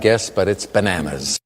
guess, but it's bananas.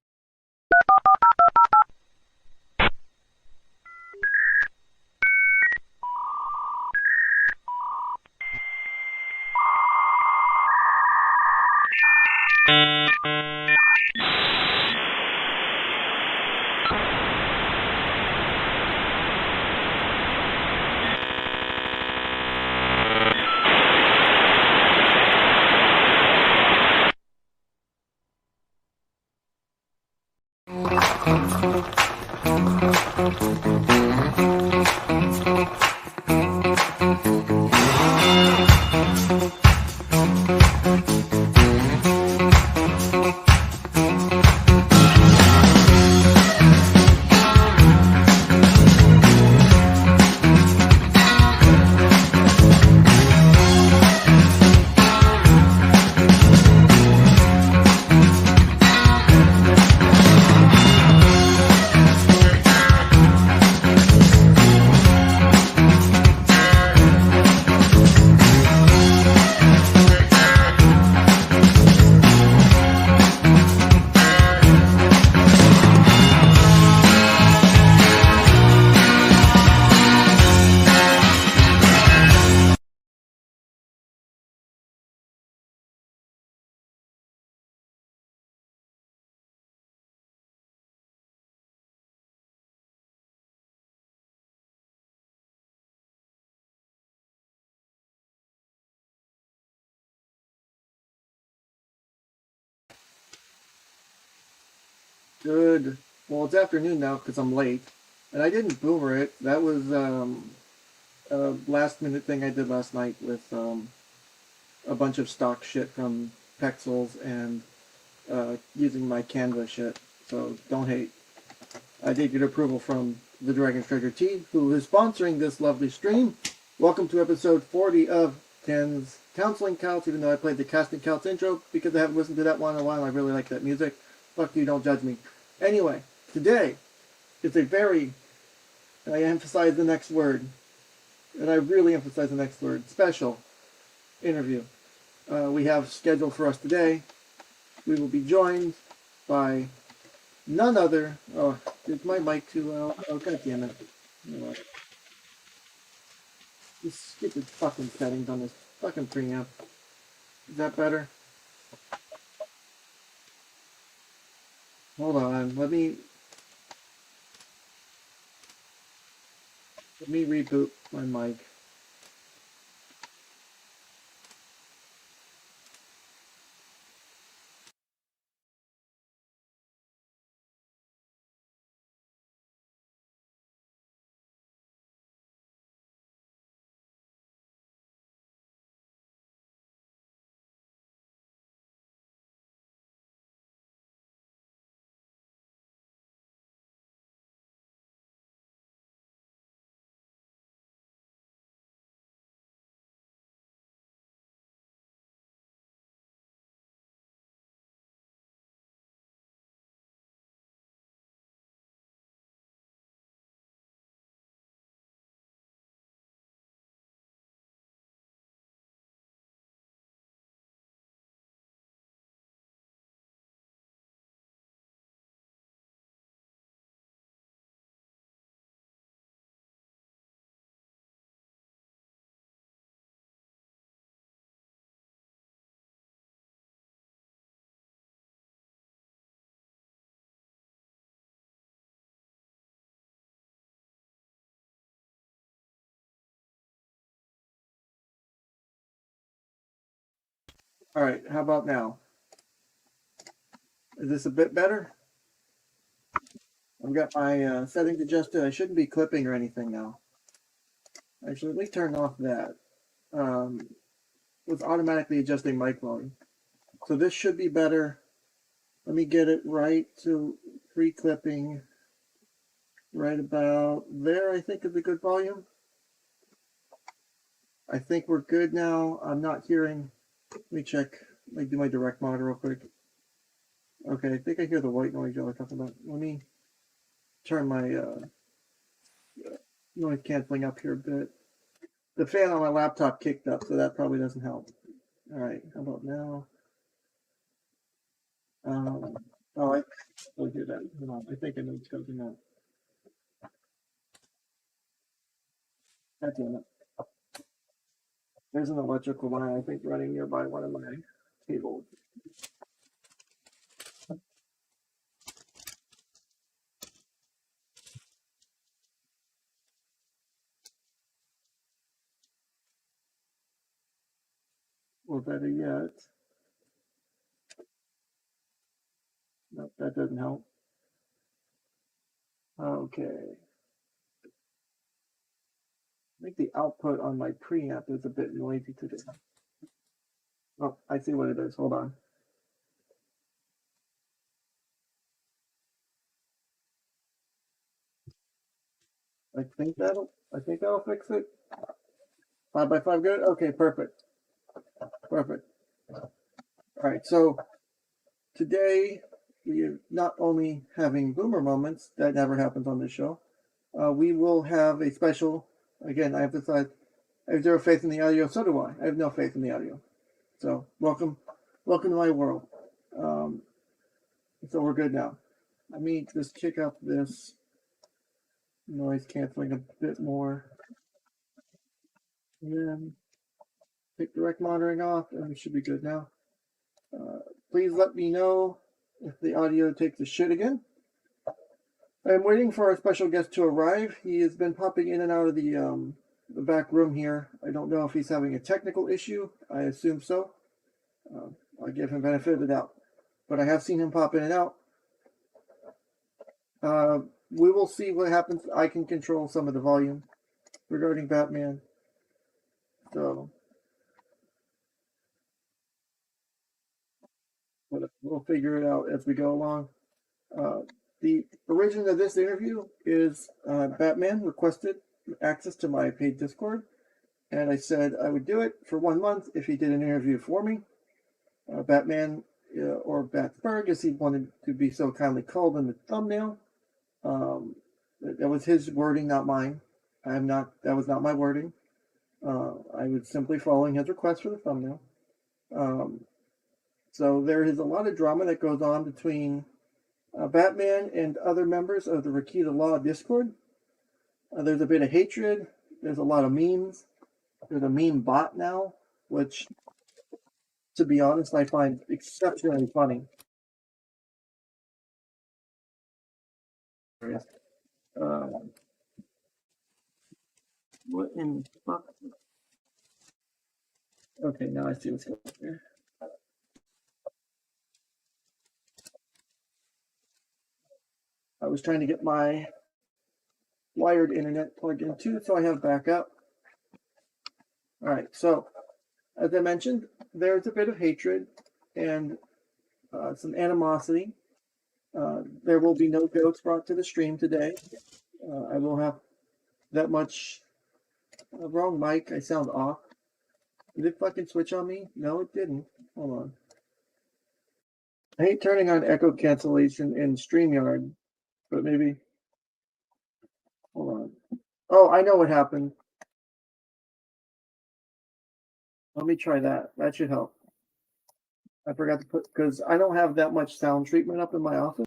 Good. Well, it's afternoon now because I'm late, and I didn't boomer it. That was a last minute thing I did last night with a bunch of stock shit from Pexels and using my Canva shit. So don't hate. I did get approval from the Dragon's Treasure Tea, who is sponsoring this lovely stream. Welcome to episode 40 of Ken's Counseling Couch, even though I played the Casting Couch intro because I haven't listened to that one in a while. I really like that music. Fuck you, don't judge me. Anyway, today is a very, and I emphasize the next word, and I really emphasize the next word, special interview. We have scheduled for us today. We will be joined by none other. Oh, is my mic too loud? Oh, god damn it. You know what? These stupid fucking settings on this fucking preamp. Is that better? Hold on, let me reboot my mic. Alright, how about now? Is this a bit better? I've got my settings adjusted. I shouldn't be clipping or anything now. Actually, let me turn off that. With automatically adjusting mic volume. So this should be better. Let me get it right to pre-clipping. Right about there, I think, is a good volume. I think we're good now. I'm not hearing. Let me check. Let me do my direct monitor real quick. Okay, I think I hear the white noise y'all are talking about. Let me turn my noise canceling up here a bit. The fan on my laptop kicked up, so that probably doesn't help. All right, how about now? Oh, I'll do that. Hold on. I think I know what's going on. God damn it. There's an electrical line, I think, running nearby one of my tables. Or better yet, nope, that doesn't help. Okay. I think the output on my preamp is a bit noisy today. Oh, I see what it is. Hold on. I think that'll fix it. 5x5 good? Okay, perfect. Perfect. All right, so today we are not only having boomer moments, that never happens on this show. We will have a special, again, I have decided I have zero faith in the audio, so do I. I have no faith in the audio. So welcome to my world. So we're good now. Let me just kick up this noise canceling a bit more. And then take direct monitoring off, and we should be good now. Please let me know if the audio takes a shit again. I'm waiting for our special guest to arrive. He has been popping in and out of the back room here. I don't know if he's having a technical issue. I assume so. I'll give him benefit of the doubt. But I have seen him pop in and out. We will see what happens. I can control some of the volume regarding Batman. So we'll figure it out as we go along. The origin of this interview is Batman requested access to my paid Discord, and I said I would do it for 1 month if he did an interview for me. Batman, or BatSperg, as he wanted to be so kindly called in the thumbnail. That was his wording, not mine. That was not my wording. I was simply following his request for the thumbnail. So there is a lot of drama that goes on between Batman and other members of the Rakita Law Discord. There's a bit of hatred. There's a lot of memes. There's a meme bot now, which, to be honest, I find exceptionally funny. What in the fuck? Okay, now I see what's going on here. I was trying to get my wired internet plugged in too, so I have backup. All right, so as I mentioned, there's a bit of hatred and some animosity. There will be no jokes brought to the stream today. I will have that much. Wrong mic, I sound off. Did it fucking switch on me? No, it didn't. Hold on. I hate turning on echo cancellation in StreamYard, but maybe. Hold on. Oh, I know what happened. Let me try that. That should help. I forgot to put, because I don't have that much sound treatment up in my office.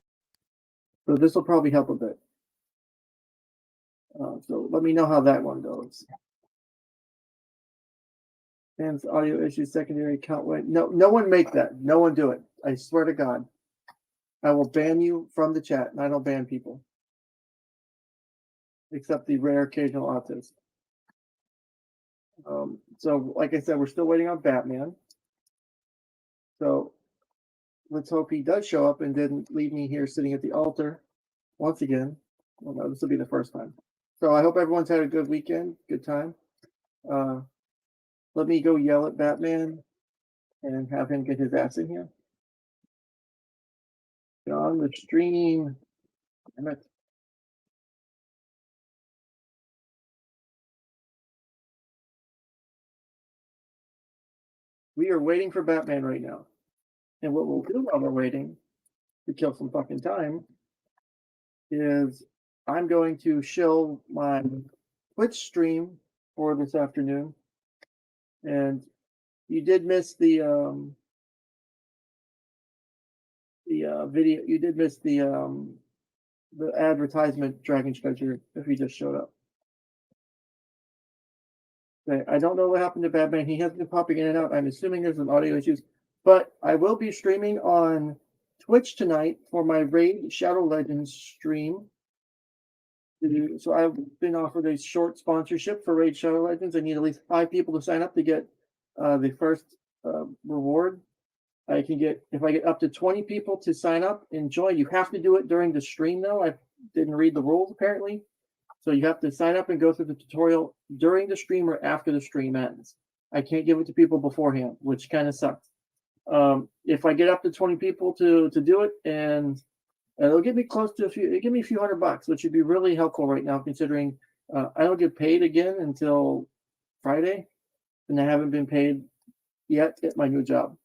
So this will probably help a bit. So let me know how that one goes. Fans audio issues, secondary account. Wait, no one make that. No one do it. I swear to God. I will ban you from the chat, and I don't ban people. Except the rare occasional autist. So, like I said, we're still waiting on Batman. So, let's hope he does show up and didn't leave me here sitting at the altar once again. Well, no, this will be the first time. So, I hope everyone's had a good weekend, good time. Let me go yell at Batman and have him get his ass in here. Get on the stream. Damn it. We are waiting for Batman right now. And what we'll do while we're waiting to kill some fucking time is I'm going to shill my Twitch stream for this afternoon. And you did miss the the video. You did miss the advertisement Dragon Treasure if he just showed up. Okay, I don't know what happened to Batman. He has been popping in and out. I'm assuming there's some audio issues, but I will be streaming on Twitch tonight for my Raid Shadow Legends stream. So I've been offered a short sponsorship for Raid Shadow Legends. I need at least 5 people to sign up to get the first reward. I can get, if I get up to 20 people to sign up and join, you have to do it during the stream though. I didn't read the rules apparently. So you have to sign up and go through the tutorial during the stream or after the stream ends. I can't give it to people beforehand, which kind of sucks. If I get up to 20 people to do it, and it'll get me close to it'll give me a few $100, which would be really helpful right now, considering I don't get paid again until Friday, and I haven't been paid yet at my new job.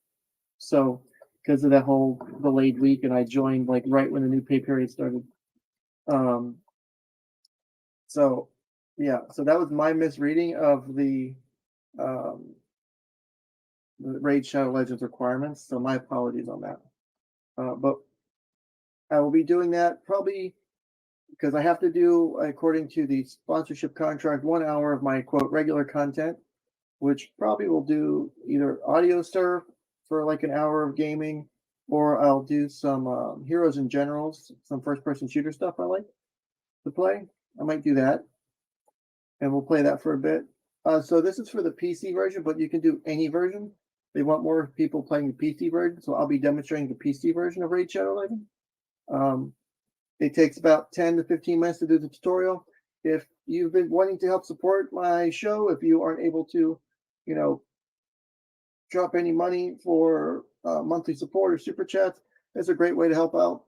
So because of that whole delayed week, and I joined like right when the new pay period started. So yeah, so that was my misreading of the Raid Shadow Legends requirements. So my apologies on that. But I will be doing that probably because I have to do, according to the sponsorship contract, 1 hour of my quote regular content, which probably will do either audio surf for like an hour of gaming, or I'll do some heroes and generals, some first-person shooter stuff I like to play. I might do that, and we'll play that for a bit. So this is for the PC version, but you can do any version. They want more people playing the PC version, so I'll be demonstrating the PC version of Raid Shadow Legends. It takes about 10 to 15 minutes to do the tutorial. If you've been wanting to help support my show, if you aren't able to, drop any money for monthly support or super chats, that's a great way to help out.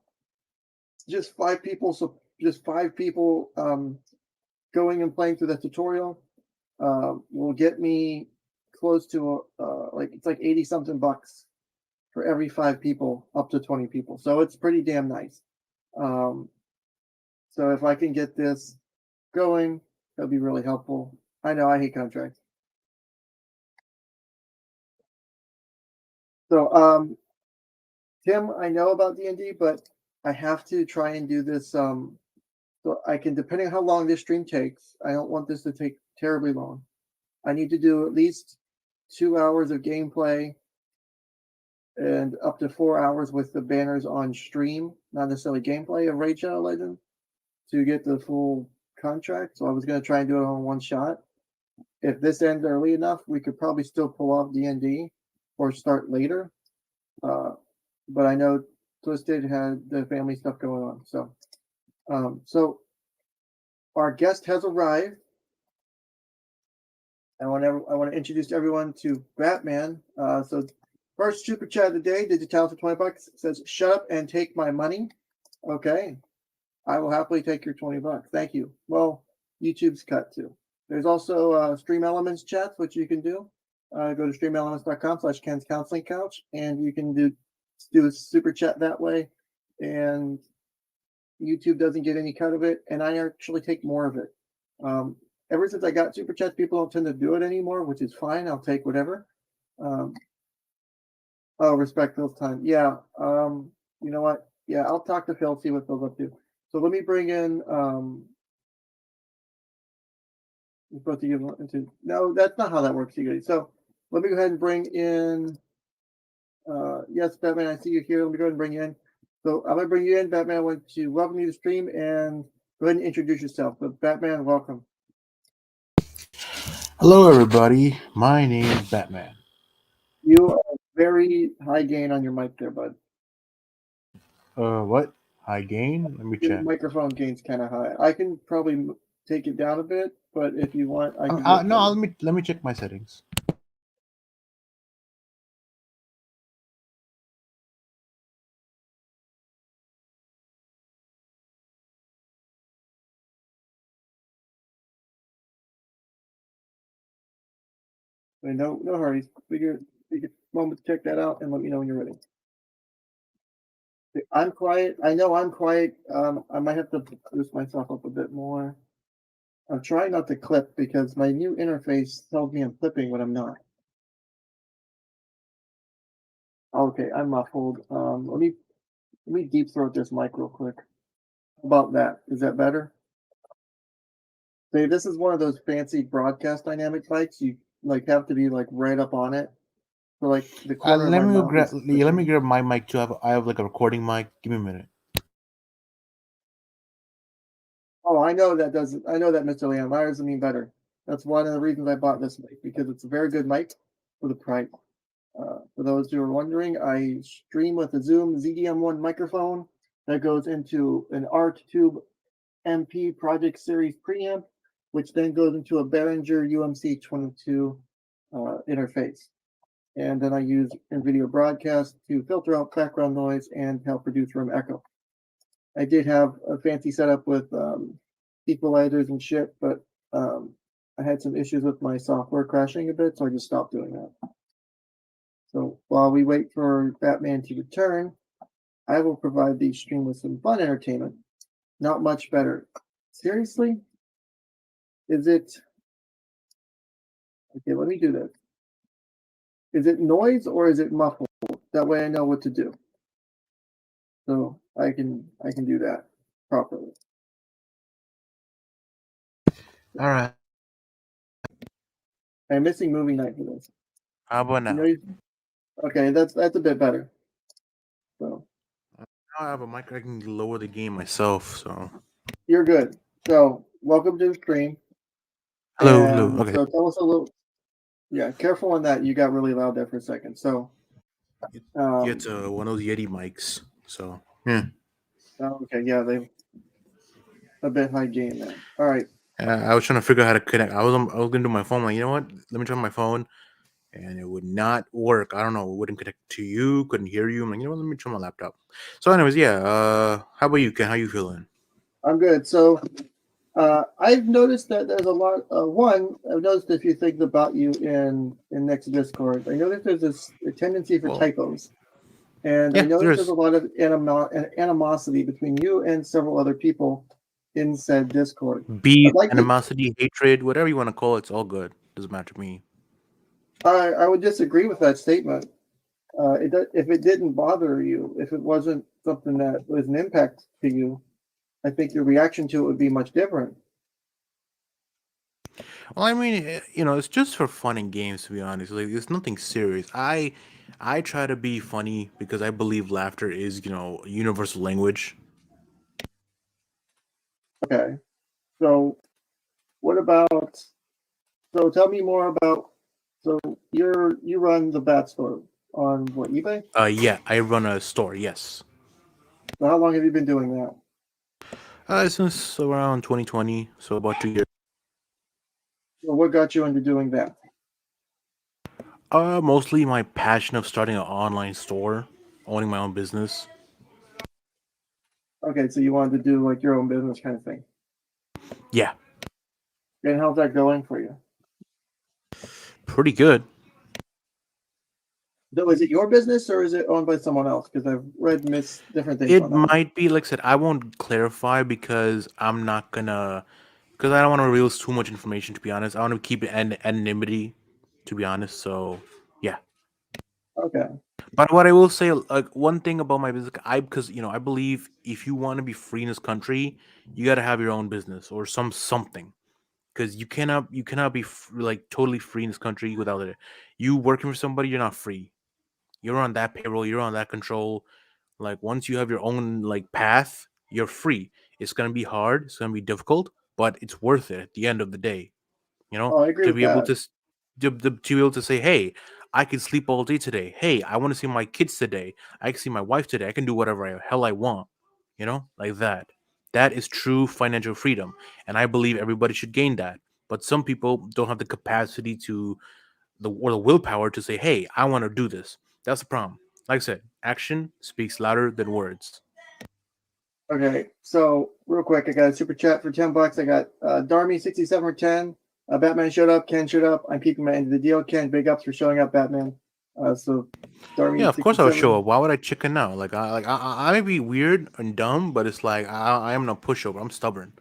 Just 5 people, going and playing through the tutorial will get me close to it's like 80 something bucks for every 5 people up to 20 people. So it's pretty damn nice. So if I can get this going, that'll be really helpful. I know I hate contracts. So Tim, I know about D&D, but I have to try and do this so I can, depending on how long this stream takes, I don't want this to take terribly long. I need to do at least 2 hours of gameplay and up to 4 hours with the banners on stream, not necessarily gameplay of Raid Shadow Legends, to get the full contract. So I was going to try and do it on one shot. If this ends early enough, we could probably still pull off D&D or start later. But I know Twisted had the family stuff going on. So our guest has arrived. I want to introduce everyone to Batman. So first super chat of the day, Digital for $20. It says, "Shut up and take my money." Okay, I will happily take your $20. Thank you. Well, YouTube's cut too. There's also Stream Elements chats, which you can do. Go to streamelements.com/Ken's Counseling Couch, and you can do a super chat that way. And YouTube doesn't get any cut of it, and I actually take more of it. Ever since I got super chats, people don't tend to do it anymore, which is fine. I'll take whatever. Respect Phil's time. Yeah. You know what? Yeah, I'll talk to Phil, see what Phil's up to. So let me bring in. You're supposed to give into. No, that's not how that works, you guys. So let me go ahead and bring in. Yes, Batman, I see you here. Let me go ahead and bring you in. So I'm gonna bring you in, Batman. I want to welcome you to the stream and go ahead and introduce yourself. But Batman, welcome. Hello, everybody. My name is Batman. You are very high gain on your mic there, bud. What? High gain? Let me Your check. microphone gain's kind of high. I can probably take it down a bit, but if you want, I can. No, let me check my settings. No hurries. Figure a moment to check that out and let me know when you're ready. I'm quiet. I know I'm quiet. I might have to boost myself up a bit more. I'm trying not to clip because my new interface tells me I'm clipping when I'm not. Okay, I'm muffled. Let me Let me deep throat this mic real quick. How about that? Is that better? Say, this is one of those fancy broadcast dynamic mics. You like have to be like right up on it. So like the corner of Let my me go mouth grab. is Let me pushing. grab my mic too. I have like a recording mic. Give me a minute. Oh, I know that doesn't. I know that, Mr. Leon. That doesn't mean better. That's one of the reasons I bought this mic because it's a very good mic for the price. For those who are wondering, I stream with a Zoom ZDM1 microphone that goes into an ARC Tube MP Project Series preamp, which then goes into a Behringer UMC 22 interface. And then I use NVIDIA Broadcast to filter out background noise and help reduce room echo. I did have a fancy setup with equalizers and shit, but um, I had some issues with my software crashing a bit, so I just stopped doing that. So while we wait for Batman to return, I will provide the stream with some fun entertainment. Not much better. Seriously? Is it okay? Let me do this. Is it noise or is it muffled? That way I know what to do. So I can do that properly. All right. I'm missing movie night for this. How about You know, now? okay, that's a bit better. So Now I have a mic. I can lower the gain myself. So you're good. So welcome to the stream. hello, hello. And Okay. so tell us a little. Yeah, careful on that. You got really loud there for a second. So Yeah, um, it's one of those Yeti mics. So yeah. okay, yeah, they a bit high gain there. All right. I was trying to figure out how to connect. I was gonna do my phone. Like, you know what? Let me try my phone, and it would not work. I don't know. It wouldn't connect to you. Couldn't hear you. I'm like, you know what? Let me try my laptop. So, anyways, yeah. How about you, Ken? How you feeling? I'm good. So I've noticed that there's a lot. One, I've noticed a few things about you in next Discord. I noticed there's this a tendency for Well, typos, and I yeah. noticed there's a There's lot of animosity between you and several other people in said Discord. beef, I'd like to. animosity, hatred, whatever you want to call it. It's all good. Doesn't matter to me. I would disagree with that statement. If it didn't bother you, if it wasn't something that was an impact to you, I think your reaction to it would be much different. Well, I mean, it's just for fun and games. To be honest, like it's nothing serious. I try to be funny because I believe laughter is, a universal language. Okay. So what about? So tell me more about. So you run the Bat Store on what eBay? Yeah, I run a store. Yes. So how long have you been doing that? Since around 2020, so about 2 years. So what got you into doing that? Mostly my passion of starting an online store, owning my own business. Okay, so you wanted to do like your own business kind of thing. Yeah, And how's that going for you? pretty good. So is it your business or is it owned by someone else? Because I've read different things It on that one. might be, like I said, I won't clarify because I'm not gonna, because I don't want to reveal too much information. To be honest, I want to keep it anonymity. To be honest, so yeah. Okay. But what I will say, like one thing about my business, because I believe if you want to be free in this country, you got to have your own business or something. Because you cannot be like totally free in this country without it. You working for somebody, you're not free. You're on that payroll, you're on that control. Like once you have your own like path, you're free. It's gonna be hard, it's gonna be difficult, but it's worth it at the end of the day. Oh, I agree To with be able that. to to be able to say, hey, I can sleep all day today. Hey, I want to see my kids today. I can see my wife today. I can do whatever hell I want. Like that. That is true financial freedom, and I believe everybody should gain that. But some people don't have the capacity to the willpower to say, hey, I want to do this. That's the problem. Like I said, action speaks louder than words. Okay, so real quick, I got a super chat for $10. I got Darmy 67 for 10. Batman showed up. Ken showed up. I'm keeping my end of the deal. Ken, big ups for showing up, Batman. So Yeah, Darmy of course I would show 67. up. Why would I chicken out? I may be weird and dumb, but it's like I am no pushover. I'm stubborn.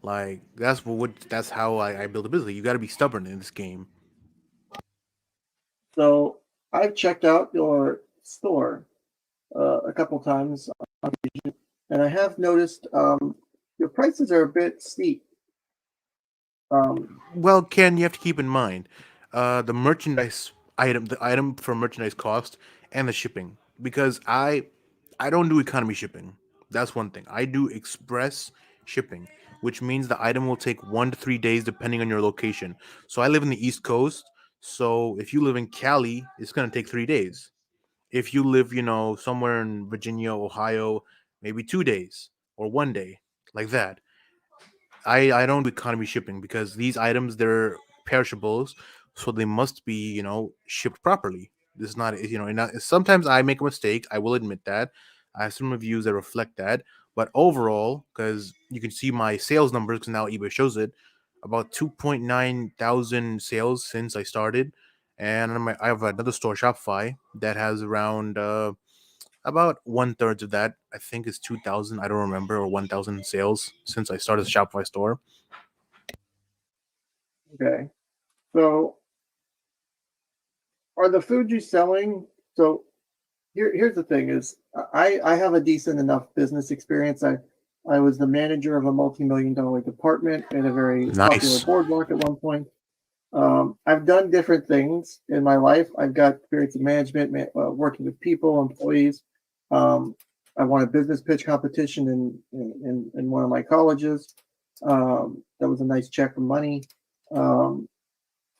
Like that's how I build a business. You got to be stubborn in this game. So I've checked out your store. a couple times, and I have noticed your prices are a bit steep. Um, Well, Ken, you have to keep in mind the merchandise item, the item for merchandise cost, and the shipping. Because I don't do economy shipping. That's one thing. I do express shipping, which means the item will take 1 to 3 days depending on your location. So I live in the East Coast. So if you live in Cali, it's gonna take 3 days. If you live, somewhere in Virginia, Ohio, maybe 2 days or one day, like that. I don't do economy shipping because these items they're perishables, so they must be shipped properly. This is not sometimes I make a mistake. I will admit that. I have some reviews that reflect that, but overall, because you can see my sales numbers, because now eBay shows it, about 2.9 thousand sales since I started, and I have another store, Shopify, that has around about 1/3 of that. I think is 2,000. I don't remember, or 1,000 sales since I started the Shopify store. okay, so are the food you selling? So here's the thing: is I have a decent enough business experience. I was the manager of a multi-million-dollar department at a very popular Nice. boardwalk at one point. I've done different things in my life. I've got experience in management, working with people, employees. Um, I won a business pitch competition in one of my colleges. That was a nice check of money. Um,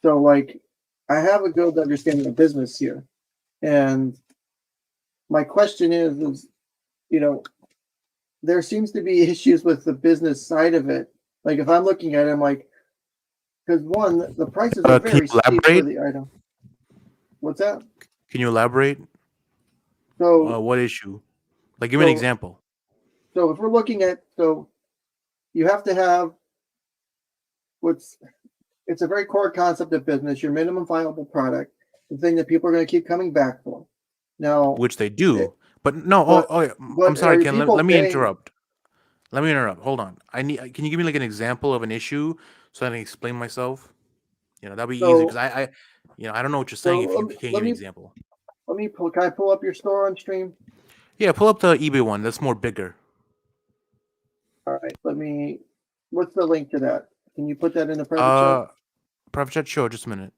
so, like, I have a good understanding of business here. And my question is, you know, there seems to be issues with the business side of it. Like, if I'm looking at it, I'm like, because one, the prices are Can very you steep for elaborate? the item. What's that? Can you elaborate? So What issue? Like, give me an so example. so if we're looking at you have to have what's it's a very core concept of business, your minimum viable product, the thing that people are going to keep coming back for. Now, Which they it, do, but no. Oh, but oh, yeah. I'm but sorry, are Ken. people Let me paying? interrupt. Let me interrupt. Hold on. I need. Can you give me like an example of an issue so I can explain myself? That'd be easy because So I don't know what you're saying so if you can't give let me an me example. can I pull up your store on stream? Yeah, pull up the eBay one. That's more bigger. All right, let me. What's the link to that? Can you put that in the private chat? Uh, Private chat. Sure, just a minute.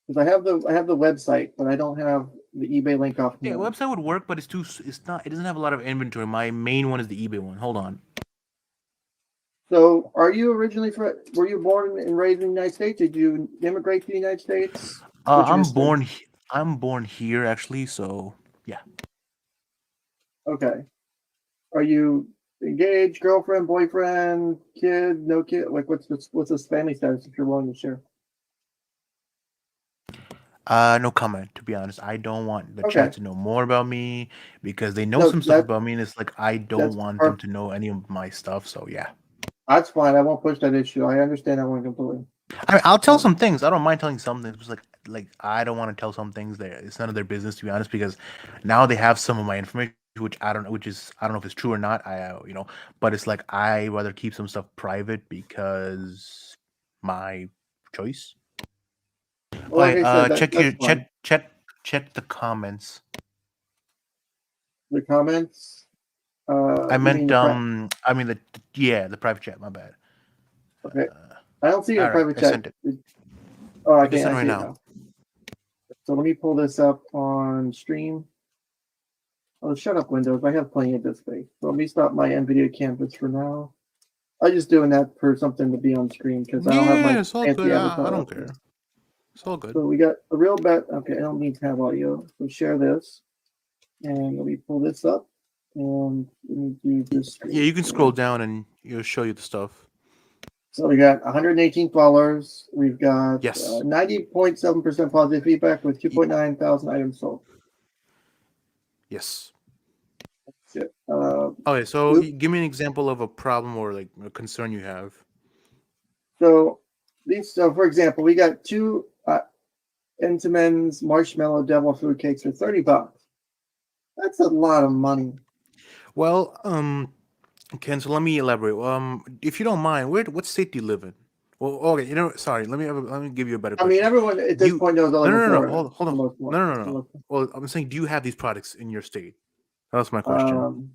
Because I have the website, but I don't have the eBay link Yeah, offhand. website would work, but it's too. It's not. It doesn't have a lot of inventory. My main one is the eBay one. Hold on. So, are you originally from? Were you born and raised in the United States? Did you immigrate to the United States? What's your I'm history? born. I'm born here actually. So yeah. Okay. Are you engaged, girlfriend, boyfriend, kid, no kid? Like, what's this family status if you're willing to share? No comment. To be honest, I don't want the chat Okay. to know more about me because they know No, some stuff about me, and it's like I don't that's want them perfect. to know any of my stuff. So yeah. That's fine. I won't push that issue. I understand that one completely. I mean, I'll tell Um, some things. I don't mind telling some things. It's like I don't want to tell some things that it's none of their business to be honest because now they have some of my information which I don't know which is I don't know if it's true or not. But it's like I rather keep some stuff private because my choice. well, like Okay, I said, that's check fine. check the comments. The comments. I You mean meant the I mean the private chat. My bad. okay? I don't see it in All right, private I chat. sent it. Oh, I I can can't. I send it right see it now. now. So let me pull this up on stream. Oh, shut up, Windows. I have plenty of disk space. So let me stop my NVIDIA campus for now. I'm just doing that for something to be on screen because I don't have my Yeah, it's all fancy good. I avatar don't up here. care. It's all good. So we got a real bet. Okay, I don't need to have audio. So share this. And let me pull this up. And let me do this Yeah, screen you can scroll share. down and it'll show you the stuff. So we got 118 followers. We've got Yes. 90.7% positive feedback with Y- 2.9 thousand items sold. Yes. Shit. Okay, so Oop. give me an example of a problem or like a concern you have. So these, so for example, we got two Entenmann's marshmallow devil food cakes for $30. That's a lot of money. Well, Ken, so let me elaborate. If you don't mind, what state do you live in? Well, okay, sorry. Let me give you a better I mean, question. everyone at Do this you? point knows I No, live no, in no, no. Florida Hold for on. the most part. No, no, no, no. Well, I'm saying, do you have these products in your state? That was my question. Um,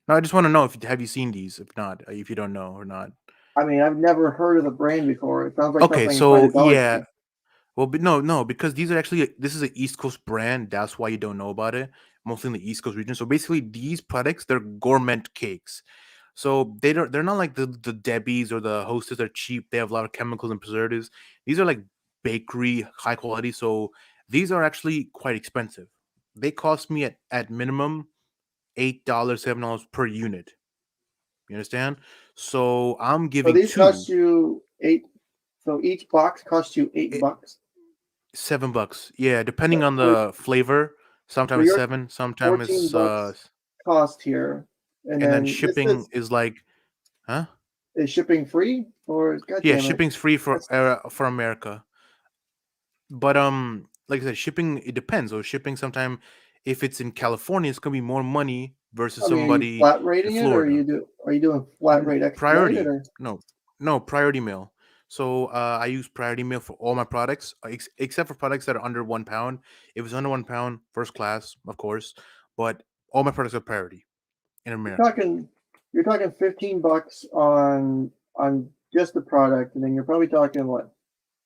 No, I just want to know if have you seen these? If not, if you don't know or not. I mean, I've never heard of the brand before. It sounds like Okay, something you find so at Dollar yeah, Tree. well, but no, because these are actually this is an East Coast brand. That's why you don't know about it. Mostly in the East Coast region. So basically, these products they're gourmet cakes. So they're not like the Debbie's or the Hostess. They're cheap. They have a lot of chemicals and preservatives. These are like bakery high quality. So these are actually quite expensive. They cost me at minimum $8, $7 per unit. You understand? So I'm So giving these cost two you eight. So each box costs you eight it, bucks. $7. Yeah, depending on So, the flavor. so Sometimes it's you're seven. Sometimes 14 it's bucks cost here, and and then then this shipping is like, huh? is shipping free, or god Yeah, damn it, shipping's free that's for America. But like I said, shipping it depends. So shipping sometime if it's in California, it's gonna be more money versus I mean, are you somebody flat in rating it, or Florida. are you doing flat rate expedited, Priority. or No, no priority mail. So I use priority mail for all my products, except for products that are under 1 pound. If it's under 1 pound, first class, of course. But all my products are priority in you're America. talking you're talking 15 bucks on just the product, and then you're probably talking what,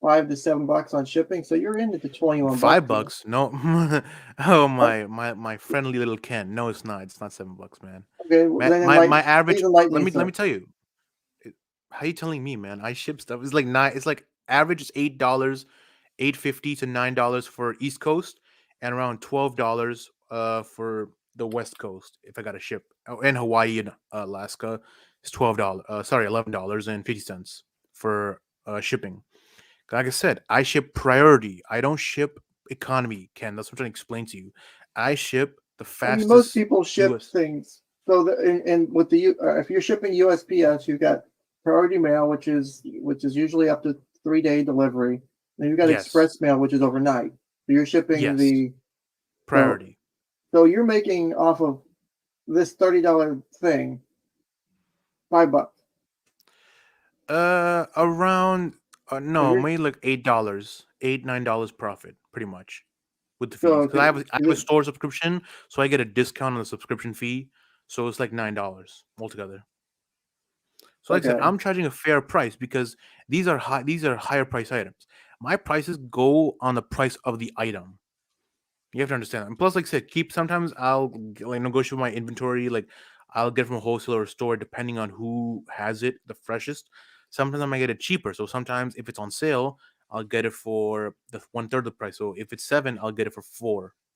5 to 7 bucks on shipping. So you're into the 21 Five bucks here. bucks? No. Oh Uh, my friendly little Ken. No, it's not. It's not $7, man. Okay, well, Man, then my please average. enlighten Let me, me sir. tell you. How you telling me, man? I ship stuff. It's like nine. It's like average is $8, 8.50 to $9 for East Coast, and around $12 for the West Coast if I got to ship. Oh, and Hawaii and Alaska is $12. Sorry, $11.50 for shipping. Like I said, I ship priority. I don't ship economy, Ken. That's what I'm trying to explain to you. I ship the I mean, most fastest people ship US. things. So and with if you're shipping USPS, you've got priority mail, which is usually up to 3 day delivery. Then you've got Yes. express mail, which is overnight. So you're shipping Yes. the so Priority. so you're making off of this $30 thing $5. Around So no, you're maybe like $8, $9 profit, pretty much with the so fees. Because I is have a it store subscription, so I get a discount on the subscription fee. So it's like $9 altogether. So like I said, okay? I'm charging a fair price because these are higher price items. My prices go on the price of the item. You have to understand that. And plus, like I said, keep sometimes like negotiate my inventory. Like I'll get from a wholesaler or store depending on who has it the freshest. Sometimes I might get it cheaper. So sometimes if it's on sale, I'll get it for the one third of the price. So if it's seven, I'll get it for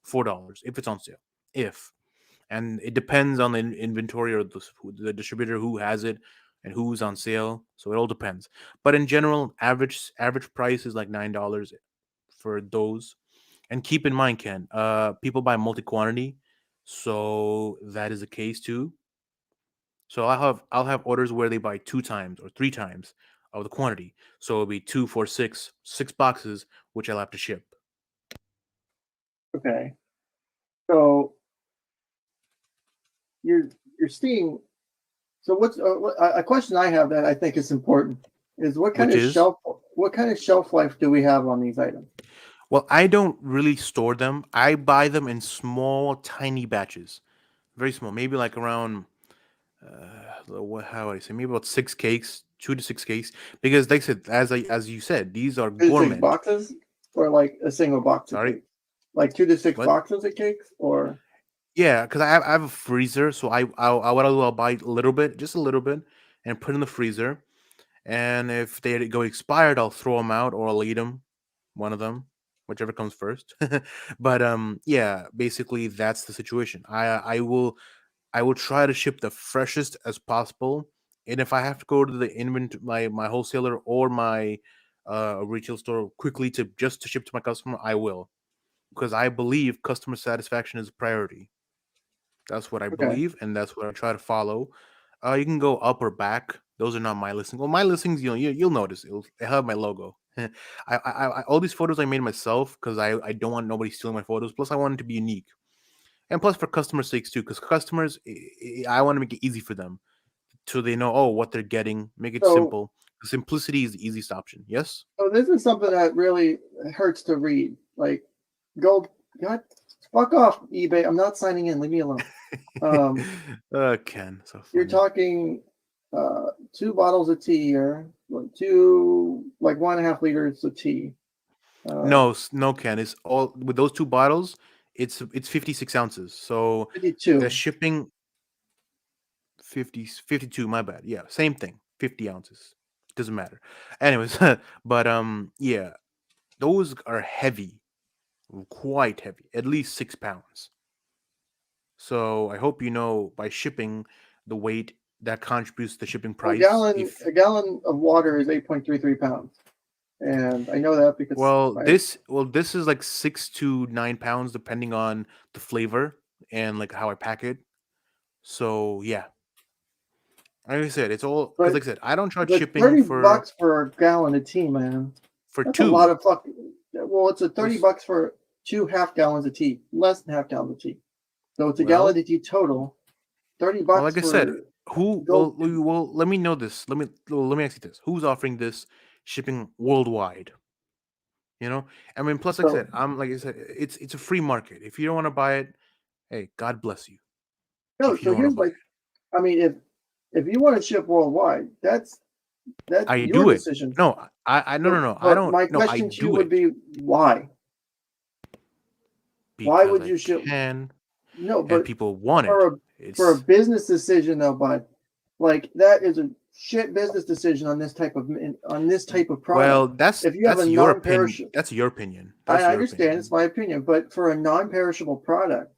$4 if it's on sale. If and it depends on the inventory or the distributor who has it and who's on sale. So it all depends. But in general, average price is like $9 for those. And keep in mind, Ken, people buy multi quantity, so that is the case too. So I'll have orders where they buy two times or three times of the quantity. So it'll be two, four, six boxes, which I'll have to ship. Okay. So you're you're seeing. So what's a question I have that I think is important is Which is, what kind of shelf life do we have on these items? well, I don't really store them. I buy them in small, tiny batches, very small, maybe like around how would I say, maybe about six cakes, 2 to 6 cakes, because like I said, as you said, these are 2 to 6 gourmet. boxes, or like a single box of Sorry, cakes? Like 2 to 6 what? boxes of cakes, or Yeah, because I have a freezer, so what I'll do, I'll buy a little bit, just a little bit, and put in the freezer. And if they go expired, I'll throw them out or I'll eat them, one of them, whichever comes first. But yeah, basically that's the situation. I will try to ship the freshest as possible, and if I have to go to the my wholesaler or my retail store quickly to just to ship to my customer, I will because I believe customer satisfaction is a priority. That's what I okay. believe, and that's what I try to follow. You can go up or back. Those are not my listings. Well, my listings, you'll notice it have my logo. All these photos I made myself because I don't want nobody stealing my photos. Plus, I want it to be unique, and plus for customer sakes too, because customers, I want to make it easy for them so they know what they're getting. Make it So simple. Simplicity is the easiest option. Yes. so this is something that really hurts to read. Like gold, God, Fuck off, eBay. I'm not signing in. Leave me alone. Um, Ken, so you're funny. talking two bottles of tea here, two like 1.5 liters of tea. Uh, No, no, Ken. It's all with those two bottles. It's 56 ounces. So the 52. shipping 52. My bad. Yeah, same thing. 50 ounces. Doesn't matter. Anyways, but yeah, those are heavy, quite heavy, at least 6 pounds. So I hope you know by shipping the weight that contributes to the shipping Well, price. If a gallon of water is 8.33 pounds, and I know that because I this is like 6 to 9 pounds depending on the flavor and like how I pack it. So yeah, like I said, it's all because but like I said, I don't charge but shipping 30 bucks for a gallon of tea, man. for That's a lot two. of fucking. Well, it's a 30 Was bucks for two half gallons of tea, less than half gallons of tea. So it's a gallon well, of tea total. thirty well, bucks like I said, for who? go. Let me know this. Let me ask you this: who's offering this shipping worldwide? You know, I mean, plus, like I So said, I'm like I said, it's a free market. If you don't want to buy it, hey, God bless you. no. If you So don't want to here's buy my. it, I mean, if you want to ship worldwide, that's I your do it. decision. No, I no, no, So, no. I but don't. my No, I question to you do would it be why? Why because would I you ship? can, No, and but people want it. for a for a It's business decision though, bud, like that is a shit business decision on this type of product. well, If you have a that's your opinion. non-perishable, That's your opinion. I That's your understand it's opinion. my opinion, but for a non-perishable product,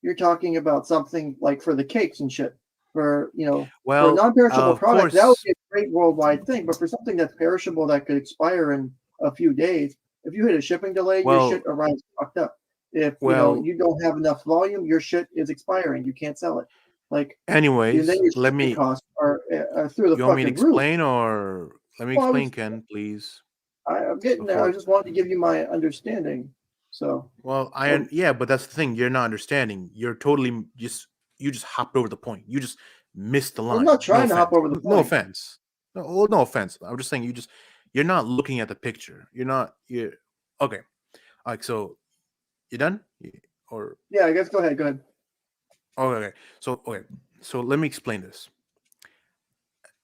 you're talking about something like for the cakes and shit. For a Well, non-perishable of product, that would course. be a great worldwide thing. But for something that's perishable that could expire in a few days, if you hit a shipping delay, your shit Well, arrives fucked up. If well. you don't have enough volume, your shit is expiring. You can't sell it. Like, then Anyways, your let shipping me. costs are through the You want me to fucking roof. explain, or let me Well, explain, Ken, please? I'm So getting there. I for just wanted to give you my understanding. So, well, um, yeah, but that's the thing. You're not understanding. You're totally just you just hopped over the point. You just missed the I'm line. not No trying to hop offense. over the No point. offense. No, well, no offense. I'm just saying you're not looking at the picture. You're not. You okay? Like so, you done? Or Yeah, I guess go ahead. Go ahead. okay. Okay. So let me explain this.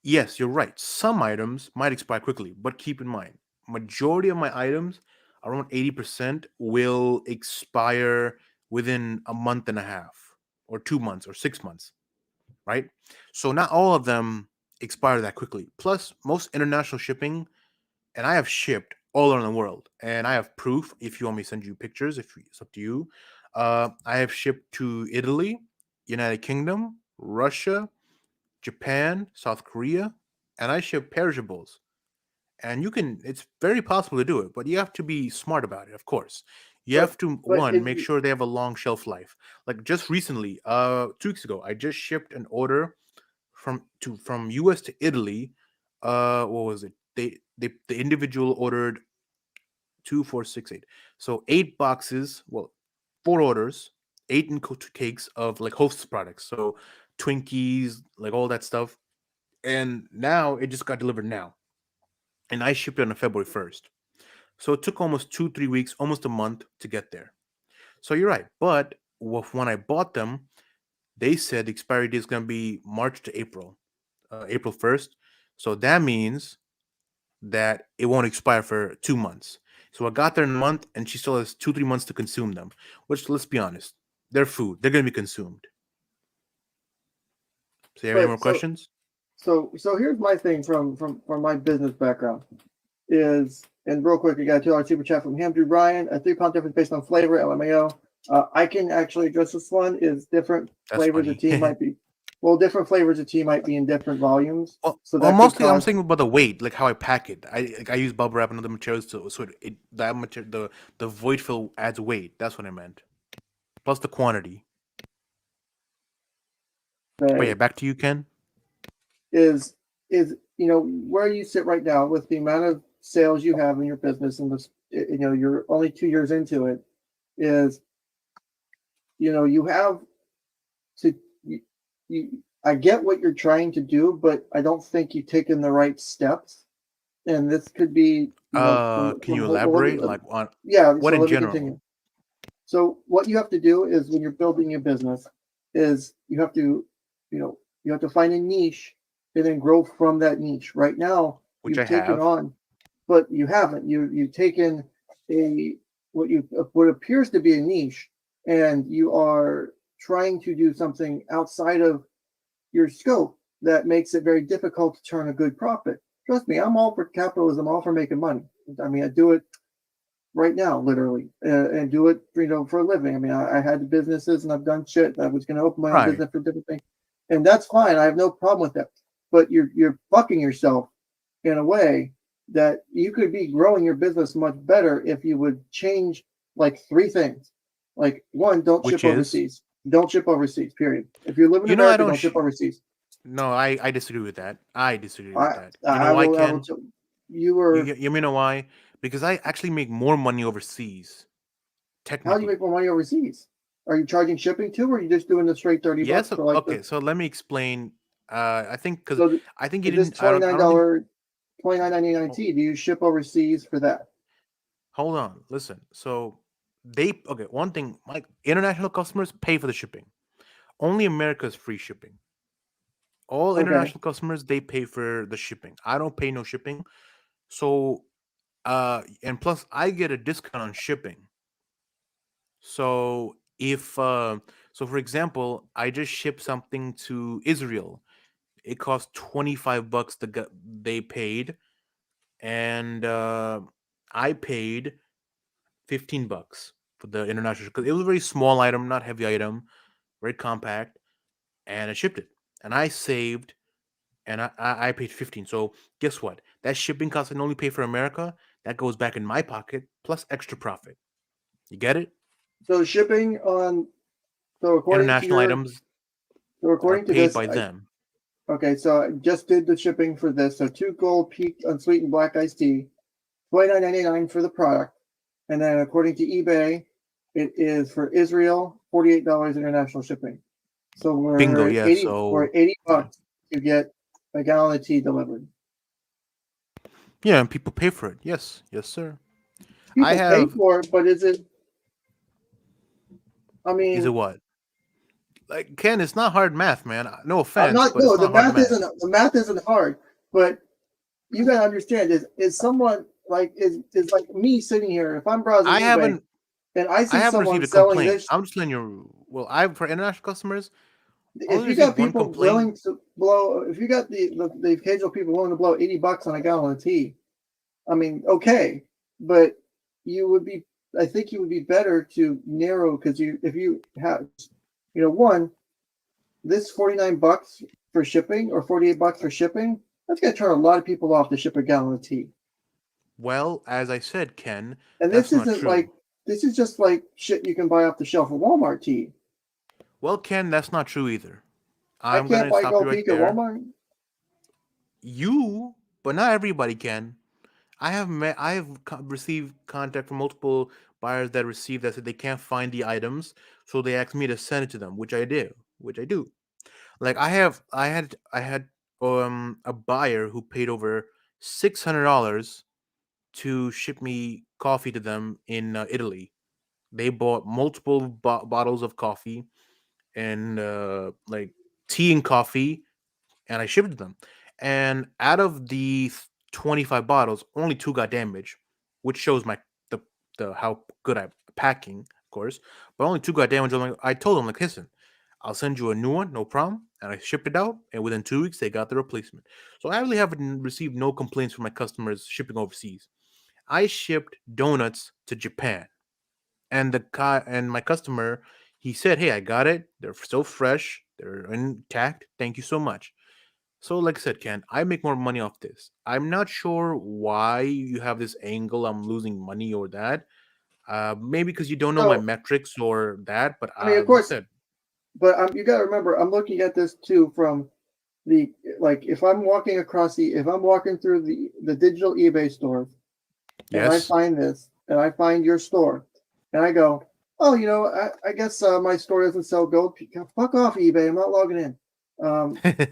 Yes, you're right. Some items might expire quickly, but keep in mind, majority of my items, around 80%, will expire within a month and a half, or 2 months, or 6 months, right? So not all of them expire that quickly. Plus, most international shipping, and I have shipped all around the world, and I have proof. If you want me to send you pictures, if it's up to you. I have shipped to Italy, United Kingdom, Russia, Japan, South Korea, and I ship perishables. And it's very possible to do it, but you have to be smart about it, of course. You But have to, but one, if make you sure they have a long shelf life. Like just recently, 2 weeks ago, I just shipped an order from US to Italy. What was it? The individual ordered 2, 4, 6, 8. So 8 boxes, well, 4 orders, cakes of like Hostess products. So Twinkies, like all that stuff, and now it just got delivered now, and I shipped it on February 1st. So it took almost 2, 3 weeks, almost a month to get there. So you're right, but when I bought them, they said the expiry date is going to be March to April, April 1st. So that means that it won't expire for 2 months. So I got there in a month, and she still has 2, 3 months to consume them. Which, let's be honest, they're food; they're going to be consumed. So you have any more but so questions? so here's my thing from my business background is, and real quick, you got a $2 super chat from Hamdrew Ryan. A 3 pound difference based on flavor, LMAO. I can actually address this one. Is different That's flavors of funny. tea might be, well, different flavors of tea might be in different volumes, so Well, that could mostly I'm cause. saying about the weight, like how I pack it. I use bubble wrap and other materials to so that material the void fill adds weight. That's what I meant. Plus the quantity. But yeah, Say back to you, Ken. is where you sit right now with the amount of sales you have in your business, and this, you're only 2 years into it. Is you have to you, I get what you're trying to do, but I don't think you've taken the right steps. And this could be, Can you well, elaborate like on yeah. what So in let me general? continue. So what you have to do is when you're building your business, is you have to, you know, you have to find a niche and then grow from that niche. Right now, which I you've taken have, on, but you haven't. You've taken a what appears to be a niche, and you are trying to do something outside of your scope that makes it very difficult to turn a good profit. Trust me, I'm all for capitalism, all for making money. I mean, I do it right now, literally, and do it, for a living. I mean, I had businesses and I've done shit. I was going to open my own right, business for different things, and that's fine. I have no problem with that. But you're fucking yourself in a way that you could be growing your business much better if you would change like three things. Like one, don't which ship is, overseas. Don't ship overseas. Period. If you live in I America, don't. don't ship overseas. No, I disagree with that. I disagree with I that. You know I why, will I will. Ken? Tell you were You know why? Because I actually make more money overseas. How do you Technically, make more money overseas? Are you charging shipping too, or are you just doing the straight 30 bucks yes. for like the? Okay, so let me explain. I think because So I think you this didn't. twenty I nine don't think. dollar 29.99 ho- T? Do you ship overseas for that? Hold on. Listen. So they okay. One thing, like international customers pay for the shipping. Only America's free shipping. All Okay, international customers they pay for the shipping. I don't pay no shipping. So and plus I get a discount on shipping. So if so for example, I just shipped something to Israel. It cost $25 they paid, and I paid $15 for the international because it was a very small item, not heavy item, very compact, and I shipped it. And I saved, and I paid 15. So guess what? That shipping cost I only pay for America. That goes back in my pocket plus extra profit. You get it? so shipping on so according to International your items so are according to paid this, by them. okay, so I just did the shipping for this. So two gold peaked unsweetened black iced tea, 29.99 for the product, and then according to eBay, it is for Israel $48 international shipping. So Bingo. we're at Yeah. 80 we're So at 80 yeah, bucks to get a gallon of tea delivered. yeah, and people pay for it. Yes, yes, sir. I People pay have. for it, but is it? I Is it mean, what? Like Ken, it's not hard math, man. No I'm offense, not. but No, it's not hard math. the math isn't hard, but you gotta understand is someone like is like me sitting here. If I'm browsing I eBay haven't. and I I see haven't someone received a selling complaint. this, I'm just letting you. Well, I for international customers if only you received got one people complaint. willing to blow, if you got the occasional people willing to blow 80 bucks on a gallon of tea, I mean, okay, but you would be. I think you would be better to narrow because you if you have, one this 49 bucks for shipping or 48 bucks for shipping, that's going to turn a lot of people off to ship a gallon of tea. Well, as I said, Ken, And that's not true. this is just like shit you can buy off the shelf of Walmart tea. Well, Ken, that's not true either. I I'm can't gonna buy stop you gold right peak at there. Walmart. You, but not everybody can. I have received contact from multiple buyers that received that said they can't find the items, so they asked me to send it to them, which I do. Like I had a buyer who paid over $600 to ship me coffee to them in Italy. They bought multiple bottles of coffee and like tea and coffee, and I shipped it to them. And out of the 25 bottles, only two got damaged, which shows the how good I packing, of course. But only two got damaged. I told them like, listen, I'll send you a new one, no problem. And I shipped it out, and within 2 weeks they got the replacement. So I really haven't received no complaints from my customers shipping overseas. I shipped donuts to Japan, and the guy and my customer, he said, "Hey, I got it. They're so fresh. They're intact. Thank you so much." So, like I said, Ken, I make more money off this. I'm not sure why you have this angle. I'm losing money or that. Maybe because you don't know my So metrics or that. But I mean, of like I course, said, but you got to remember, I'm looking at this too from the like if I'm walking through the digital eBay stores and I yes, find this and I find your store and I go, oh, I guess my store doesn't sell gold. Fuck off, eBay. I'm not logging in. Um, two gold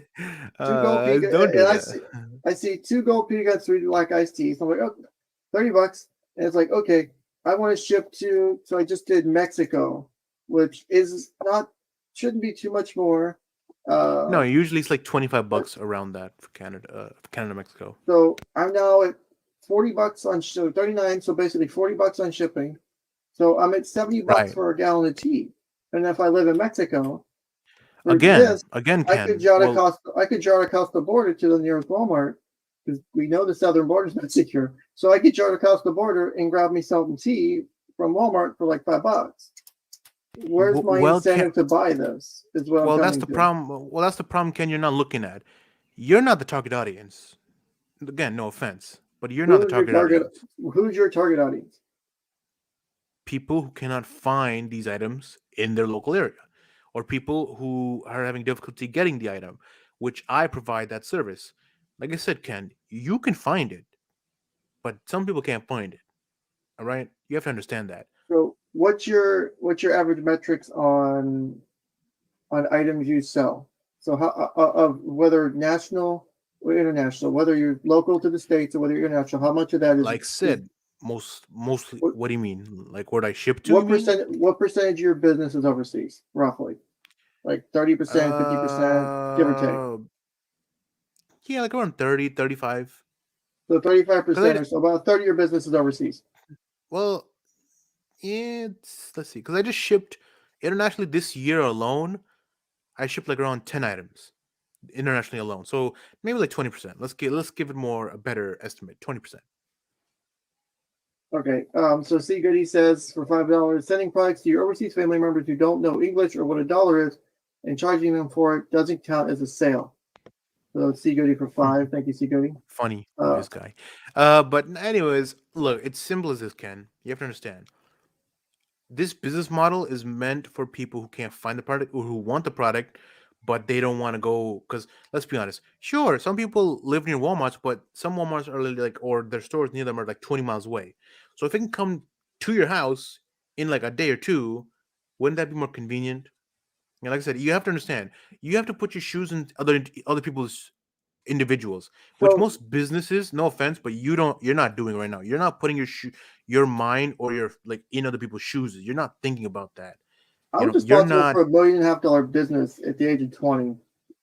don't peanuts, do and that. I see two gold peanuts, three black iced teas. I'm like, oh, $30, and it's like, okay. I want to ship to. So I just did Mexico, which is not shouldn't be too much more. No, Uh, usually it's like 25 bucks around that for Canada, Mexico. so I'm now at $40 on so 39. So basically $40 on shipping. So I'm at $70 Right. for a gallon of tea. And if I live in Mexico, for Again, this, again, I could Ken. jot Well, across. I could jot across the border to the nearest Walmart because we know the southern border is not secure. So I could jot across the border and grab me some tea from Walmart for like $5. Where's my well, Ken. incentive to buy this? Is what I'm Well, that's coming the to. problem. Well, that's the problem, Ken. You're not looking at. You're not the target audience. Again, no offense, but you're not the Who's your target target? audience. Who's your target audience? People who cannot find these items in their local area, or people who are having difficulty getting the item, which I provide that service. Like I said, Ken, you can find it, but some people can't find it. All right, you have to understand that. So what's your average metrics on items you sell? So how of whether national or international, whether you're local to the states or whether you're international, how much of that Like is said, mostly. what What do you mean? Like where I ship to? You mean? what percentage of your business is overseas, roughly? Like 30%, 50%, give or take. Uh, yeah, like around 30, 35. So Because 35% or so, about a third of your business is overseas. well, let's see. Because I just shipped internationally this year alone. I shipped like around 10 items internationally alone. So maybe like 20%. Let's give it more a better estimate. 20%. Okay. So C Goody says for $5, sending products to your overseas family members who don't know English or what a dollar is, and charging them for it doesn't count as a sale. So C Goody for five. Thank you, C Goody. Funny Uh, this guy. But anyways, look, it's simple as this, Ken. You have to understand. This business model is meant for people who can't find the product or who want the product, but they don't want to go. Because let's be honest, sure, some people live near Walmarts, but some Walmarts are really like, or their stores near them are like 20 miles away. So if it can come to your house in like a day or two, wouldn't that be more convenient? And like I said, you have to understand, you have to put your shoes in other people's individuals, which so most businesses, no offense, but you're not doing right now. You're not putting your mind or your like in other people's shoes. You're not thinking about that. I was You're responsible not. for $1.5 million business at the age of 20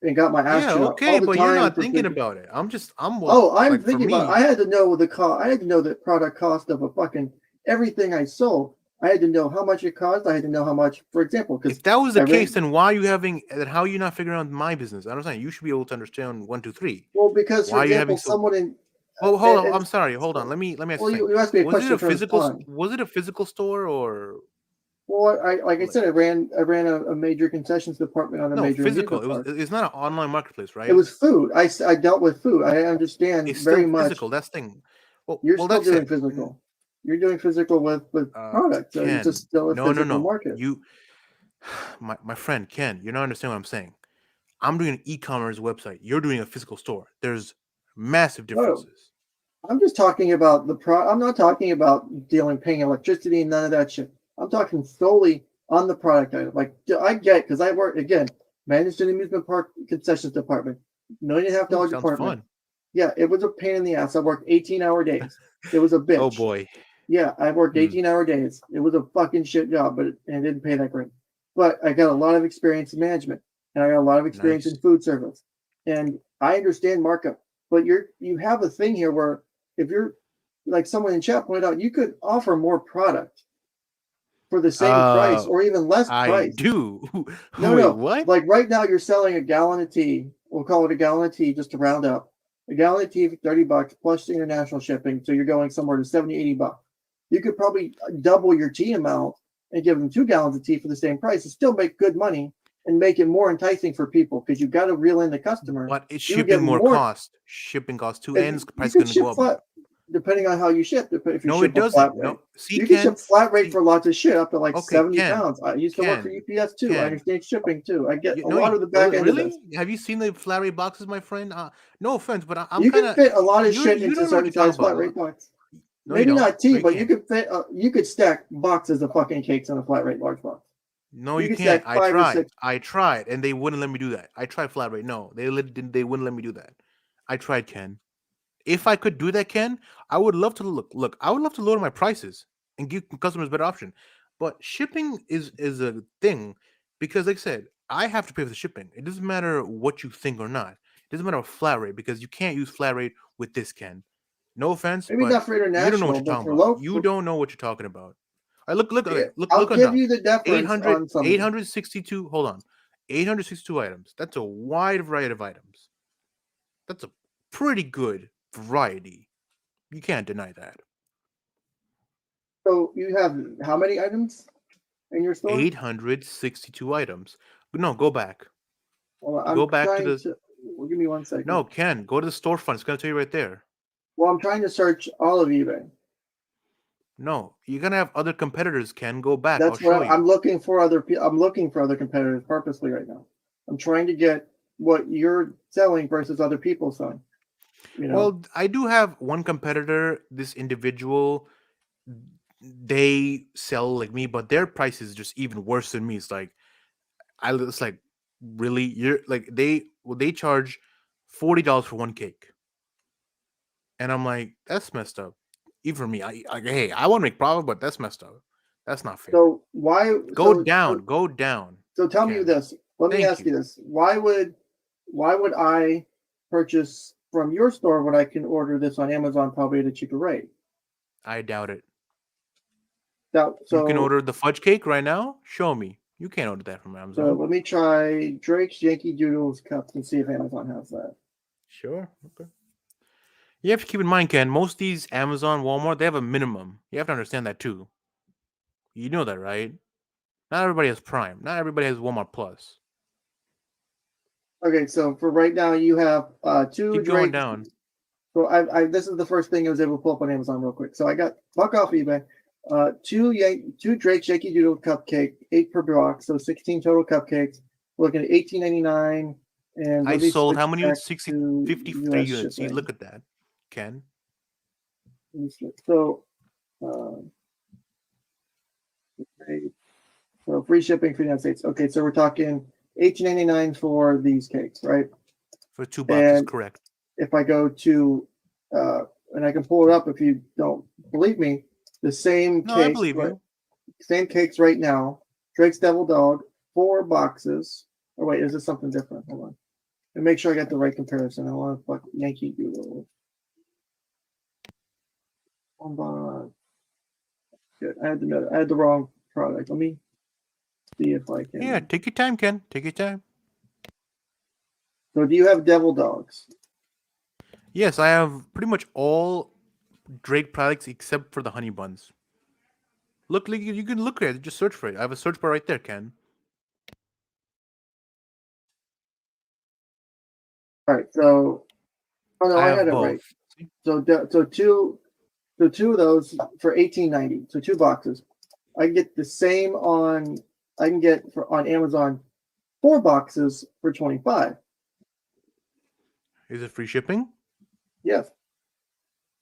and got my ass Yeah, chewed out okay, all the but you're time not for thinking 50. about it. I'm well, Oh, I'm like for thinking about it. me, I had to know the cost. I had to know the product cost of a fucking everything I sold. I had to know how much it cost. I had to know how much, for example, because if that was I the case, ran. then why are you having then how are you not figuring out my business? I understand. You should be able to understand one, two, three. Well, because for Why are you having example, so someone in well hold on, and I'm sorry, hold on. so, Let me ask well, you you, something. you asked me a question for respond. Was it a physical store or Well, I like I said, I ran a major concessions department on a no, major physical. amusement park. It's not an online marketplace, It right? was food. I dealt with food. I understand It's very still much. physical. That's the thing. You're Well, still that's doing it. physical. You're doing physical with product. So it's just Ken, still a no, no, physical no. market. You, my friend Ken, you don't understand what I'm saying. I'm doing an e-commerce website. You're doing a physical store. There's massive No, differences. I'm just talking about the pro. I'm not talking about dealing, paying electricity, and none of that shit. I'm talking solely on the product item. Like I get because I work again, managed an amusement park concessions department, $1.5 million Sounds department. fun. Yeah, it was a pain in the ass. I worked 18-hour days. It was a Oh bitch. boy. Yeah, I worked Hmm. 18-hour days. It was a fucking shit job, but it didn't pay that great. But I got a lot of experience in management, and I got a lot of experience Nice. in food service, and I understand markup. But you have a thing here where if you're like someone in chat pointed out, you could offer more product for the same price Uh, or even less I price. do. No, Wait, no. what? Like right now, you're selling a gallon of tea. We'll call it a gallon of tea just to round up. A gallon of tea for $30 plus international shipping. So you're going somewhere to 70, $80. You could probably double your tea amount and give them 2 gallons of tea for the same price and still make good money and make it more enticing for people because you got to reel in the customer. But it's You would get shipping more more. cost. Shipping cost too, If and the you price is could gonna go ship up flat, more. depending on how you ship. If you No, it ship a flat doesn't. rate, No. See, you can ship Ken. flat rate See, for lots of shit up to like okay, 70 Ken. pounds. I used to work for Ken. UPS too. I Ken. understand shipping too. I get You a know, lot you of the back end of this. really have you seen the flat rate boxes, my friend? No offense, but I'm You kind can of fit a lot of shit you into don't know what certain you're talking size flat about. rate box. No, you Maybe don't. not tea, No, you but you can't. could fit. You could stack boxes of fucking cakes on a flat rate large box. No, You you could can't. stack five or six. I tried, and they wouldn't let me do that. I tried flat rate. No, they wouldn't let me do that. I tried, Ken. If I could do that, Ken, I would love to look. Look, I would love to lower my prices. and give customers better option. But shipping is a thing because, like I said, I have to pay for the shipping. It doesn't matter what you think or not. It doesn't matter flat rate because you can't use flat rate with this, Ken. No offense, Maybe but not for you don't know what international, you're but talking for about. local. You don't know what you're talking about. I look Yeah, okay, look I'll on give top. you the deference on some of Eight them. hundred sixty two. Hold on. 862 items. That's a wide variety of items. That's a pretty good variety. You can't deny that. So you have how many items in your store? 862 items. No, go back. Well, I'm Go back to trying the. to. Well, give me 1 second. No, Ken, go to the storefront. It's going to tell you right there. Well, I'm trying to search all of eBay. No, you're going to have other competitors, Ken. Go back. I'll That's what show I'm you. looking for. I'm looking for other competitors purposely right now. I'm trying to get what you're selling versus other people selling. You know. Well, I do have one competitor, this individual. They sell like me, but their price is just even worse than me. It's like, really? You're like, they charge $40 for one cake. And I'm like, that's messed up. Even for me, hey, I want to make profit, but that's messed up. That's not fair. So why? Go down, go down, So tell me Ken. this. Let me Thank ask you. you this. Why would I purchase from your store when I can order this on Amazon probably at a cheaper rate? I doubt it. Now, You can so order the fudge cake right now. Show me. You can't order that from so Amazon. let me try Drake's Yankee Doodles cups and see if Amazon has that. Sure. Okay. You have to keep in mind, Ken. Most of these Amazon, Walmart, they have a minimum. You have to understand that too. You know that, right? Not everybody has Prime. Not everybody has Walmart Plus. Okay, so for right now you have two Keep going Drake's. down. So I this is the first thing I was able to pull up on Amazon real quick. So I got buck off eBay. Two Drake's Yankee Doodle cupcake, 8 per box, so 16 total cupcakes. We're looking at 18.99. And I let me sold switch how many back units? 60, to 53 U.S. units. See, shipping. look at that, Ken. So, uh, okay, so free shipping for the United States. Okay, so we're talking 18.99 for these cakes, right? For 2 boxes, And correct. if I go to, and I can pull it up if you don't believe me, the same No, I cakes, believe right? you. Same cakes right now. Drake's Devil Dog, 4 boxes. Oh wait, is this something different? Hold on. And make sure I got the right comparison. I want to fuck Yankee Doodle. 1 box. Good. I had the wrong product. Let me see if I Yeah, can. take your time, Ken. Take your time. So do you have Devil Dogs? Yes, I have pretty much all Drake products except for the honey buns. Look, you can look at it. Just search for it. I have a search bar right there, Ken. All right. So oh no, I I had have it right. both. See? So two of those for 18.90. So 2 boxes. I can get the same on. I can get on Amazon 4 boxes for 25. Is it free shipping? Yes.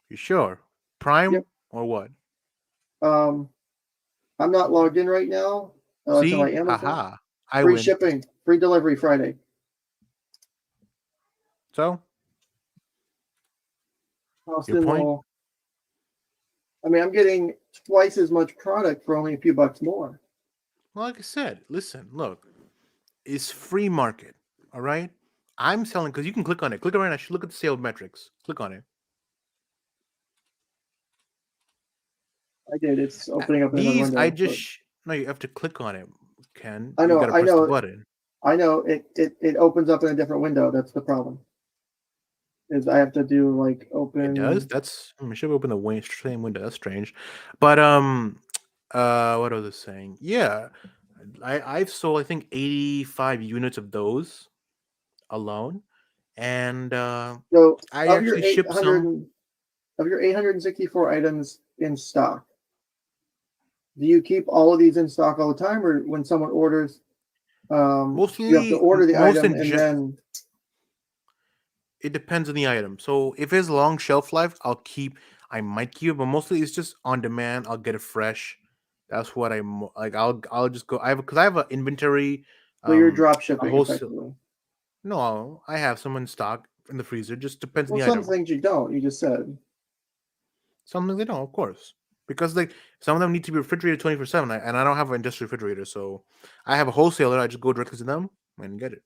You sure? Yep. Prime or what? Um, I'm not logged in right now to my See? Amazon. Haha. I Free win. shipping, free delivery Friday. So, your Austin point? will. I mean, I'm getting twice as much product for only a few bucks more. Well, like I said, listen, look, it's free market. All right? I'm selling because you can click on it. Click on it right now. Look at the sale metrics. Click on it. I did. It's opening up in another These, I window. just. But No, you have to click on it, Ken. I You know, got to I press the know, button. I know. It opens up in a different window. That's the problem. Is I have to do like It does. open. It should open the same window. That's strange. But what was I saying? Yeah, I've sold I think 85 units of those alone, and So I of your actually eight shipped hundred some. of your 864 items in stock, do you keep all of these in stock all the time, or when someone orders, you have to Mostly, order the most item in and then it depends on the item. So if it's long shelf life, I might keep it, but mostly it's just on demand. I'll get it fresh. That's what like. I'll just go. Because I have an inventory, so you're drop a shipping wholesale. effectively? No, I have some in stock in the freezer. Just depends on Well, the some item. things you don't. You just said. Something they don't, of course. because like some of them need to be refrigerated 24/7, and I don't have an industrial refrigerator, so I have a wholesaler. I just go directly to them and get it.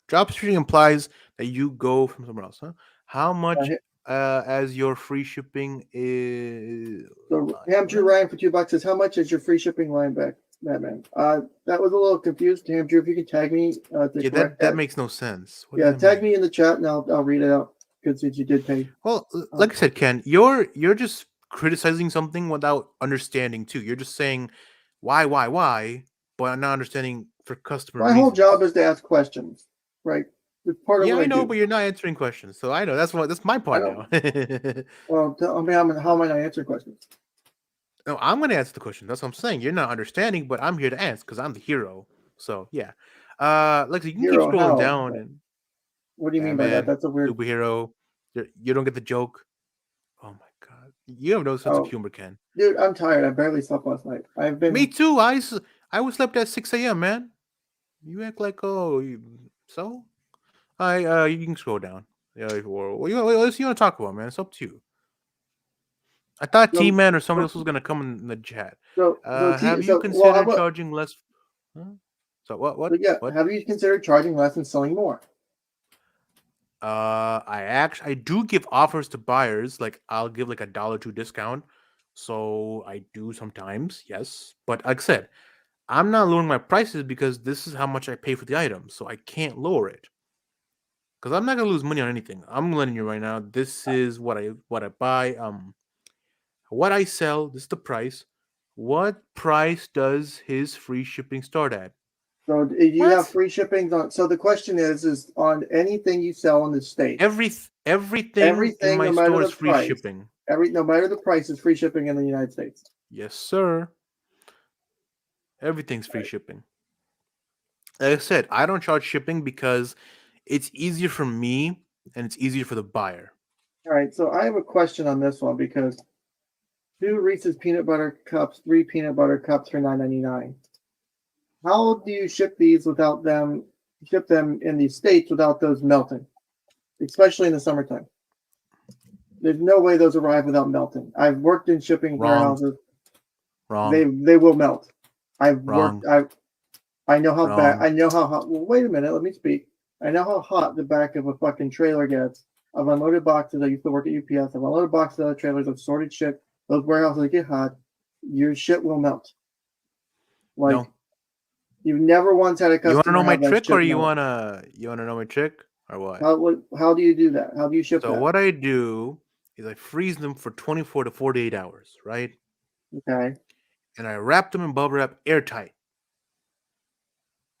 Drop shipping implies that you go from somewhere else, huh? How much Uh, as your free shipping is so like Hamdrew what? Ryan for $2 says, "How much is your free shipping line back, Batman?" That was a little confused. Hamdrew, if you could tag me to Yeah, correct that that. makes no sense. What does Yeah, that tag mean? me in the chat and I'll read it out. Good, since you did pay. Well, Um, like I said, Ken, you're just criticizing something without understanding too. You're just saying why, but not understanding for customer my whole job reasons. is to ask questions, right? It's part of Yeah, what I I know, do. but you're not answering questions. So I know that's my I part don't. now. Well, I mean, how am I not answering questions? No, I'm gonna answer the question. That's what I'm saying. You're not understanding, but I'm here to answer because I'm the hero. So yeah. Like you can keep Hero, scrolling how? down and What do you mean by that? Batman, That's a weird. superhero. You don't get the joke. Oh my god. You have no sense of Oh, humor, Ken. dude, I'm tired. I barely slept last night. I've Me been. too. I was slept at 6 a.m., man. You act like so. I you can scroll down. Yeah, or what else you want to talk about, man? It's up to you. I thought T So, Man or somebody so, else was gonna come in the chat. T. Have you So, well, how considered about? charging less? Huh? So what? So, What? yeah. What? Have you considered charging less and selling more? I do give offers to buyers. Like I'll give like $1 or 2 discount. So I do sometimes, yes. But like I said, I'm not lowering my prices because this is how much I pay for the item, so I can't lower it. Because I'm not gonna lose money on anything. I'm letting you right now. This is what I buy. What I sell. This is the price. What price does his free shipping start at? So, do you have What? free shipping on? So, the question is on anything you sell in the states, Everything in everything, my no matter store the is free price, shipping. no matter the price, is free shipping in the United States. Yes, sir. Everything's free Right. shipping. Like I said, I don't charge shipping because it's easier for me and it's easier for the buyer. All right. So, I have a question on this one because two Reese's peanut butter cups, three peanut butter cups for $9.99. How do you ship these without them? Ship them in the states without those melting, especially in the summertime. There's no way those arrive without melting. I've worked in shipping Wrong, warehouses. wrong, They will melt. I've wrong, worked. I know how bad. wrong. I know how hot. Well, wait a minute. Let me speak. I know how hot the back of a fucking trailer gets. I've unloaded boxes. I used to work at UPS. I've unloaded boxes of other trailers. I've sorted shit. Those warehouses get hot. Your shit will melt. Like No. you've never once had a You want to customer know my have that trick, or shit melt. you wanna know my trick, or what? How do you do that? How do you ship So that? what I do is I freeze them for 24 to 48 hours, right? Okay. And I wrap them in bubble wrap airtight,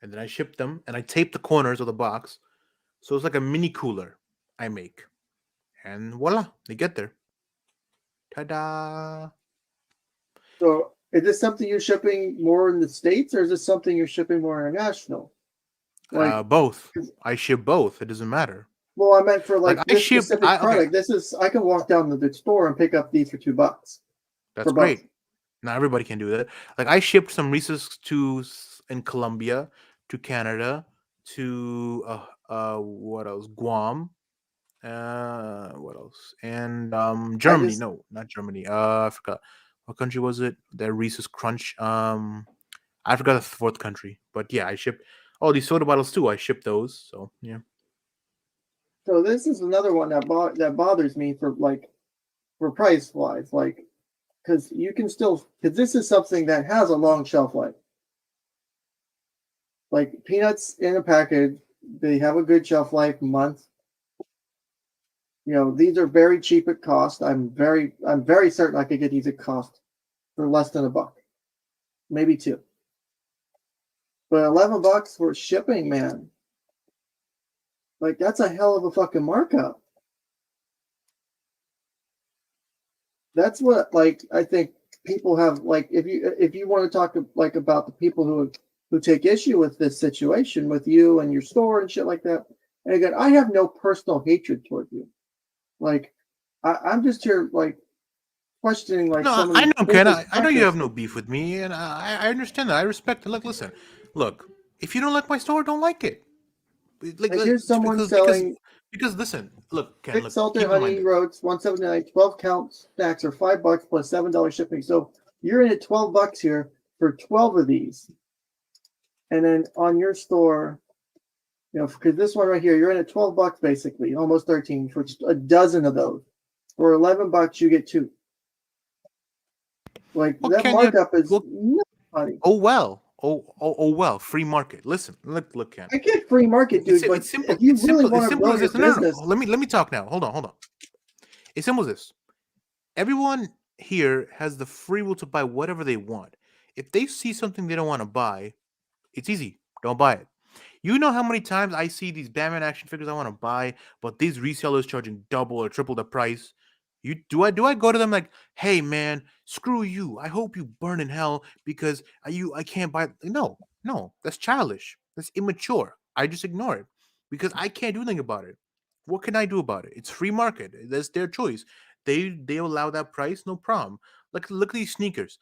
and then I ship them, and I tape the corners of the box, so it's like a mini cooler I make, and voila, they get there. Ta-da! So is this something you're shipping more in the States or is this something you're shipping more international? Like, Both. I ship both. It doesn't matter. well, I meant for Like like I this ship. specific I okay. product. This is I can walk down to the store and pick up these for $2 That's for both. great. Not everybody can do that. Like I shipped some Reese's to in Colombia, to Canada, to what else? Guam. What else? And I Germany. just No, not Germany. I forgot. What country was it? That Reese's Crunch. I forgot the fourth country. But yeah, I shipped all these soda bottles too. I shipped those. So yeah. so this is another one that bothers me for like for price wise, like because you can still because this is something that has a long shelf life. Like peanuts in a package, they have a good shelf life month. These are very cheap at cost. I'm very certain I could get these at cost for less than $1, maybe two. But $11 for shipping, man, like that's a hell of a fucking markup. That's what like I think people have like if you want to talk like about the people who take issue with this situation with you and your store and shit like that. And again, I have no personal hatred toward you. Like I'm just here like questioning like No, some of I the know, Ken. business I know you have no practices. beef with me, and I understand that. I respect it. Look, listen, look. If you don't like my store, don't like it. Like here's someone Because selling. Because listen, look, Ken, Six look, salted keep in mind honey this. roasts, 179. 12 count snacks are $5 plus $7 shipping. So you're in at $12 here for 12 of these, and then on your store, because this one right here, you're in at $12 basically, almost 13 for a dozen of those. For $11, you get two. Like Well, that Ken, you markup is well, nuts, honey. oh well, oh well, free market. Listen, look, Ken. I get free market, dude, but It's simple. if you really It's want to simple grow as your this. No, no, business, no. Let me talk now. Hold on. It's simple as this. Everyone here has the free will to buy whatever they want. If they see something they don't want to buy, it's easy. Don't buy it. You know how many times I see these Batman action figures I want to buy, but these resellers charging double or triple the price. Do I go to them like, hey man, screw you. I hope you burn in hell because I can't buy. No, no, that's childish. That's immature. I just ignore it because I can't do anything about it. What can I do about it? It's free market. That's their choice. They allow that price, no problem. Look at these sneakers.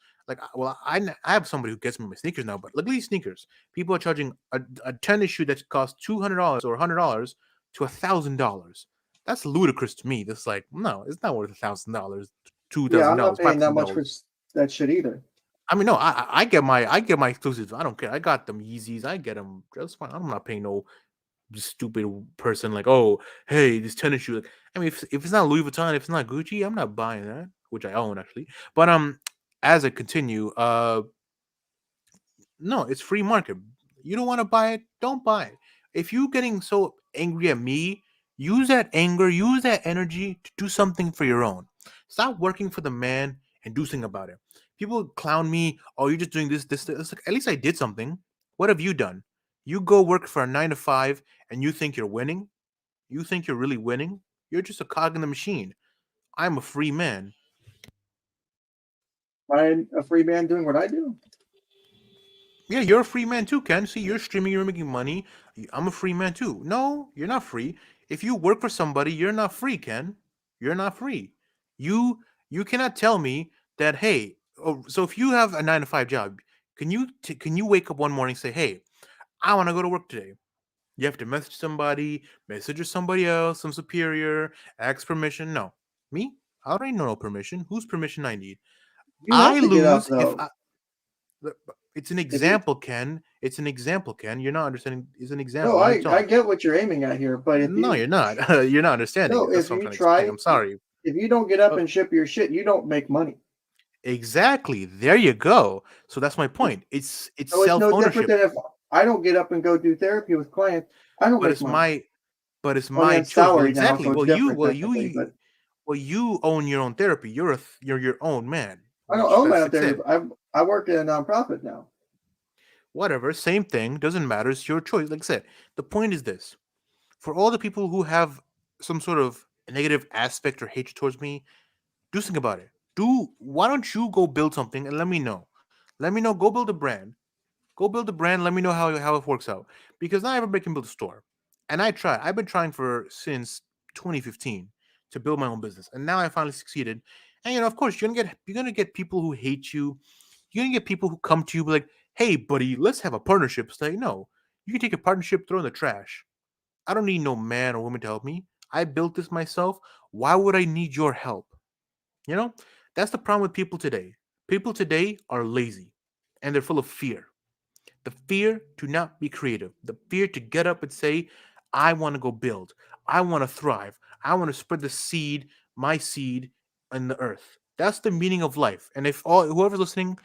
Well, I have somebody who gets me my sneakers now, but look at these sneakers. People are charging a tennis shoe that costs $200 or $100 to $1,000. That's ludicrous to me. That's like, no, it's not worth $1,000, two yeah, thousand I'm not dollars, five paying that thousand much for dollars. that shit either. I mean, no, I get my exclusives. I don't care. I got them Yeezys. I get them just fine. I'm not paying no stupid person like, oh, hey, this tennis shoe. Like, I mean, if it's not Louis Vuitton, if it's not Gucci, I'm not buying that, which I own actually. But as I continue, no, it's free market. You don't want to buy it, don't buy it. If you're getting so angry at me, use that anger, use that energy to do something for your own. Stop working for the man and do something about it. People clown me, oh, you're just doing this. It's like, at least I did something. What have you done? You go work for a 9 to 5 and you think you're winning? You think you're really winning? You're just a cog in the machine. I'm a free man. I'm a free man doing what I do. Yeah, you're a free man too, Ken. See, you're streaming, you're making money. I'm a free man too. No, you're not free. If you work for somebody, you're not free, Ken. You're not free. You you cannot tell me that, hey, oh, so if you have a 9 to 5 job, can you wake up one morning and say, hey, I want to go to work today? You have to message somebody else, some superior, ask permission. No, me, I don't need no permission. Whose permission I need? You have I to get up lose if though. I it's an If you example, Ken. It's an example, Ken. You're not understanding. It's an no, example. Let me I talk. get what you're aiming at here, but if No, you you're not. You're not understanding no, it. That's if what I'm you trying to explain. try, I'm sorry. if you don't get up Uh, and ship your shit, you don't make money. exactly. There you go. So that's my point. It's So it's self no different ownership, than if I don't get up and go do therapy with clients, I don't but make it's money. my but it's I mean, my I'm choice. Well, salaried now, exactly. so it's different technically, but Well, you own your own therapy. You're your own man, I don't which own my that's own like I said. therapy. I work in a nonprofit now. Whatever, same thing. Doesn't matter. It's your choice. Like I said, the point is this: for all the people who have some sort of negative aspect or hatred towards me, do something about it. Why don't you go build something and let me know? Let me know. Go build a brand. Go build a brand. Let me know how it works out. Because not everybody can build a store. And I try. I've been trying for since 2015 to build my own business. And now I finally succeeded. And of course, you're gonna get people who hate you. You're gonna get people who come to you like, hey buddy, let's have a partnership. It's like, no, you can take a partnership, throw in the trash. I don't need no man or woman to help me. I built this myself. Why would I need your help? You know, that's the problem with people today. People today are lazy and they're full of fear. The fear to not be creative, the fear to get up and say, I want to go build, I want to thrive, I want to spread my seed in the earth. That's the meaning of life. And if whoever's listening,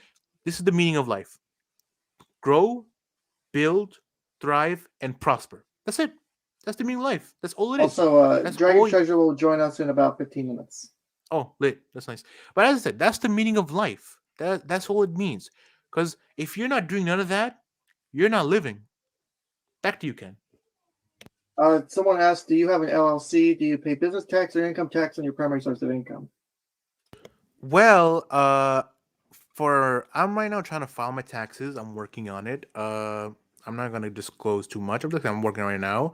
this is the meaning of life: grow, build, thrive, and prosper. That's it. That's the meaning of life. That's all it is. Also, That's Dragon all. Treasure will join us in about 15 minutes. Oh, lit. That's nice. But as I said, that's the meaning of life. That's all it means. Because if you're not doing none of that, you're not living. Back to you, Ken. Someone asked, do you have an LLC? Do you pay business tax or income tax on your primary source of income? Well, for I'm right now trying to file my taxes. I'm working on it. I'm not gonna disclose too much. I'm working right now,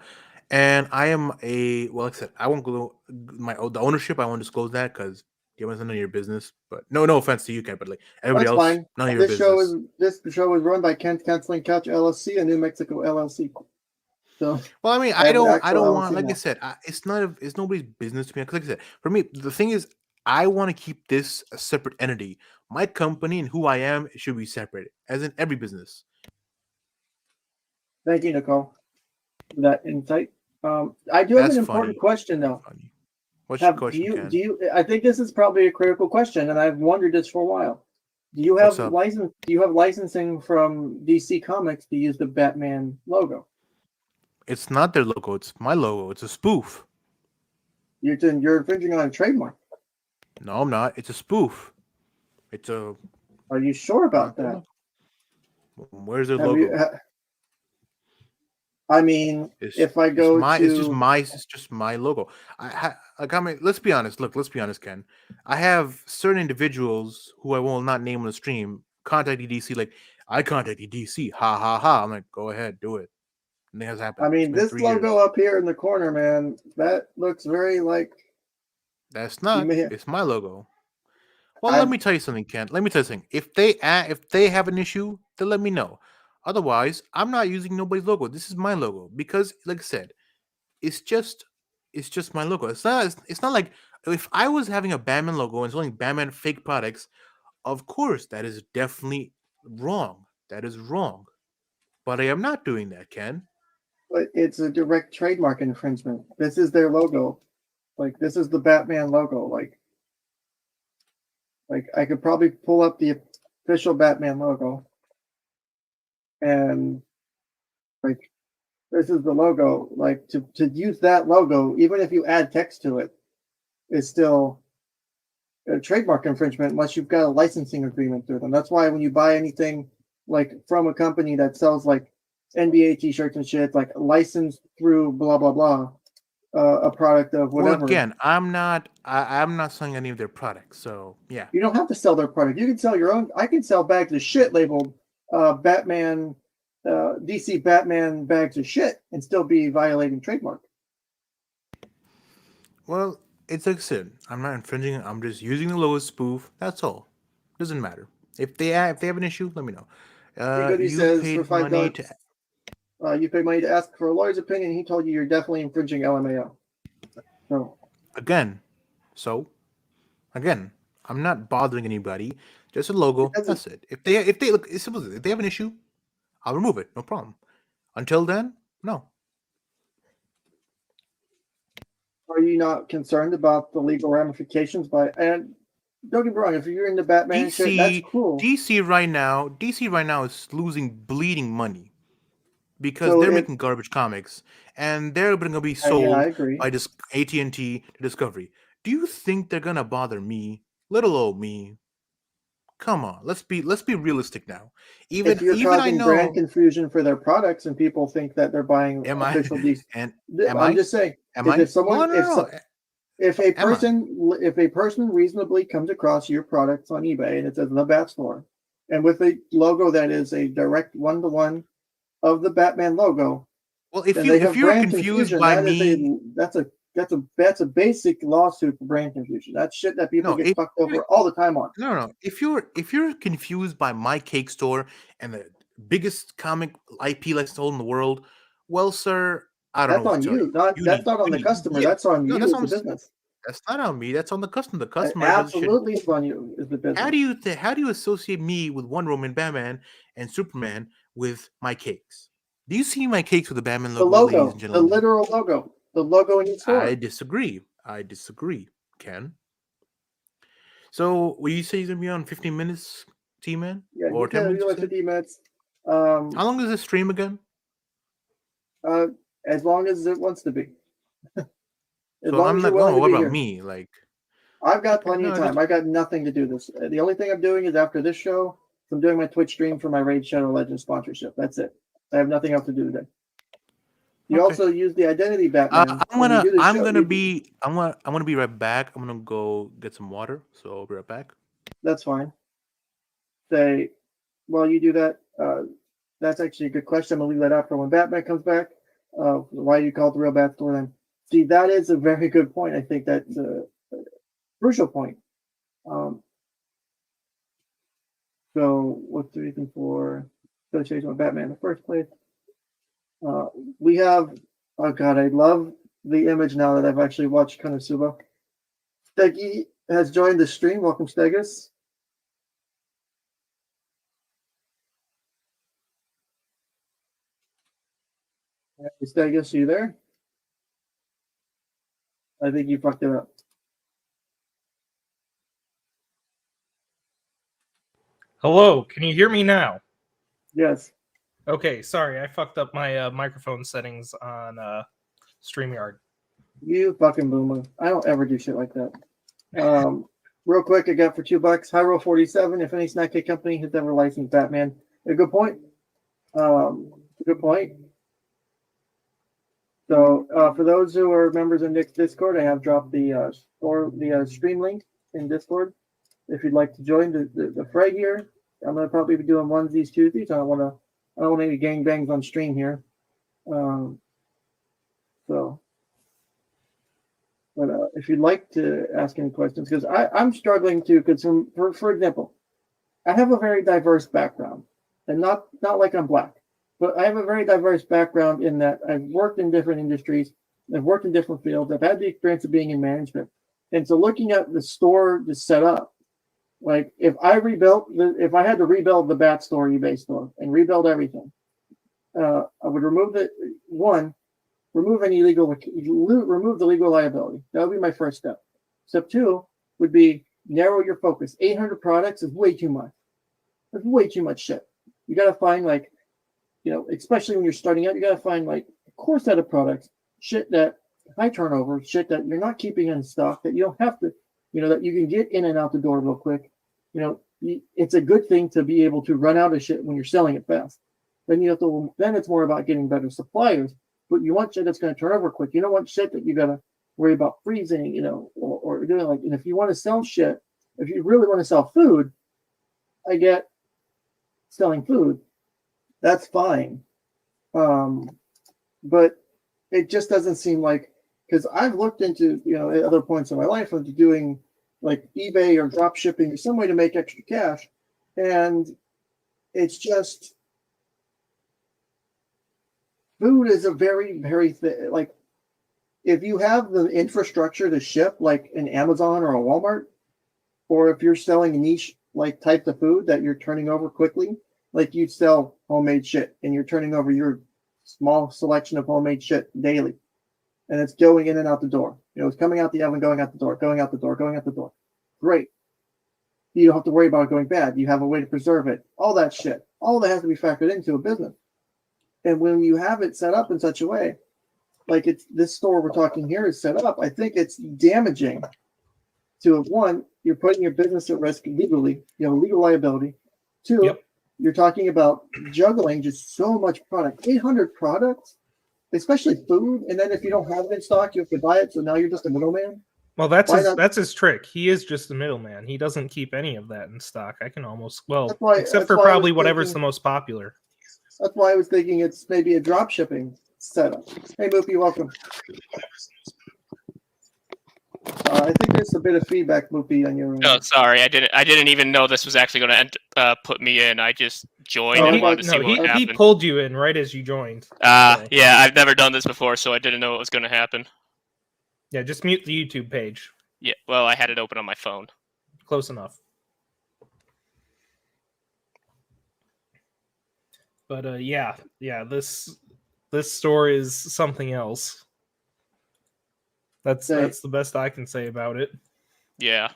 and I am like I said, I won't go the ownership. I won't disclose that because it's none of your business. But no offense to you, Ken, but like everybody That's else, fine. none of your business. This show is run by Kent Counseling Couch LLC, a New Mexico LLC. So Well, I mean, I actually, I don't don't want, see like I now. said, it's nobody's business to me. 'Cause like I said, for me, the thing is, I want to keep this a separate entity. My company and who I am should be separate, as in every business. Thank you, Nicole, for that insight. I do have That's an important funny. question That's though. funny. What's your Have question, do Ken? you? I think this is probably a critical question, and I've wondered this for a while. What's up? Do you have licensing from DC Comics to use the Batman logo? It's not their logo. It's my logo. It's a spoof. You're infringing on a trademark. No, I'm not. It's a spoof. It's a Are you sure about not their that? logo. Where's their Have you? logo? I mean, if I It's go my to, it's just my logo. Like, I mean, let's be honest. Look, let's be honest, Ken. I have certain individuals who I will not name on the stream contact EDC. Like, I contacted EDC. Ha ha ha. I'm like, go ahead, do it. Nothing has I happened. It's mean, been this 3 years. logo up here in the corner, man, that looks very like That's you not. may. It's my logo. Well, let I me tell you something, Ken. Let me tell you something. If they have an issue, then let me know. Otherwise, I'm not using nobody's logo. This is my logo because, like I said, it's just it's just my logo. It's not like if I was having a Batman logo and selling Batman fake products, of course that is definitely wrong. That is wrong. But I am not doing that, Ken. but it's a direct trademark infringement. This is their logo. Like this is the Batman logo. Like I could probably pull up the official Batman logo and like this is the logo. Like to use that logo, even if you add text to it, is still a trademark infringement unless you've got a licensing agreement through them. That's why when you buy anything like from a company that sells like NBA t-shirts and shit, like licensed through blah blah blah, a product of Well, whatever. again, I'm not selling any of their products. So yeah. You don't have to sell their product. You can sell your own. I can sell bags of shit labeled Batman, DC Batman bags of shit and still be violating trademark. Well, it's like I said, I'm not infringing. I'm just using the logo spoof. That's all. Doesn't matter. If they have an issue, let me know. P Goody You says for paid money $5, to you paid money to ask for a lawyer's opinion. He told you you're definitely infringing LMAO. So again. So again, I'm not bothering anybody. Just a it logo. doesn't. That's it. If they look, it's simple. If they have an issue, I'll remove it. No problem. Until then, no. Are you not concerned about the legal ramifications? By and don't get me wrong, if you're into Batman and shit, that's DC cool. DC right now is losing bleeding money because So they're if making garbage comics and they're going to be yeah, I sold agree. by this AT&T to Discovery. Do you think they're going to bother me, little old me? Come on, let's be realistic now. If you're Even I causing brand know. confusion for their products and people think that they're buying Am I? official DC, And am I'm I? just saying Am I? if Well, someone no, no, no. Am I? if a person reasonably comes across your products on eBay and it says the Bat Store and with a logo that is a direct one to one of the Batman logo, Well, then they if have you're brand confused confusion. by That is me, that's a basic lawsuit for brand confusion. That's shit that people no, get fucked over all the time on. no. If you're confused by my cake store and the biggest comic IP like sold in the world, well, sir, I don't know That's what to on tell you. you. Not that's not on the customer. Yeah, That's on no, you as a business. that's not on me. That's on the customer. The customer does the shit. Absolutely, it's on you as the business. How do you associate me with Wonder Woman, Batman, and Superman with my cakes? Do you see my cakes with the Batman The logo, ladies and logo, the gentlemen? literal logo, the logo in your I store. disagree. I disagree, Ken. So, will you say you're gonna be on 15 minutes, T Man, Yeah, or he's 10 gonna minutes? do You like said. 50 minutes. How Um, long is this stream again? uh, as long as it wants to be, as So long I'm as you're not. willing No, to what be about here. me? Like, I've got okay, plenty of no, time. just I got nothing to do this. The only thing I'm doing is after this show, I'm doing my Twitch stream for my Raid Shadow Legends sponsorship. That's it. I have nothing else to do today. You okay. also use the identity Batman when you do the show. I'm gonna be right back. I'm gonna go get some water. So I'll be right back. That's fine. Say, while you do that, that's actually a good question. I'm gonna leave that out for when Batman comes back. Why you call it the real Bat Store then? See, that is a very good point. I think that's a crucial point. Um, so, what's the reason for association with Batman in the first place? Uh, we have, oh god, I love the image now that I've actually watched Konosuba. Steggy has joined the stream. Welcome, Stegus. Hey, Stegus, you there? I think you fucked it up. Hello, can you hear me now? Yes. Okay, sorry, I fucked up my microphone settings on StreamYard. You fucking boomer. I don't ever do shit like that. Real quick, I got for $2. Hyro 47. If any snack cake company has ever licensed Batman, a good point. Good point. So for those who are members of Nick's Discord, I have dropped the stream link in Discord. If you'd like to join the fray here, I'm gonna probably be doing onesies, Tuesdays. I don't want any gangbangs on stream here. So. But if you'd like to ask any questions, because I'm struggling to, because for example, I have a very diverse background, and not like I'm black, but I have a very diverse background in that I've worked in different industries, I've worked in different fields, I've had the experience of being in management, and so looking at the store to set up, like if I had to rebuild the Bat store, eBay store, and rebuild everything, I would remove remove any remove the legal liability. That would be my first step. Step 2 would be narrow your focus. 800 products is way too much. That's way too much shit. You got to find especially when you're starting out, you got to find a core set of products, shit that high turnover, shit that you're not keeping in stock, that you don't have to, that you can get in and out the door real quick. It's a good thing to be able to run out of shit when you're selling it fast. Then it's more about getting better suppliers. But you want shit that's going to turn over quick. You don't want shit that you got to worry about freezing, or doing and if you want to sell shit, if you really want to sell food, I get selling food. That's fine. But it just doesn't seem like, because I've looked into, at other points in my life into doing like eBay or drop shipping or some way to make extra cash. And it's just, food is a very, very if you have the infrastructure to ship like an Amazon or a Walmart, or if you're selling a niche type of food that you're turning over quickly, like you sell homemade shit and you're turning over your small selection of homemade shit daily, and it's going in and out the door. It's coming out the oven, going out the door, going out the door, going out the door. Great. You don't have to worry about it going bad. You have a way to preserve it. All that shit. All that has to be factored into a business. And when you have it set up in such a way, like this store we're talking here is set up, I think it's damaging to, one, you're putting your business at risk legally, legal liability. 2, Yep. You're talking about juggling just so much product, 800 products, especially food. And then if you don't have it in stock, you have to buy it. So now you're just a middleman. Well, that's his trick. He is just a middleman. He doesn't keep any of that in stock. I can almost, except for probably whatever's the most popular. That's why I was thinking it's maybe a drop shipping setup. Hey, Moopy, welcome. I think there's a bit of feedback, Moopy, on your. Oh, sorry, I didn't even know this was actually going to put me in. I just joined and wanted to see what happened. He pulled you in right as you joined. Yeah, I've never done this before, so I didn't know what was going to happen. Yeah, just mute the YouTube page. Yeah, well, I had it open on my phone. Close enough. But this store is something else. That's the best I can say about it. Yeah,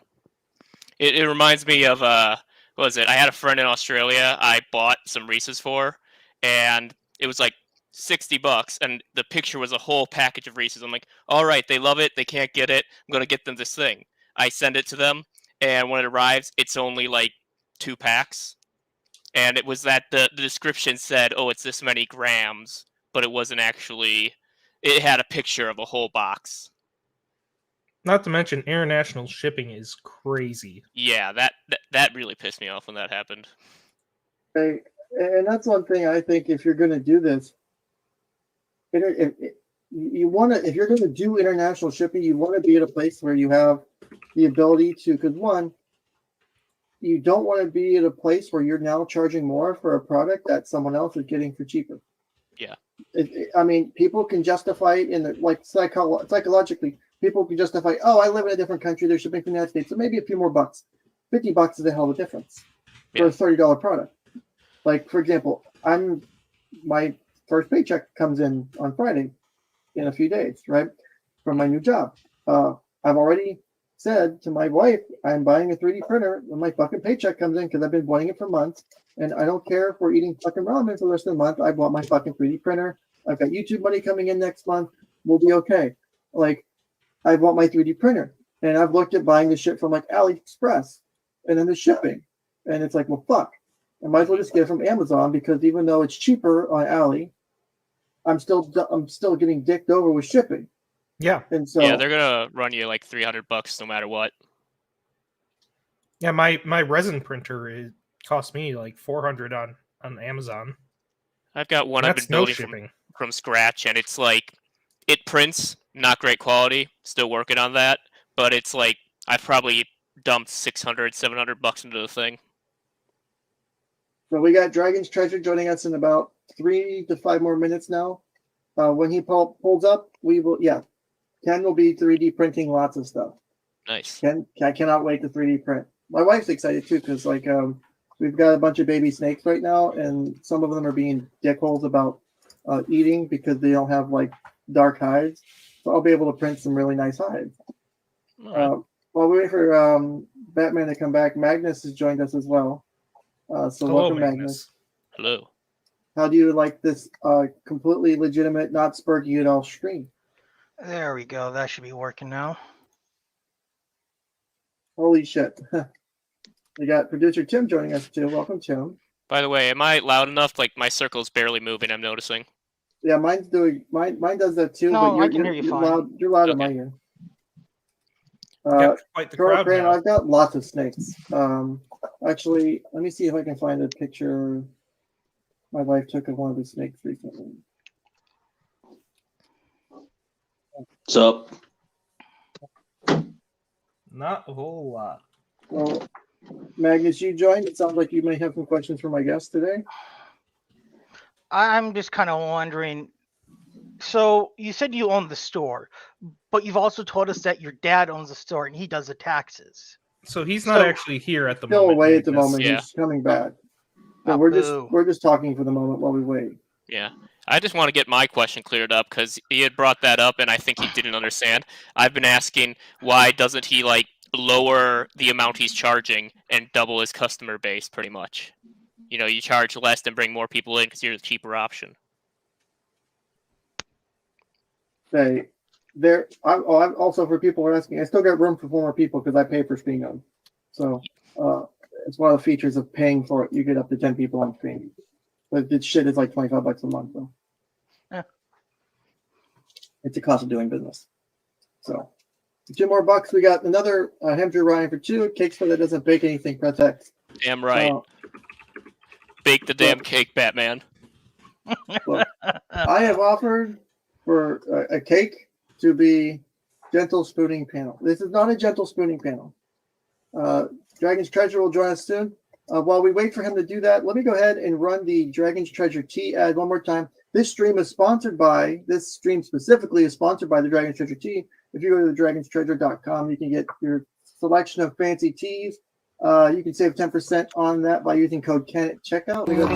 it reminds me of what was it? I had a friend in Australia I bought some Reese's for, and it was like $60, and the picture was a whole package of Reese's. I'm like, all right, they love it, they can't get it. I'm gonna get them this thing. I send it to them, and when it arrives, it's only like 2 packs. And it was that the description said, oh, it's this many grams, but it wasn't actually, it had a picture of a whole box. Not to mention, international shipping is crazy. Yeah, that really pissed me off when that happened. Okay. And that's one thing I think, if you're going to do this, if you're going to do international shipping, you want to be at a place where you have the ability to, because one, you don't want to be at a place where you're now charging more for a product that someone else is getting for cheaper. Yeah. I mean, people can justify it in the, like psychologically. People can justify, oh, I live in a different country. They're shipping from the United States, so maybe a few more bucks. $50 is a hell of a difference for a $30 product. Like, for example, my first paycheck comes in on Friday in a few days, right, from my new job. I've already said to my wife, I'm buying a 3D printer when my fucking paycheck comes in because I've been wanting it for months. And I don't care if we're eating fucking ramen for the rest of the month. I bought my fucking 3D printer. I've got YouTube money coming in next month. We'll be okay. Like, I bought my 3D printer. And I've looked at buying the shit from like AliExpress and then the shipping. And it's like, well, fuck. I might as well just get it from Amazon because even though it's cheaper on Ali, I'm still getting dicked over with shipping. Yeah. And so yeah, they're gonna run you like $300 no matter what. Yeah, my resin printer, it cost me like $400 on Amazon. I've got one And I've that's been no building shipping. from scratch, and it's like it prints not great quality. Still working on that, but it's like I've probably dumped $600-700 into the thing. So we got Dragon's Treasure joining us in about 3 to 5 more minutes now. When he pulls up, we will. Yeah, Ken will be 3D printing lots of stuff. Nice. I cannot wait to 3D print. My wife's excited too because like we've got a bunch of baby snakes right now, and some of them are being dickholes about eating because they don't have like dark hides. So I'll be able to print some really nice hides. Right. While we wait for Batman to come back, Magnus has joined us as well. So Hello, welcome, Magnus. Hello. How do you like this completely legitimate, not spurgy at all stream? There we go. That should be working now. Holy shit. We got producer Tim joining us too. Welcome, Tim. By the way, am I loud enough? Like my circle's barely moving. I'm noticing. Yeah, mine does that too. No, but I can hear you fine. You're loud in Okay. my ear. Got quite the Girl crowd Crane, now. I've got lots of snakes. Actually, let me see if I can find a picture my wife took of one of the snakes recently. What's up? Not a whole lot. Well, Magnus, you joined. It sounds like you may have some questions for my guest today. I'm just kind of wondering. So you said you own the store, but you've also told us that your dad owns the store and he does the taxes. So he's not actually here at the Still moment. away at the Magnus. moment. Yeah. He's coming back. So Oh, we're boo. just talking for the moment while we wait. Yeah. I just want to get my question cleared up because he had brought that up and I think he didn't understand. I've been asking why doesn't he like lower the amount he's charging and double his customer base pretty much. You know, you charge less and bring more people in because you're the cheaper option. Say there. I'm also for people who are asking. I still got room for 4 more people because I pay for stream on. So it's one of the features of paying for it. You get up to 10 people on stream, but this shit is like $25 a month though. Yeah. It's the cost of doing business. So 2 more bucks. We got another Hampshire Ryan for 2. Cakes for that doesn't bake anything. Protect. Damn right. Bake the damn cake, Batman. Look, I have offered for a cake to be gentle spooning panel. This is not a gentle spooning panel. Dragon's Treasure will join us soon. While we wait for him to do that, let me go ahead and run the Dragon's Treasure tea ad one more time. This stream specifically is sponsored by the Dragon's Treasure tea. If you go to thedragonstreasure.com, you can get your selection of fancy teas. You can save 10% on that by using code Ken at checkout. We got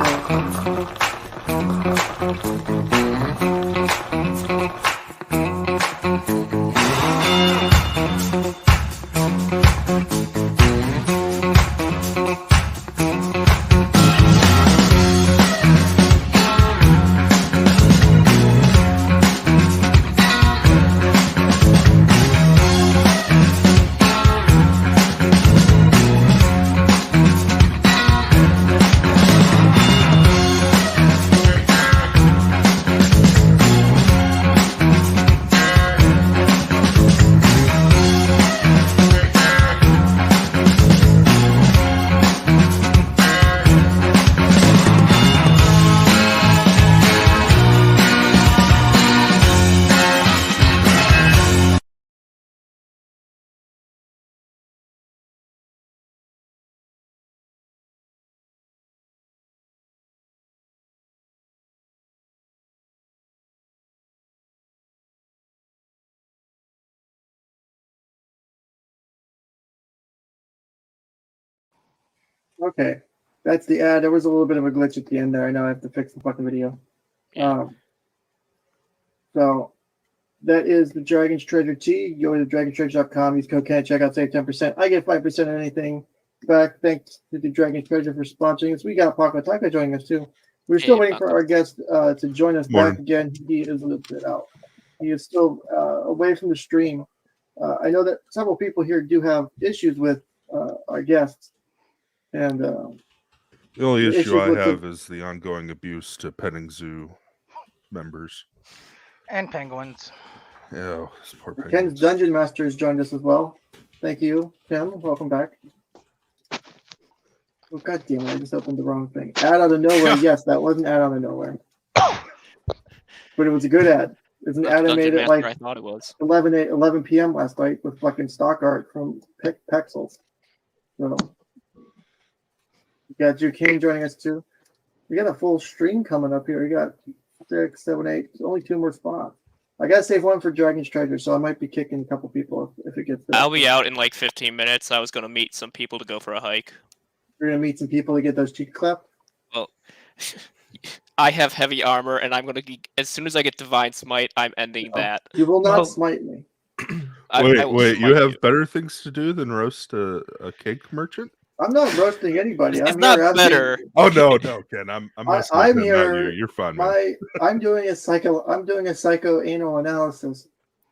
Okay, that's the ad. There was a little bit of a glitch at the end there. I know I have to fix the fucking video. Yeah. So that is the Dragon's Treasure tea. Go to dragonsTreasure.com. Use code CAN. Check out, save 10%. I get 5% on anything back. Thanks to the Dragon's Treasure for sponsoring us. We got Paco Taco joining us too. We're still waiting for our guest to join us back again. He is a little bit out. He is still away from the stream. I know that several people here do have issues with our guests. And the only issue issues I with have is the ongoing abuse to petting zoo members. And penguins. Yeah, those poor Ken's penguins. Dungeon Master has joined us as well. Thank you, Tim. Welcome back. Oh, God damn it, I just opened the wrong thing. Ad out of nowhere. Yes, that was an ad out of nowhere. But it was a good ad. It's an ad I made at like I thought it was 11 p.m. last night with fucking stock art from Pexels. So, we got Drew King joining us too. We got a full stream coming up here. We got 6, 7, 8. Only 2 more spots. I gotta save one for Dragon's Treasure, so I might be kicking a couple people if it gets there. I'll be out in like 15 minutes. I was gonna meet some people to go for a hike. You're gonna meet some people to get those cheeks clapped. Well, I have heavy armor, and I'm gonna as soon as I get Divine Smite, I'm ending that. You will not Well- smite me. I will Wait, you smite have better things to do than roast a cake merchant? I'm not roasting anybody. It's I'm not here asking- better. Oh no, Ken, I'm messing I'm with him, not here- you. You're fine, man. I'm doing a psychoanal analysis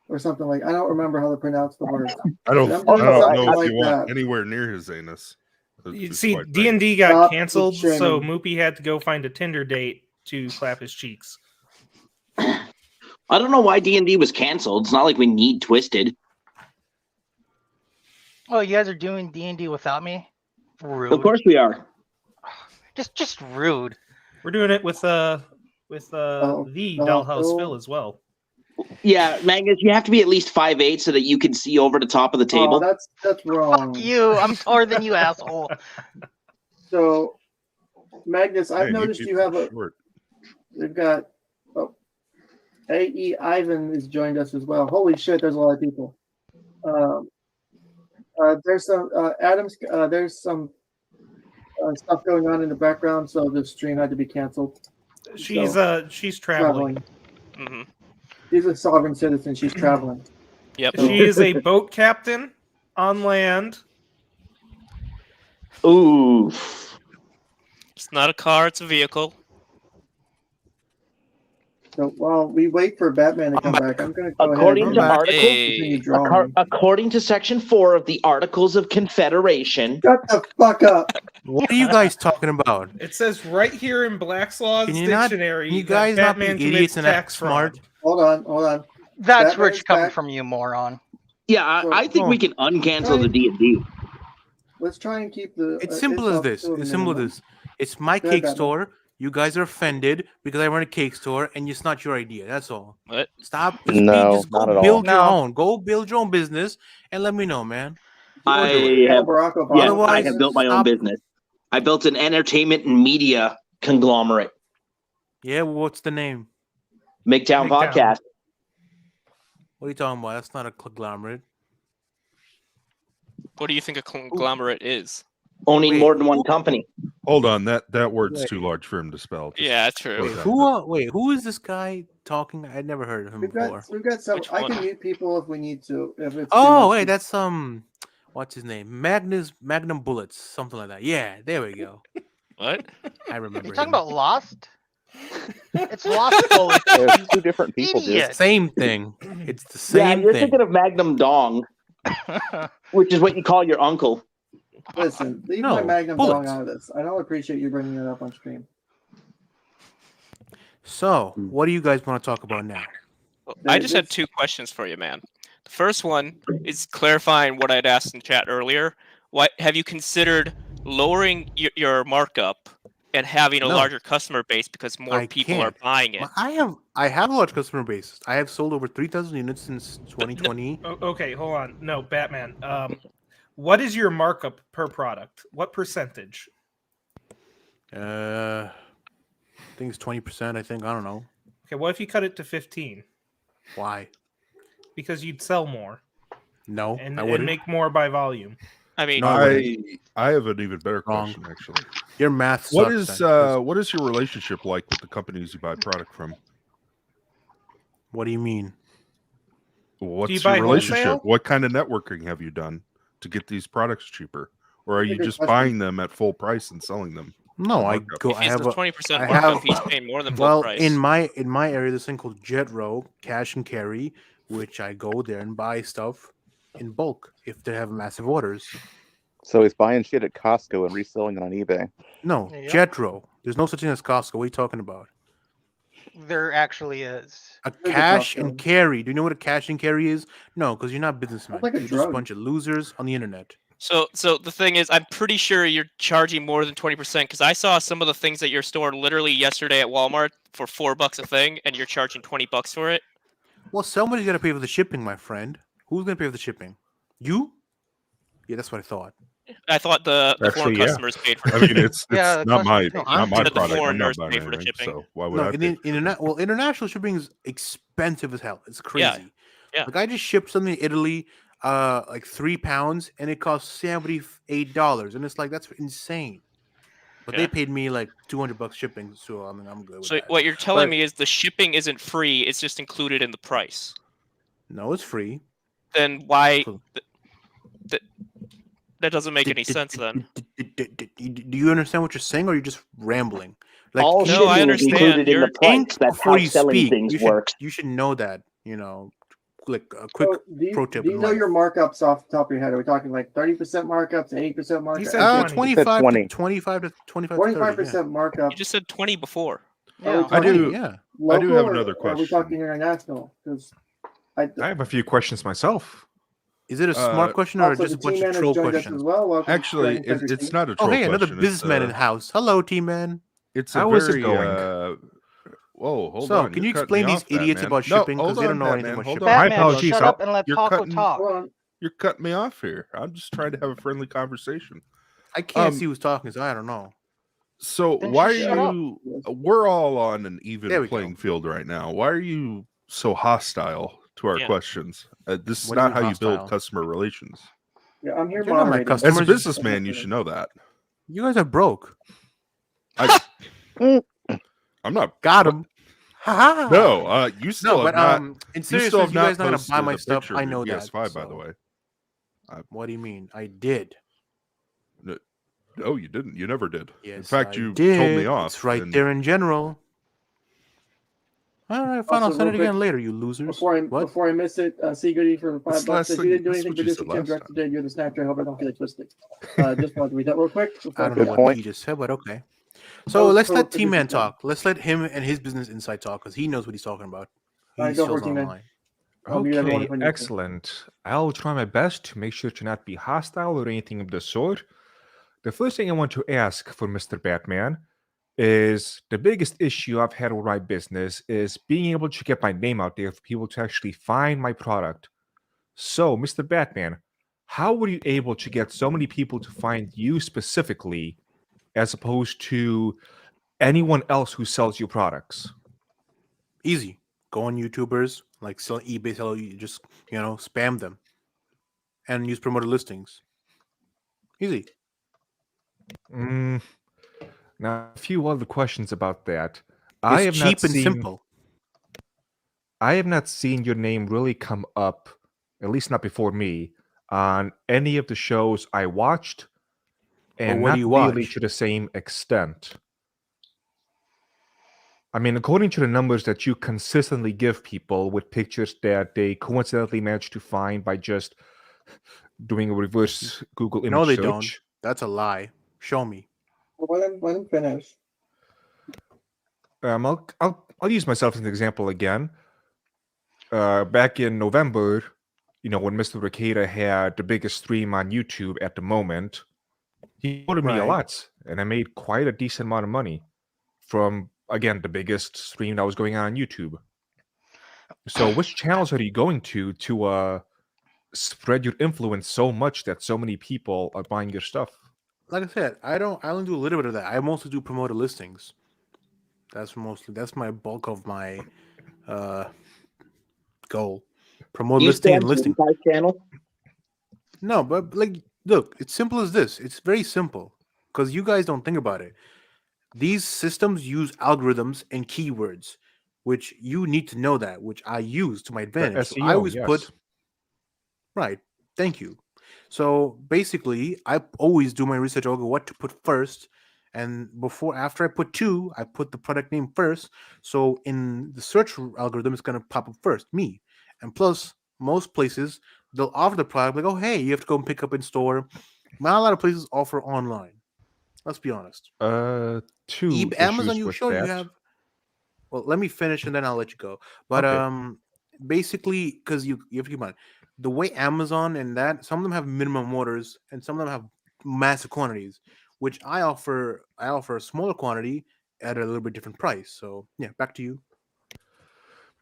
or something like. I don't remember how to pronounce the word. I don't I'm doing know something if like you want that. anywhere near his anus. You It's see, quite D&D Stop got canceled, shaming. so Moopy had to go find a Tinder date to clap his cheeks. I don't know why D&D was canceled. It's not like we need Twisted. Oh, you guys are doing D&D without me? Rude. Of course we are. Just rude. We're doing it with the Dollhouse Phil as well. Yeah, Magnus, you have to be at least 5'8" so that you can see over the top of the table. Oh, that's wrong. Fuck you. I'm taller than you, asshole. So, Magnus, I've Hey, noticed you people have are a. short. We've got. AE Ivan has joined us as well. Holy shit, there's a lot of people. There's some Adams. There's some stuff going on in the background, so the stream had to be canceled. She's traveling. Hmm. She's a sovereign citizen. She's traveling. Yep. She is a boat captain on land. Ooh. It's not a car; it's a vehicle. So while we wait for Batman to come back, I'm going to go According to ahead and articles, continue drawing. according to Section 4 of the Articles of Confederation, Shut the fuck up. What are you guys talking about? It says right here in Black's Law's Can you not? dictionary Can you that guys not be Batman idiots commits and act tax fraud. smart? Hold on. That's Batman rich is coming back. from you, moron. yeah, I think we can uncancel the D&D. Let's try and keep the. It's simple as this. It's simple as this. It's my Go ahead, cake Batman. store. You guys are offended because I run a cake store, and it's not your idea. That's all. What? Stop. No, Just go not at all. build your No. own. Go build your own business, and let me know, man. I Oh, have, Barack Obama. yes, I Otherwise, have built my own stop. business. I built an entertainment and media conglomerate, Yeah. What's the name? MGTOwn MGTOwn. Podcast. What are you talking about? That's not a conglomerate. What do you think a conglomerate is? Owning Wait, more than one company. Hold on, that word's Wait. too large for him to spell. Just Yeah, true. slow down. Who is this guy talking? I'd never heard of him We've before. got some. Which I one? can mute people if we need to. If it's too Oh, much wait, to- that's what's his name? Magnum Bullets, something like that. Yeah, there we go. What? I remember. You talking him. about Lost? It's Lost Bullet. There's two different people, dude. Idiot. Same thing. It's the Yeah, same you're thing. thinking of Magnum Dong, which is what you call your uncle. Listen, leave No, my Magnum bullets. Dong out of this. I don't appreciate you bringing it up on stream. So, what do you guys want to talk about now? I just had This- 2 questions for you, man. The first one is clarifying what I'd asked in chat earlier. What have you considered lowering your markup and having a No. larger customer base because more I people are can't. buying it? I have a large customer base. I have sold over 3,000 units since 2020. Okay, hold on. No, Batman. What is your markup per product? What percentage? I think it's 20%. I think I don't know Okay, what if you cut it to 15? why. Because you'd sell more No, and I wouldn't. make more by volume. I mean, No, I wouldn't. I have an even better Wrong. question, actually. Your math What sucks. is then, 'cause- what is your relationship like with the companies you buy product from? What do you mean? What's you buy your relationship? wholesale? What kind of networking have you done to get these products cheaper, or are That's a you good just question. buying them at full price and selling them? No, for I markup? go. if I he have says a. 20% I markup, have. he's paying more than full Well, price. in my area, there's thing called Jet Row Cash and Carry, which I go there and buy stuff in bulk if they have massive orders. So he's buying shit at Costco and reselling it on eBay. No, Yep. Jet Row. There's no such thing as Costco. What are you talking about? There actually is. A There's a cash Costco. and carry. Do you know what a cash and carry is? No, because you're not businessmen. like a You're just a drug. bunch of losers on the internet. So the thing is, I'm pretty sure you're charging more than 20% because I saw some of the things at your store literally yesterday at Walmart for $4 a thing, and you're charging $20 for it. Well, somebody's got to pay for the shipping, my friend. Who's going to pay for the shipping? You? Yeah, that's what I thought. I thought the foreign Actually, yeah. customers paid for I it. mean, it's Yeah, the not my customers pay. not my Said the product. I'm foreigners not buying pay for the anything, shipping. so why would No, I pay? international shipping is expensive as hell. It's crazy. Yeah. Like I just shipped something to Italy, like £3, and it cost $78, and it's like that's insane. But Yeah. they paid me like $200 shipping, so I mean I'm good with So that. what you're telling But- me is the shipping isn't free; it's just included in the price. No, it's free. Then why? Cool. That doesn't make any sense. Then Do you understand what you're saying, or you're just rambling? Like All No, shipping I is understand. included in You're the price. think That's before how you selling speak. things You should works. you should know that. Like a quick. So pro tip do you in know life. your markups off the top of your head? Are we talking like 30% markups, 80% markups? said 20. 25 20. to 25 to 25 to 30, 25% markup. you just said 20 before. Are we Yeah. I talking do. Yeah. local have or another Are we question. talking international? Because I have a few questions myself. Is it a smart question or also just a the bunch T-Man of has troll joined us questions? as well. Welcome, Actually, Dragon Country it's T. not a Oh, troll hey, another question. businessman in the house. Hello, T-Man. It's How a is it very, going? Whoa, hold So, on. can You're you cutting explain me these off, idiots Batman. about No, shipping? 'Cause hold they don't on, know anything Batman. about Hold shipping. on. My Batman, apologies, shut I'll- up and let You're Paco cutting- talk. Hold on. You're cutting me off here. I'm just trying to have a friendly conversation. I can't Um, see who's talking, so I don't know. So Then why just are shut up. you? We're all on an There even we playing go. field right now. Why are you so hostile to our Yeah. questions? This is What do you not mean how you hostile? build customer relations. Yeah, I'm here You're not my moderating. customer. As a Customers- businessman, you should know that. You guys are broke. I'm not. Got him. Ha ha. No, you still No, have but not. in You seriousness, still have you guys not not gonna posted buy my a stuff. picture I of your know that. PS5, by the so- way. What do you mean? I did. No, you didn't. You never did. Yes, In fact, I you did. told me off. It's right and- there in general. All right, fine. I'll Also, send it real quick, again later, you losers. What? Before I miss it, C Goody for the That's $5 last says thing- you didn't do that's anything what for you said District 10 last Direct time. today. You're the Snapchat. I hope I don't get it twisted. Just wanted to read that real quick. I don't Good know what point. he just said, but okay. So was let's for let producer T-Man Tim. talk. Let's let him and his business insight talk because he knows what he's talking about. He All right, go for sells it, T-Man. online. I'll mute everyone Okay, if I need to. excellent. I'll try my best to make sure to not be hostile or anything of the sort. The first thing I want to ask for Mr. Batman is the biggest issue I've had with my business is being able to get my name out there for people to actually find my product. So, Mr. Batman, how were you able to get so many people to find you specifically as opposed to anyone else who sells your products? Easy. Go on YouTubers, like sell eBay, sell you just spam them, and use promoted listings. Easy. Mm, now, a few other questions about that. I have It's not cheap and seen- simple. I have not seen your name really come up, at least not before me, on any of the shows I watched, and what not do you really watch? to the same extent. I mean, according to the numbers that you consistently give people with pictures that they coincidentally managed to find by just doing a reverse Google image No, they search. don't. That's a lie. Show me. Well, let him finish. I'll use myself as an example again. Back in November, when Mr. Ricada had the biggest stream on YouTube at the moment, he ordered me a Right. lot, and I made quite a decent amount of money from, again, the biggest stream that was going on YouTube. So which channels are you going to spread your influence so much that so many people are buying your stuff? Like I said, I only do a little bit of that. I mostly do promoted listings. That's my bulk of my goal. Promote You listing still and have listing. a channel? No, but like Look, it's simple as this. It's very simple because you guys don't think about it. These systems use algorithms and keywords, which you need to know that, which I use to my The advantage. So I SEO, always put yes. right. Thank you. So basically, I always do my research over what to put first, and after I put two, I put the product name first. So in the search algorithm, it's gonna pop up first, me. And plus, most places they'll offer the product like, oh hey, you have to go and pick up in store. Not a lot of places offer online. Let's be honest. Two Amazon, issues you with sure you that. have? Well, let me finish and then I'll let you go. But Okay. basically, because you have to keep in mind the way Amazon and that some of them have minimum orders and some of them have massive quantities, which I offer. I offer a smaller quantity at a little bit different price. So yeah, back to you.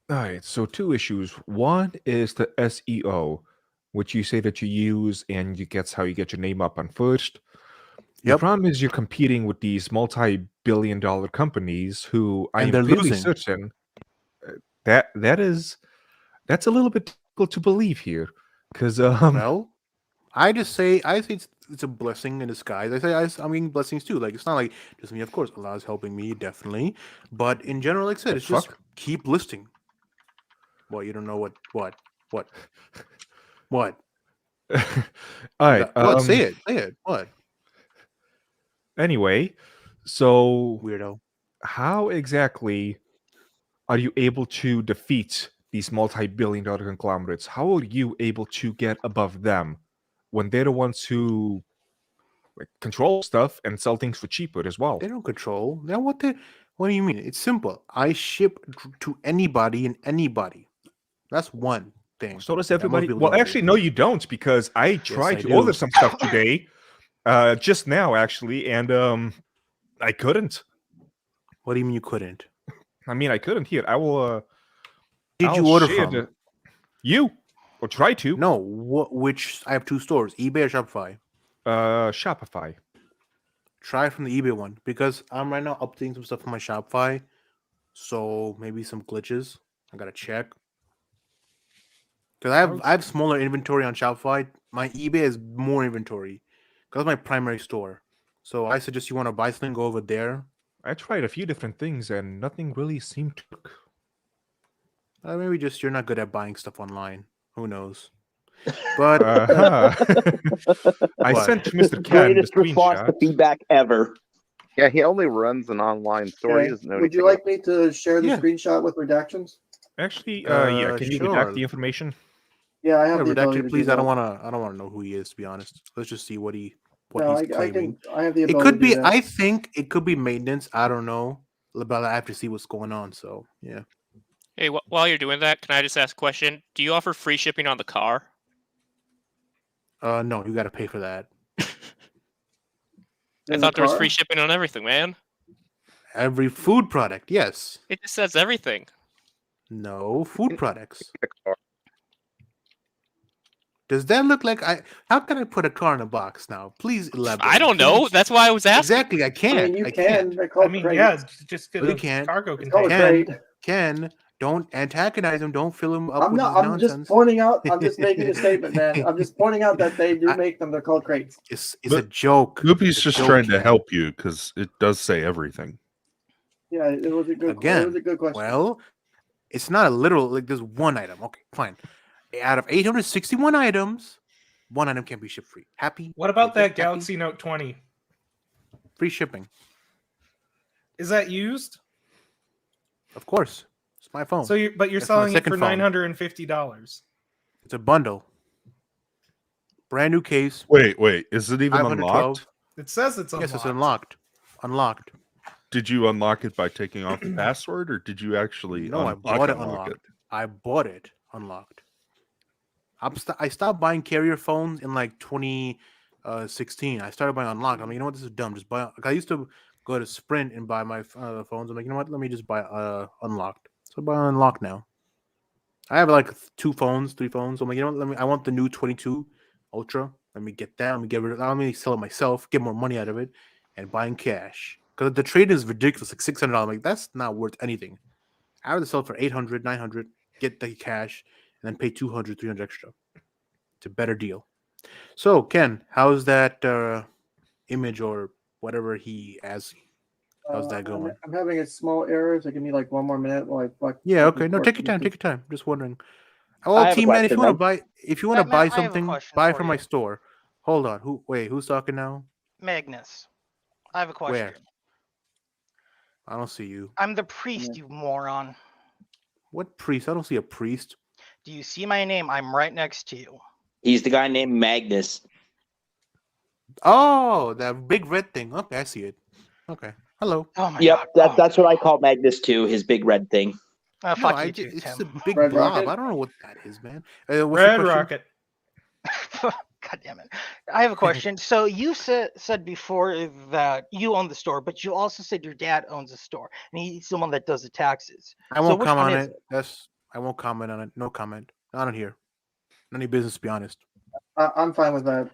All right, so two issues. One is the SEO, which you say that you use and you gets how you get your name up on first. The Yep, problem is you're competing with these multi-billion-dollar companies who I and am they're fairly losing. certain that's a little bit difficult to believe here, because Well, I say it's a blessing in disguise. I'm getting blessings too. Like it's not like just me. Of course, Allah is helping me definitely, but in general, like I said, the it's just fuck. keep listing. Well, you don't know what what All you right. got. What? Say it. What? Anyway, so Weirdo. how exactly are you able to defeat these multi-billion-dollar conglomerates? How are you able to get above them when they're the ones who like control stuff and sell things for cheaper as well? They don't control. Now what do you mean? It's simple. I ship to anybody and anybody. That's one thing So does that most everybody. people Well, don't do. actually, no, you don't, because I Yes, tried I to order do. some stuff today, just now actually, and I couldn't. What do you mean you couldn't? I mean, I couldn't. Here, I will. Did I'll you order share from? the you or try to. No. Which I have two stores, eBay or Shopify. Shopify. Try from the eBay one because I'm right now updating some stuff on my Shopify. So maybe some glitches. I gotta check. Because I have smaller inventory on Shopify. My eBay has more inventory. Because my primary store. So I suggest you want to buy something, go over there. I tried a few different things and nothing really seemed to work. Maybe just you're not good at buying stuff online. Who knows? But Uh-huh. I What? sent Mr. Ken the Greatest response to screenshot. feedback ever. Yeah, he only runs an online store. He Okay. doesn't know Would you anything like me to share the Yeah. screenshot with redactions? Actually, yeah. Can you redact Sure. the information? Yeah, I Yeah, have the ability redacted, to do please. I that. don't wanna know who he is, to be honest. Let's just see what No, he's I claiming. can. I have the It ability could to do be that. I think it could be maintenance. I don't know. But I have to see what's going on. So yeah. Hey, while you're doing that, can I just ask a question? Do you offer free shipping on the car? No, you gotta pay for that. I There's a thought there was car? free shipping on everything, man. Every food product, yes. It just says everything. No, food products. the car. Does that look like I? How can I put a car in a box now? Please elaborate. I don't 'cause know. it's- That's why I was asking. Exactly, I I can't. mean, you I can. can't. They're called I mean, crates. yeah, just get No, you a can't. cargo It's called a container. crate. Ken, don't antagonize him. Don't fill him up I'm with not. his I'm nonsense. just pointing out. I'm just making a statement, man. I'm just pointing out that they do I- make them. They're called crates. It's But a joke. Loopy's It's a just joke, trying to Ken. help you because it does say everything. Yeah, it was a good. It Again. was a good question. Well, it's not a literal like there's one item. Okay, fine. Out of 861 items, one item can be shipped free. Happy? What about that Happy? Galaxy Note 20? Free shipping, Is that used? of course. It's my phone. So you're That's my selling it second for phone. $950. It's a bundle. Brand new case. Wait, is it even 512. unlocked? It says it's unlocked. Yes, it's unlocked. Unlocked. Did you unlock it by taking off the password, or did you actually No, I unlock bought it unlock unlocked. it? I bought it unlocked. I stopped buying carrier phones in like 2016. I started buying unlocked. I'm like, you know what? This is dumb. Just buy. Like, I used to go to Sprint and buy my phones. I'm like, you know what? Let me just buy unlocked. So I buy unlocked now. I have like 3 phones. I'm like, you know what? I want the new 22 Ultra. Let me get that. Let me get rid of. Let me sell it myself. Get more money out of it, and buy in cash. Because the trade is ridiculous, like $600. I'm like, that's not worth anything. I would sell it for 800, 900, get the cash, and then pay 200, 300 extra. It's a better deal. So Ken, how's that image or whatever he has? How's that going? I'm having a small error, so give me like one more minute while I fuck. Yeah. fucking Okay. No, sort take your through time. this. Take your time. Just wondering. I Oh, have a team man, if question, you want to Mike. buy, if you want to Batman, buy I have a something, question buy for from my you. store. Hold on. Who's talking now? Magnus, I have a question. Where? I don't see you. I'm the priest, you moron. What priest? I don't see a priest. Do you see my name? I'm right next to you. He's the guy named Magnus. Oh, that big red thing. Okay, I see it. Okay. Hello. Oh my Yep, god. that's what I call Magnus too. His big red thing. Oh, No, fuck you too, it's just a Tim. big Red blob. Rocket? I don't know what that is, man. What's your Red question? Rocket. God damn it. I have a question. So you said before that you own the store, but you also said your dad owns the store and he's the one that does the taxes. I So won't which comment one on is it. I won't comment on it. No comment. Not on here. None of your business, to be honest. I'm fine with that.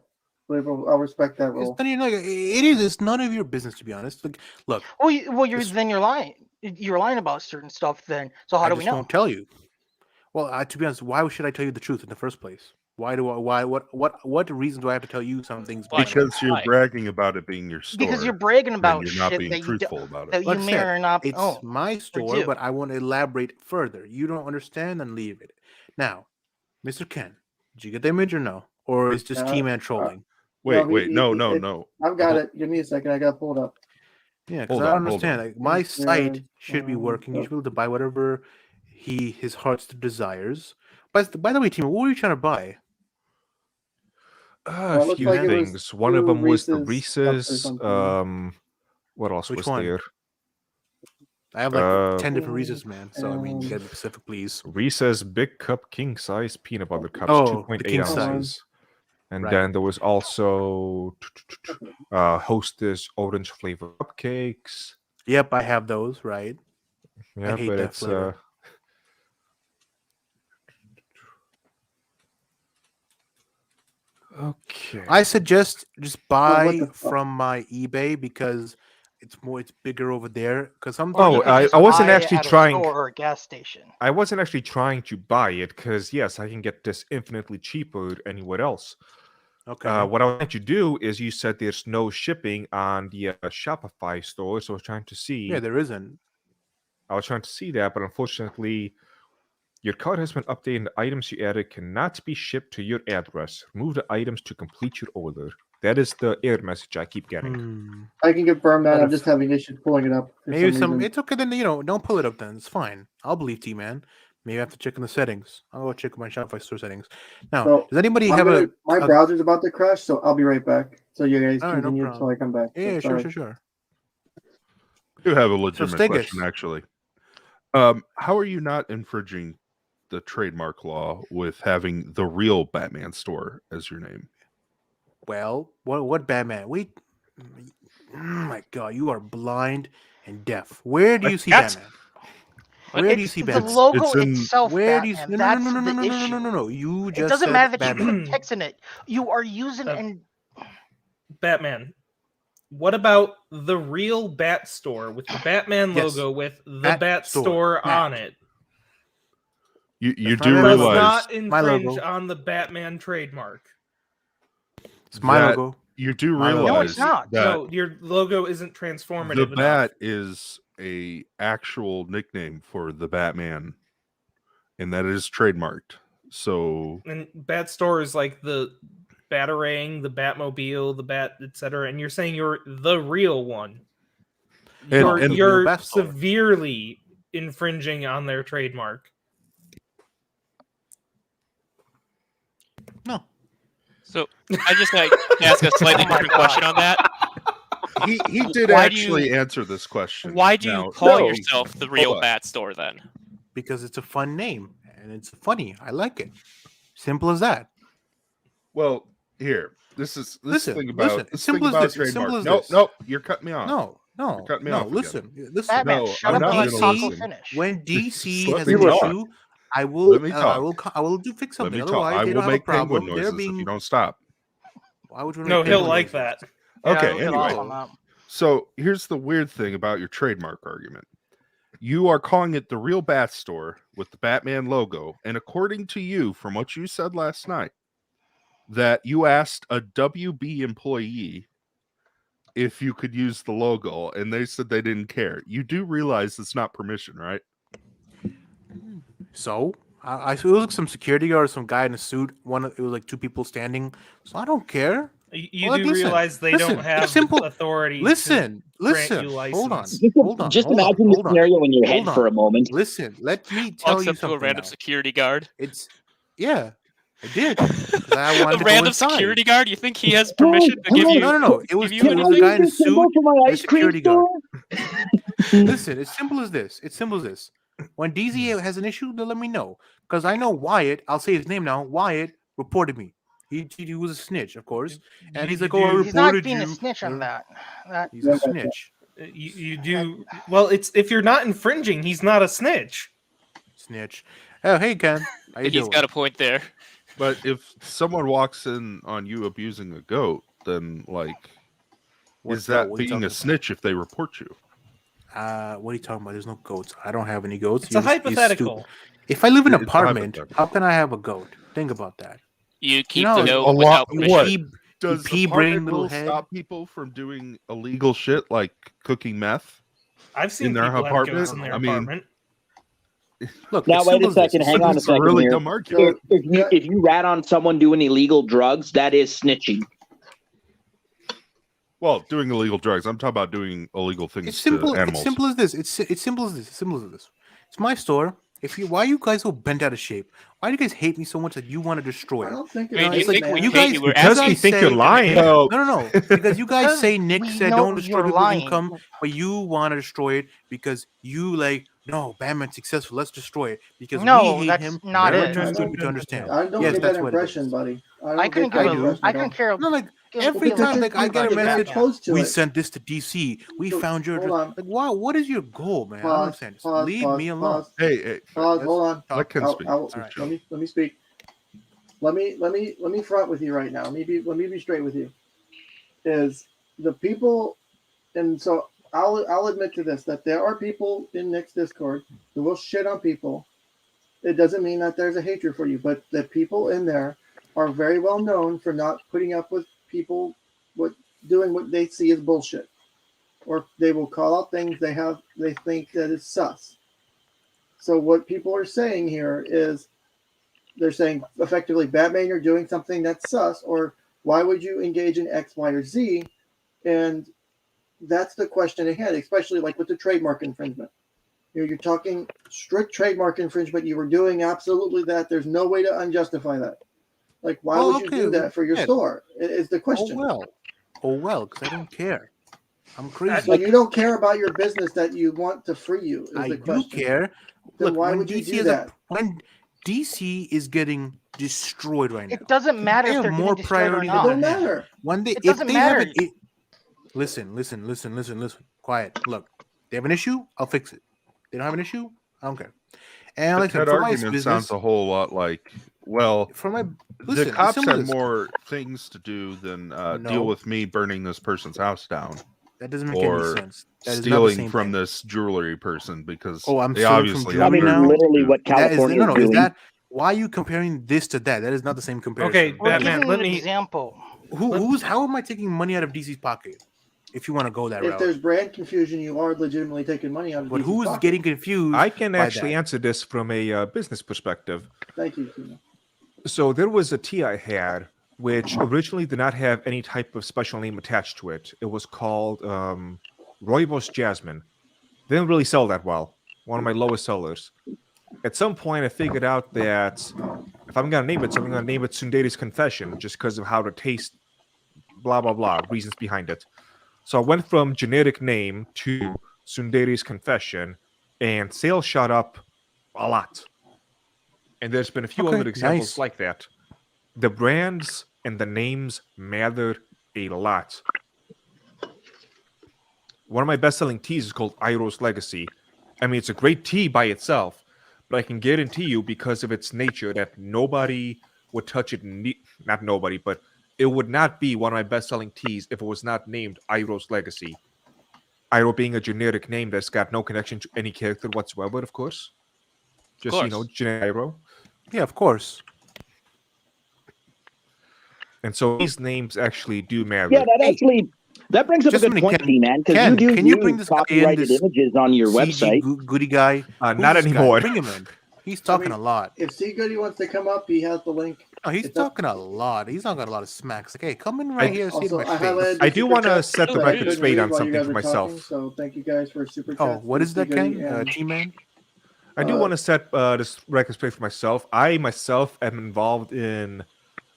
I'll respect that It's rule. none of your, like, it is. It's none of your business, to be honest. Like, look, Well, you're This- then you're lying. You're lying about certain stuff. Then, so how I do we just know? won't tell you. Well, to be honest, why should I tell you the truth in the first place? Why do I? Why? What reason do I have to tell you some things? Why? Because you're Why? bragging about it being your store. Because you're bragging and about you're not shit being that you do, truthful about it. that Like you I may said, or not it's own. my store, do. but I want to elaborate further. You don't understand, then leave it. Now, Mr. Ken, did you get the image or no? Or is just T-Man trolling? Wait, No, no. I've got Hold- it. Give me a second. I got to pull it up. Yeah, because Hold I on, don't hold understand. on. Like, my Yes, site yes, should be working. You oh. should be able to buy whatever his heart's desires. By the way, T-Man, what were you trying to buy? A it looked few like it was things. One of two them was the Reese's cups or Reese's. something. What else Which was one? there? I have like Uh, 10 different Reese's, man. So, I mean, you Um, gotta be specific, please. Reese's Big Cup King Size Peanut Butter Cups, Oh, the 2.8 king ounces. size. And Right. then there was also Hostess Orange Flavor Cupcakes. Yep, I have those, right? Yeah, hate but that it's flavor. okay. I suggest just what buy the fuck? from my eBay because it's bigger over there. Because Or sometimes you Oh, could just I wasn't buy it actually at a trying. store or a gas station. I wasn't actually trying to buy it because yes, I can get this infinitely cheaper anywhere else. okay. What I want to do is you said there's no shipping on the Shopify store, so I was trying to see. Yeah, there isn't. I was trying to see that, but unfortunately, your cart has been updated and the items you added cannot be shipped to your address. Remove the items to complete your order. That is the error message I keep getting. Hmm. I can confirm that. What I'm if- just having issues pulling it up. For Maybe some reason. it's okay then. Don't pull it up then. It's fine. I'll believe T-Man. Maybe I have to check in the settings. I'll go check my Shopify store settings. Now, So, does anybody I'm have gonna- my a browser's about to crash, so I'll be right back. So you guys All right, no continue problem. until I come back. Yeah, So, sure. I do have a legitimate Stiggis. question, actually. How are you not infringing the trademark law with having the real Batman store as your name? Well, what Batman? Wait. Oh my God, you are blind and deaf. Where do you see What? Batman? Where do you It's see the Batman? logo it's in- itself, Where do you Batman. see? That's No. the issue. No. You It just doesn't said matter that you Batman. put text in it. You are using Uh, and Batman. What about the real Bat Store with the Batman Yes. logo with the Bat Bat Store. Store Bat. on it? You That's do my Does logo. realize not My infringe logo. on the Batman trademark. It's my that logo. you do My logo. no, realize it's not. that No, your logo isn't transformative the enough. Bat is a actual nickname for the Batman, and that is trademarked. So And Bat Store is like the Batarang, the Batmobile, the Bat, etc. And you're saying you're the real one. You're, and- you're Bat Store. severely infringing on their trademark. No. So I just got to ask a slightly Oh my different question on that. he did Why do actually you- answer this question. Why do you Now- call No, yourself the hold real on. Bat Store then? Because it's a fun name and it's funny. I like it. Simple as that. Well, here. This Listen, thing about listen, this simple thing as about this, it's simple trademark. as Nope, this. you're cutting me off. No. You're cutting me No. off again. Listen. Batman, No, shut I'm up not and let gonna Taco listen. finish. When DC Let has me an talk. issue, I will. Let me talk. I will do fix Let something. me talk. Otherwise, I they will don't have a make penguin problem. They're noises being. if you don't stop. Why would you? No, make he'll penguin like noises? that. Okay, Yeah, he'll anyway. come out. So here's the weird thing about your trademark argument. You are calling it the real Bat Store with the Batman logo, and according to you, from what you said last night, that you asked a WB employee if you could use the logo, and they said they didn't care. You do realize it's not permission, right? So it was like some security guard or some guy in a suit. It was like two people standing. So I don't care. You Well, do like, listen, realize they listen, don't have it's simple. authority to Listen, grant listen. you Hold on, license. hold on. Just hold on, imagine hold the on, scenario in your hold head for on. a moment. Listen, let me tell Walks you up to a something random now. security guard. It's yeah, I did. 'Cause I wanted A to go random inside. security guard? You think he has permission to give Hello. you? No. It was Give you it was a anything? guy in a use the symbol suit for my and a ice cream security guard. store? Listen, it's simple as this. It's simple as this. When DZ has an issue, then let me know. Because I know Wyatt, I'll say his name now. Wyatt reported me. He was a snitch, of course. And he's like, "Oh, I He's not reported being you." a snitch on that. He's a snitch. You do well. It's if you're not infringing, he's not a snitch. Snitch. Oh, hey Ken, how you He's doing? got a point there. But if someone walks in on you abusing a goat, then like, What is goat? that What are you being talking a snitch if they report you? What are you talking about? There's no goats. I don't have any goats. It's a You're hypothetical. stupid. If I live in an It's a apartment, hypothetical. how can I have a goat? Think about that. You keep know, the a goat lot- without You permission. what? pee, Does pea the brain apartment little rule head. stop people from doing illegal shit like cooking meth? I've seen In their people have apartment? goats in their I mean, apartment. Look, Now it's wait simple a as this. second. It's Hang simple on a as It's a second really here. dumb argument. If you rat on someone doing illegal drugs, that is snitching. Well, doing illegal drugs. I'm talking about doing illegal things It's simple. to It's animals. simple as this. It's simple as this. It's simple as this. It's my store. Why are you guys so bent out of shape? Why do you guys hate me so much that you want to destroy I it? don't think I mean, it's you like, think we you hate guys- you? We're Because asking we think you're you to lying. No, No. Because you guys Because say Nick we said know don't destroy you're people's lying. income, but you want to destroy it because you like no Batman's successful. Let's destroy it because No, we hate that's him. not Never it. understood I me to understand. I don't Yes, get that's that what it impression, is. buddy. I couldn't get give that a. impression I at all. couldn't care. No, like give- every give time a like I fuck get a about You're message, Batman. close to we it. sent this to DC. We So, found your hold on. like wow. What is your goal, man? I don't Pause, understand. Just pause, leave pause, me alone. pause. hey, Pause. let's Hold on. talk. let Ken speak. I'll- It's his Alright. show. Let me speak. Let me front with you right now. Let me be straight with you. Is the people, and so I'll admit to this, that there are people in Nick's Discord who will shit on people. It doesn't mean that there's a hatred for you, but the people in there are very well known for not putting up with people doing what they see as bullshit, or they will call out things they think that is sus. So what people are saying here is they're saying effectively, Batman, you're doing something that's sus, or why would you engage in X, Y, or Z? And that's the question at hand, especially like with the trademark infringement. You're talking strict trademark infringement. You were doing absolutely that. There's no way to unjustify that. Like, why Well, would you okay, do that for your yeah. store? Is the question. Oh well, because I don't care. I'm crazy. So you don't care about your business that you want to free you. Is I the do question. care. Then Look, why when would you DC do is that? when DC is getting destroyed right now. It doesn't matter They if have they're more getting destroyed or priority It than not. don't matter. When they, It if doesn't they have matter. an, listen. Quiet. Look, they have an issue. I'll fix it. They don't have an issue. I don't care. And But like I said, that for my argument business, sounds a whole lot like, well, for my the listen, it's cops simple have as this. more things to do than No. deal with me burning this person's house down That doesn't make any or sense. That is not the stealing same from thing. this jewelry person because Oh, I'm they stealing from obviously jewelry have I mean, now? things to literally do. what That is California is Is doing. that why are you comparing this to that? That is not the same comparison. Okay, We're Batman, giving let you an me- example. How am I taking money out of DC's pocket? If you want to go that If route. there's brand confusion, you are legitimately taking money out of But DC's who's pocket. getting confused? I can by actually that? answer this from a business perspective. Thank you, Tina. So there was a tea I had, which originally did not have any type of special name attached to it. It was called Rooibos Jasmine. Didn't really sell that well. One of my lowest sellers. At some point, I figured out that if I'm gonna name it, so I'm gonna name it Sundari's Confession, just because of how the taste, blah blah blah, reasons behind it. So I went from generic name to Sundari's Confession, and sales shot up a lot. And there's been a few Okay, other examples nice. like that. The brands and the names matter a lot. One of my best-selling teas is called Iroh's Legacy. I mean, it's a great tea by itself, but I can guarantee you, because of its nature, that nobody would touch it. Not nobody, but it would not be one of my best-selling teas if it was not named Iroh's Legacy. Iroh being a generic name that's got no connection to any character whatsoever, of course. Just, course. generic Iroh. Yeah, of course. And so these names actually do matter. Yeah, that brings up a Just a good minute, point, Ken. D-Man, because you Ken, do can you use bring this guy in, copyrighted this images on your CG website. goody guy? Who's not this guy? anymore. Bring him in. He's talking a lot. If C Goody wants to come up, he has the link. No, he's It's up- talking a lot. He's not got a lot of smacks. Like, hey, come in right here, see Also, my I face. highlighted the I do super want to chat set the that I record couldn't straight read on while you something guys for were myself. talking, so thank you guys for super Oh, chat. what is that, Goody Ken? and, T-Man? I do want to set this record straight for myself. I myself am involved in,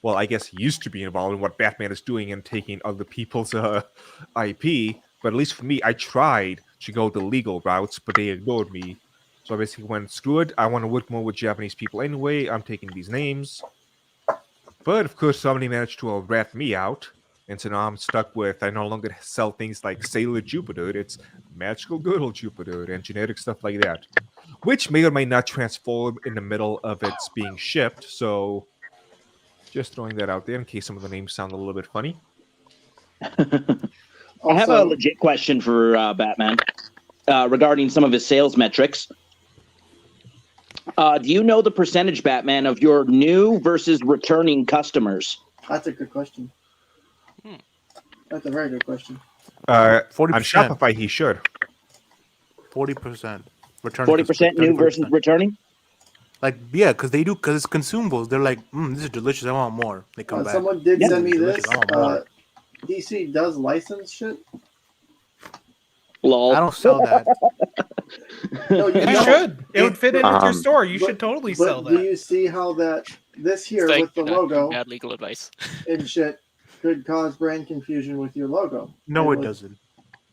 well, I guess used to be involved in what Batman is doing and taking other people's IP. But at least for me, I tried to go the legal routes, but they ignored me. So I basically went, screw it. I want to work more with Japanese people anyway. I'm taking these names. But of course, somebody managed to rat me out. And so now I'm stuck with, I no longer sell things like Sailor Jupiter. It's Magical Girl Jupiter and generic stuff like that, which may or may not transform in the middle of its being shipped. So just throwing that out there in case some of the names sound a little bit funny. I have a legit question for Batman regarding some of his sales metrics. Do you know the percentage, Batman, of your new versus returning customers? That's a good question. That's a very good question. 40%. On Shopify, he should. 40%. 40% new versus returning? Like, yeah, because they do, because it's consumables. They're like, this is delicious. I want more. They come back. Someone did send me Delicious, this. I want more. DC does license shit. Lol. I don't sell that. No, You don't. should. It would fit in with your store. You but- should totally But sell do that. you see how that this here Thank with the you, not logo bad legal advice. and shit could cause brand confusion with your logo? No, And it doesn't.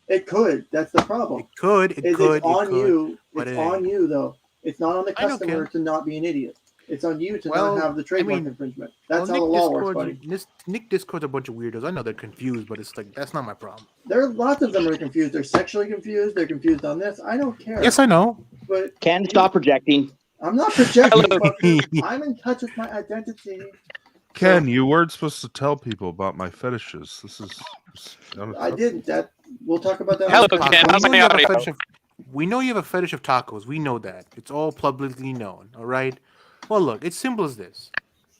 It could. That's the problem. It could. It's on you. but It's it on ain't. you though. It's not on the I know, customer Ken. to not be an idiot. It's on you to Well, not have the trademark mean, infringement. That's Well, how the law works, Discord, buddy. Nick Discord's a bunch of weirdos. I know they're confused, but it's like, that's not my problem. There are lots of them are confused. They're sexually confused. They're confused on this. I don't care. Yes, I know. But Ken, stop projecting. I'm not projecting. fucker. I'm in touch with my identity. Ken, you weren't supposed to tell people about my fetishes. This is. I didn't. That we'll talk about that. Hello, next time. Ken. How's We know my you have a audio? fetish of- we know you have a fetish of tacos. We know that. It's all publicly known. All right. Well, look, it's simple as this.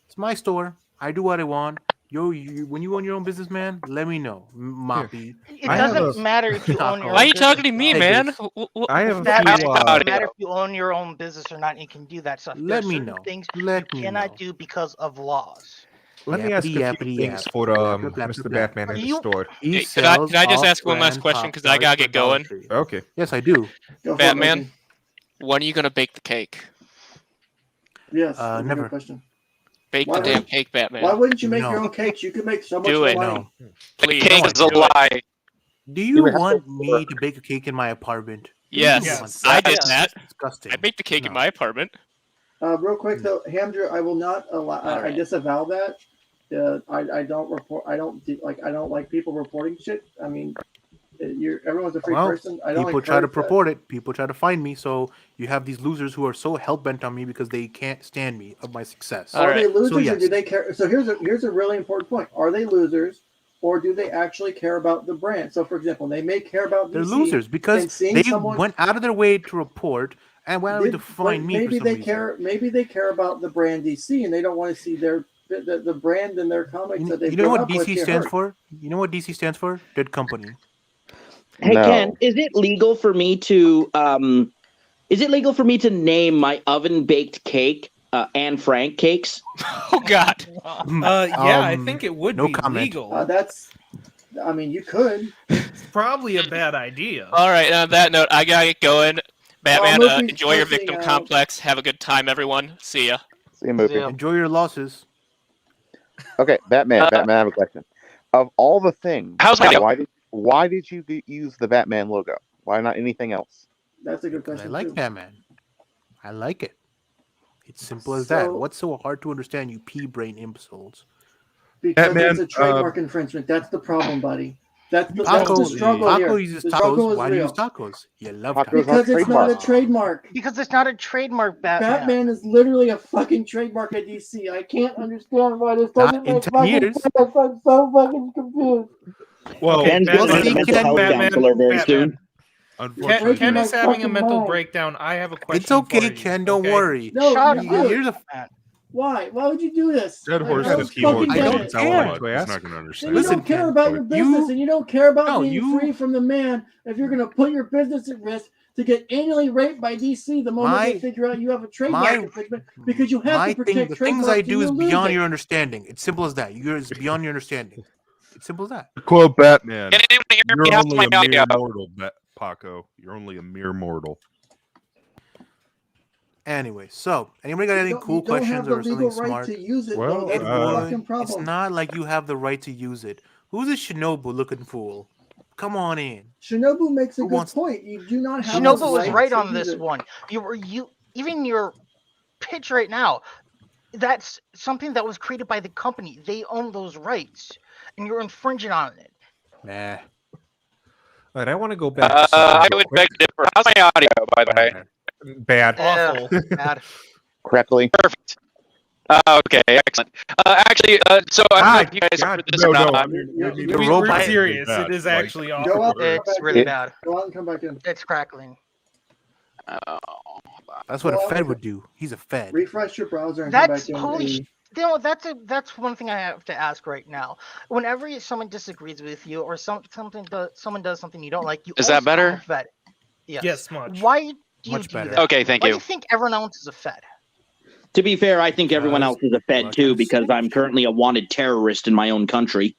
It's my store. I do what I want. When you own your own business, man, let me know. Moppy. It I have doesn't a- matter if you own your Why are own you talking to business me, or not. man? Biggest. I have a That few. doesn't matter if you own your own business or not. You can do that stuff. There Let are me certain know. things Let you me cannot know. do because of laws. Let me ask a few Yappity things yap. for Blah, blah, blah, Mr. blah. Batman in the You- store. He Hey, can I sells just ask one last off-brand question? 'Cause I Pop-Tarts gotta get for Dollar going. Tree. Okay. Yes, I do. Go for Batman? it, Logan. When are you gonna bake the cake? Yes. That's a good Never. question. Bake Why the damn wouldn't- cake, Batman. Why wouldn't you make No. your own cakes? You could make so much Do more it. money. No. Please, cake is a lie. Do you want me to bake a cake in my apartment? Yes, Yes. I did Yes. that. That's disgusting. I baked the cake in No. my apartment. Real quick though, Hamdra, I will not allow. I Alright. disavow that. I don't report. I don't like people reporting shit. I mean, everyone's a free Well, person. I don't people try to encourage that. report it. People try to find me. So you have these losers who are so hell bent on me because they can't stand me of my success. All Are they right. losers So, or yes. do they care? So here's a really important point. Are they losers or do they actually care about the brand? So for example, they may care about They're DC losers because and seeing they someone- went out of their way to report and went out of Did- to find but me. maybe for some they reason. care. Maybe they care about the brand DC and they don't want to see the brand and their comics that they. You know what DC stands for? You know what DC stands for? Dead company. Hey, No. Ken, is it legal for me to name my oven baked cake Anne Frank cakes? Oh God. Yeah, I Um, think it would no be comment. legal. I mean, you could. It's probably a bad idea. All right. On that note, I gotta get going. Batman, Murphy's enjoy your pushing victim out. complex. Have a good time, everyone. See ya. See you, movie. Yeah. Enjoy your losses. Okay, Batman. Batman, I have a question. Of all the things, How's my deal? why did you use the Batman logo? Why not anything else? That's a good 'Cause I question. like too. Batman. I like it. It's simple as that. So- What's so hard to understand, you pea-brain imbeciles? Because Batman, it's a trademark infringement. That's the problem, buddy. That's the Taco, struggle Taco here. uses The struggle tacos. is Why do you real. use tacos? You love Tacos tacos. Because it's not a trademark. trademark. Because it's not a trademark, Batman. Batman is literally a fucking trademark at DC. I can't understand why this Not doesn't in make 10 fucking years. sense. I'm so fucking confused. Well, Okay, Ken's Batman, going to a mental health Batman, counselor very soon. Ken, Unfortunately, Ken is having a fucking mental mind. breakdown. I have a question. It's okay, for you, Ken. Don't okay? worry. No, Shut you up. do. Here's a Why? Why would you do this? Dead Like, horse I is don't keyboard. fucking get don't it. care. He's not going to Then understand. you Listen, don't care man, about your you- business, and you don't care about No, being you- free from the man. If you're going to put your business at risk to get annually raped by DC the moment they My- figure out you have a trademark my- infringement, because you have My to thing, protect the things trademarks, I and do is you lose beyond it. your understanding. It's simple as that. It's beyond your understanding. It's simple as that. Quote Batman. Can anyone hear You're me? How's only my a mere audio? mortal, Paco. You're only a mere mortal. Anyway, so anybody got any You cool don't have questions the or legal something right smart? to use it, Well, though. That's the fucking It's problem. not like you have the right to use it. Who's this Shinobu looking fool? Come on in. Shinobu makes a Who good wants- point. You do not have Shinobu the was right right to on use this it. one. You even your pitch right now. That's something that was created by the company. They own those rights, and you're infringing on it. Nah. All right, I want to go back to something I real would quick. beg to differ. How's my audio, by the way? Bad. Awful. Bad. Correctly. Perfect. Okay, excellent. Actually, so I don't know if you guys God, heard this No, or no. not. The We're robot- serious. Bad. It is Like, actually Go awful. out and come It's back really in. bad. Go out and come back in. It's crackling. Oh, That's what a Well, Fed would do. He's a Fed. Refresh your browser and come That's back in. holy. Amy. That's one thing I have to ask right now. Whenever someone disagrees with you or someone does something you don't like, you Is that always call better? them a Fed. Yes, much. Why do you Much do better. that? okay, thank Why do you. you think everyone else is a Fed? To be fair, I think everyone Well, else is a Fed like too I because said. I'm currently a wanted terrorist in my own country.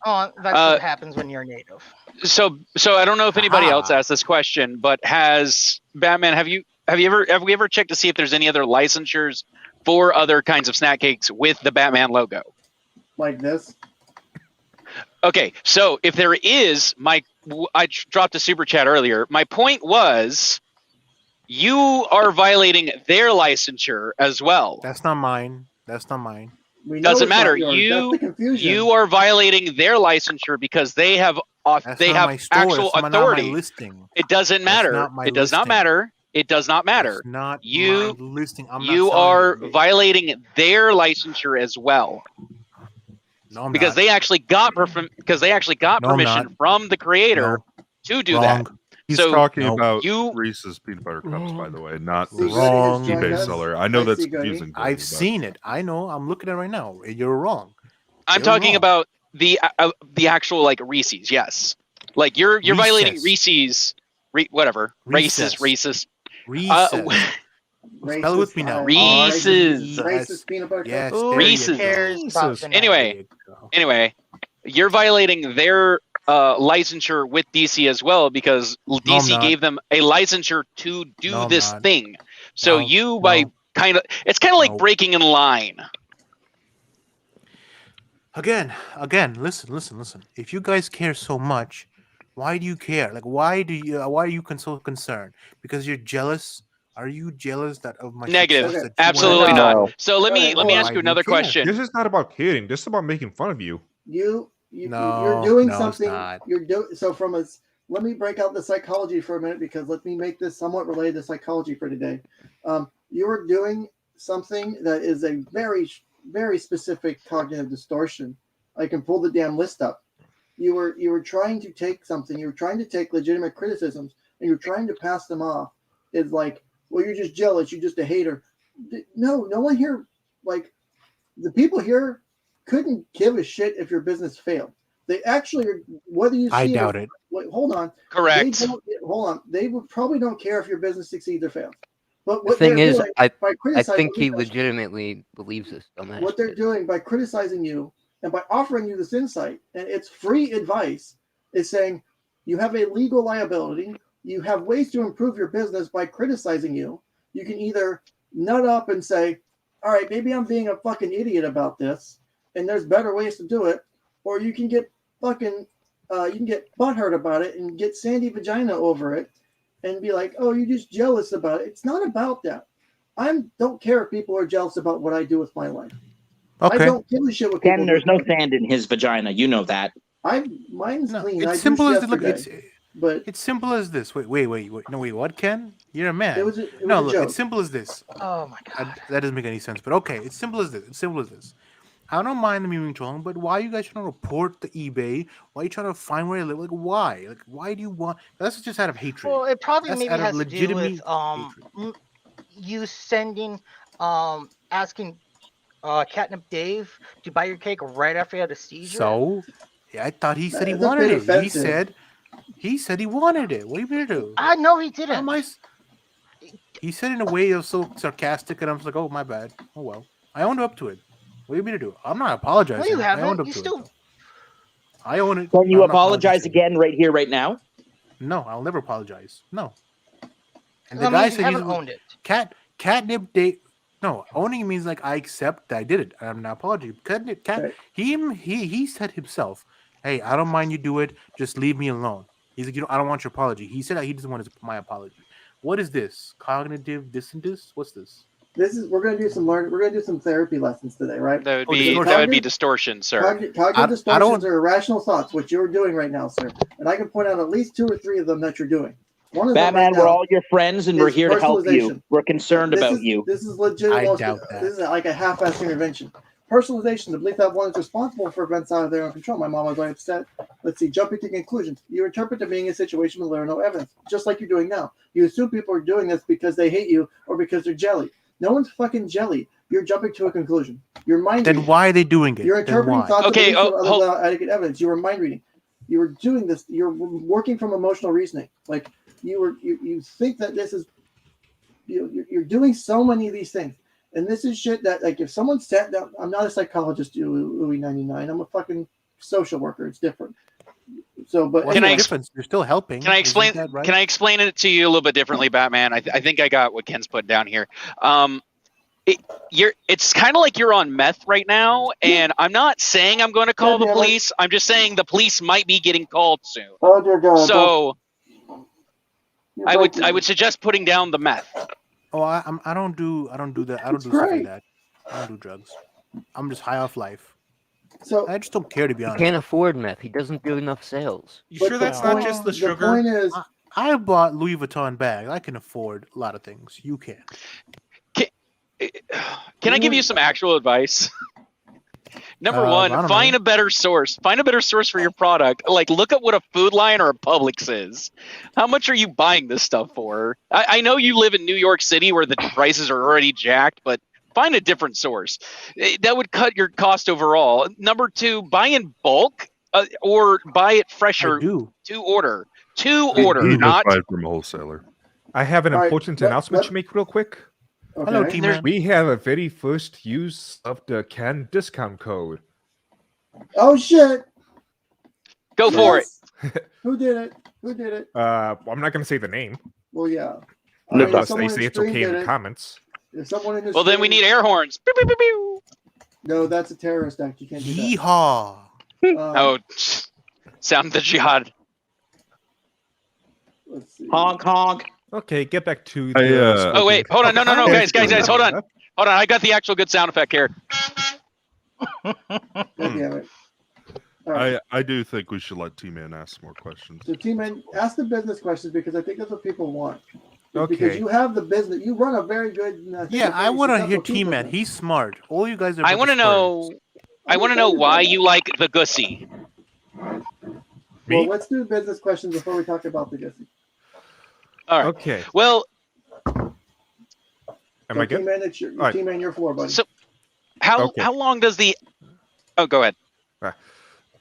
Oh, that's what happens when you're native. So I don't know if anybody Aha. else asked this question, but has Batman? Have we ever checked to see if there's any other licensures for other kinds of snack cakes with the Batman logo? Like this. Okay, so if there is, I dropped a super chat earlier. My point was, you are violating their licensure as well. That's not mine. That's not mine. We know Doesn't it's not matter. yours. That's the confusion. You are violating their licensure because they have That's they not have my store. actual That's not my authority. listing. It doesn't That's matter. not my It does not listing. matter. It does not matter. That's not You- my listing. I'm You not are selling it. violating their licensure as well No, I'm because not. they actually got No, I'm permission not. from the creator No, to do wrong. that. He's So, talking no. about you- Reese's peanut butter cups, by the way, not See, this Goody Wrong. has joined eBay us. seller. I know I that's see, Goody. confusing. to you, I've but- seen it. I know. I'm looking at it right now. You're wrong. I'm You're talking wrong. about the actual like Reese's. Yes, like you're violating Recess. Reese's. Whatever. Recess. Reese's. Recess. Racist, Spell it with me now. Reese's. Racist peanut butter cup. Yes, Who there Reese's. you go. cares about Jesus. vanilla? Anyway. There you go. Anyway, you're violating their licensure with DC as well because DC not. gave them a licensure to do No, I'm this not. thing. So No, you by no. it's kind of like No. breaking in line. Again, listen. If you guys care so much, why do you care? Like, why are you so concerned? Because you're jealous? Are you jealous that of my Negative. success that you wanna Absolutely have? not. No. So let me Alright, hold ask on. you another Why do you care? question. This is not about kidding. This is about making fun of you. You're No, doing no, it's something. not. So from a. Let me break out the psychology for a minute because let me make this somewhat related to psychology for today. You are doing something that is a very, very specific cognitive distortion. I can pull the damn list up. You were trying to take something. You were trying to take legitimate criticisms and you're trying to pass them off. It's like, well, you're just jealous. You're just a hater. No one here, like the people here, couldn't give a shit if your business failed. They actually, whether you see I doubt it. Wait, hold on. Correct. Hold on. They would probably don't care if your business succeeds or fails. But The what thing they're is, doing I by criticizing, think he legitimately believes this dumbass. what they're shit. doing by criticizing you and by offering you this insight, and it's free advice, is saying you have a legal liability. You have ways to improve your business by criticizing you. You can either nut up and say, all right, maybe I'm being a fucking idiot about this, and there's better ways to do it, or you can get fucking you can get butthurt about it and get sandy vagina over it and be like, oh, you're just jealous about it. It's not about that. I don't care if people are jealous about what I do with my life. I Okay. don't give a shit what Ken, people there's do. no sand in his vagina. You know that. Mine's No, clean. I it's simple as douched look. yesterday, but It's simple as this. Wait. No, wait. What, Ken? You're a man. it was a no, look. joke. It's simple as this. Oh my god. That doesn't make any sense. But okay, it's simple as this. I don't mind them being wrong, but why are you guys trying to report the eBay? Why are you trying to find where I live? Like, why? Like, why do you want? That's just out of hatred. Well, it probably That's maybe out of has to do legitimate with hatred. you sending asking Catnip Dave, do you buy your cake right after you had a seizure? So, yeah, I thought he said he That's a wanted bit it. offensive. He said he wanted it. What are you gonna do? No, he How didn't. am I? He said it in a way that was so sarcastic, and I was like, "Oh, my bad. Oh well." I owned up to it. What do you mean to do? I'm not apologizing. No, you I owned haven't. up You to still. it. I own it. Can you I'm not apologize apologizing. again right here, right now? No, I'll never apologize. No. And I the guy mean, you said haven't owned it. catnip date. No, owning means like I accept that I did it. I'm not apologizing. Right. He said himself, "Hey, I don't mind you do it. Just leave me alone." He's like, I don't want your apology. He said that he doesn't want my apology. What is this? Cognitive dissonance? What's this? We're gonna do some therapy lessons today, right? That would Oh, be distortion? distortion, sir. Cognitive distortions don't- are irrational thoughts, which you're doing right now, sir. And I can point out at least 2 or 3 of them that you're doing. One of them Batman, right we're now all your friends, and we're is here to help you. personalization. We're concerned about you. This is legit. I doubt that. This is like a half-assed intervention. Personalization, the belief that one is responsible for events out of their own control. My mom was very upset. Let's see, jumping to conclusions. You interpret them being a situation with no evidence, just like you're doing now. You assume people are doing this because they hate you or because they're jelly. No one's fucking jelly. You're jumping to a conclusion. You're mind Then reading. why are they doing it? You're Then interpreting why? thoughts Okay, and beliefs of hold- others without adequate evidence. You were mind reading. You were doing this. You're working from emotional reasoning. Like you think that this is. You're doing so many of these things, and this is shit that like if someone sat down. I'm not a psychologist, Louis 99. I'm a fucking social worker. It's different. So, but What's Can I the ex- difference? You're still helping. Can I Isn't explain? that right? Can I explain it to you a little bit differently, Batman? I think I got what Ken's put down here. It's kind of like you're on meth right now, and I'm not saying I'm going to call the Yeah, police. I'm just saying the police might be getting called soon. Oh dear God. So You're I breaking- would suggest putting down the meth. Oh, I don't do that. I don't It's do stuff great. like that. I don't do drugs. I'm just high off life. So I just don't care, to be He honest. can't afford meth. He doesn't do enough sales. You but sure the that's not point- just the The sugar? point is, I bought Louis Vuitton bag. I can afford a lot of things. You can't. Can I give you some actual advice? Number I one, don't find know. a better source. Find a better source for your product. Like, look at what a Food Lion or a Publix is. How much are you buying this stuff for? I know you live in New York City where the prices are already jacked, but find a different source. That would cut your cost overall. Number two, buy in bulk or buy it fresher I do. to order. To He order, does not. buy from a wholesaler. I have an All right, important let- announcement let- to make real quick. okay. Hello, T-Man. We have a very first use of the Ken discount code. Oh shit! Go for it. Yes. Who did it? Who did it? I'm not going to say the name. Well, yeah. No, If Unless someone they in say it's stream okay in did the it- comments. If someone in the Well, then we stream- need air horns. Pew, pew, pew, pew. No, that's a terrorist act. You can't do that. Yeehaw. Oh, sound the jihad. Let's see. Honk, honk. Okay, get back to I, the. Oh wait, hold on, no, Okay. guys, hold on. Hold on, I got the actual good sound effect here. God damn it. All right. I do think we should let T-Man ask more questions. So, T-Man, ask the business questions because I think that's what people want. Because Okay. you have the business. You run a very good. I think Yeah, a very I want to hear successful tea T-Man. business. He's smart. All you guys are. I bunch want to of know. sperms. I want to know why you like the Gussie. Well, Me? let's do business questions before we talk about the Gussie. All right. Okay. Well, Am I good? T-Man, it's your, All right. T-Man, your floor, buddy. so how Okay. how long does the? Oh, go ahead.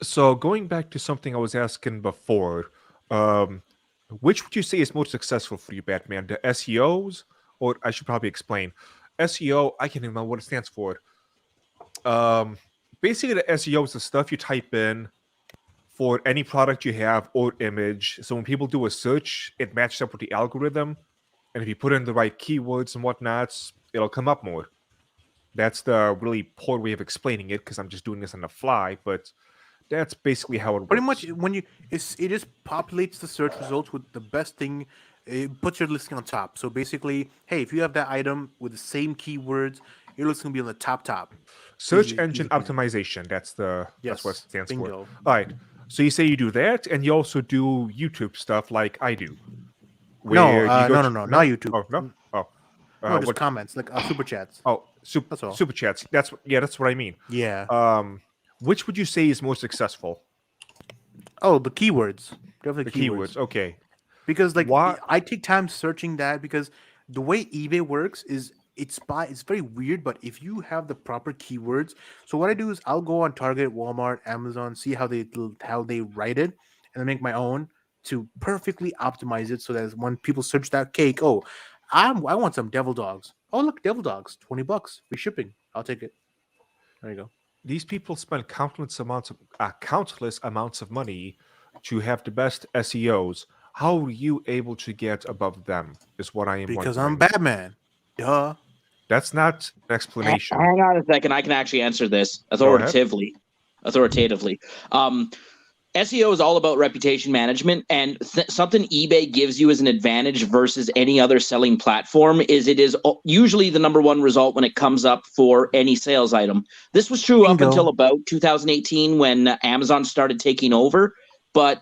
So going back to something I was asking before, which would you say is more successful for you, Batman? The SEOs, or I should probably explain. SEO, I can't even know what it stands for. Basically, the SEO is the stuff you type in for any product you have or image. So when people do a search, it matches up with the algorithm, and if you put in the right keywords and whatnots, it'll come up more. That's the really poor way of explaining it because I'm just doing this on the fly, but that's basically how it works. Pretty much when it just populates the search results with the best thing. It puts your listing on top. So basically, hey, if you have that item with the same keywords, your listing will be on the top. Search Easy- engine easy peasy. optimization. That's Yes, what it stands for. bingo. All right. So you say you do that, and you also do YouTube stuff like I do. No, where you go no, not YouTube. Oh no. Oh. No, just what- comments like super chats. oh, That's all. super chats. That's what I mean. Yeah. Which would you say is more successful? Oh, the keywords. Definitely The keywords. Okay. Because like Why- I take time searching that because the way eBay works is it's very weird, but if you have the proper keywords, so what I do is I'll go on Target, Walmart, Amazon, see how they write it, and then make my own to perfectly optimize it so that when people search that cake, oh, I want some devil dogs. Oh, look, devil dogs, $20, free shipping. I'll take it. There you go. These people spend countless amounts of money to have the best SEOs. How are you able to get above them? Is what I am Because I'm wondering. Batman. Duh. That's not an explanation. Hang on a second. I can actually answer this Go ahead. authoritatively. SEO is all about reputation management, and something eBay gives you as an advantage versus any other selling platform is it is usually the number one result when it comes up for any sales item. This was true up Bingo. until about 2018 when Amazon started taking over, but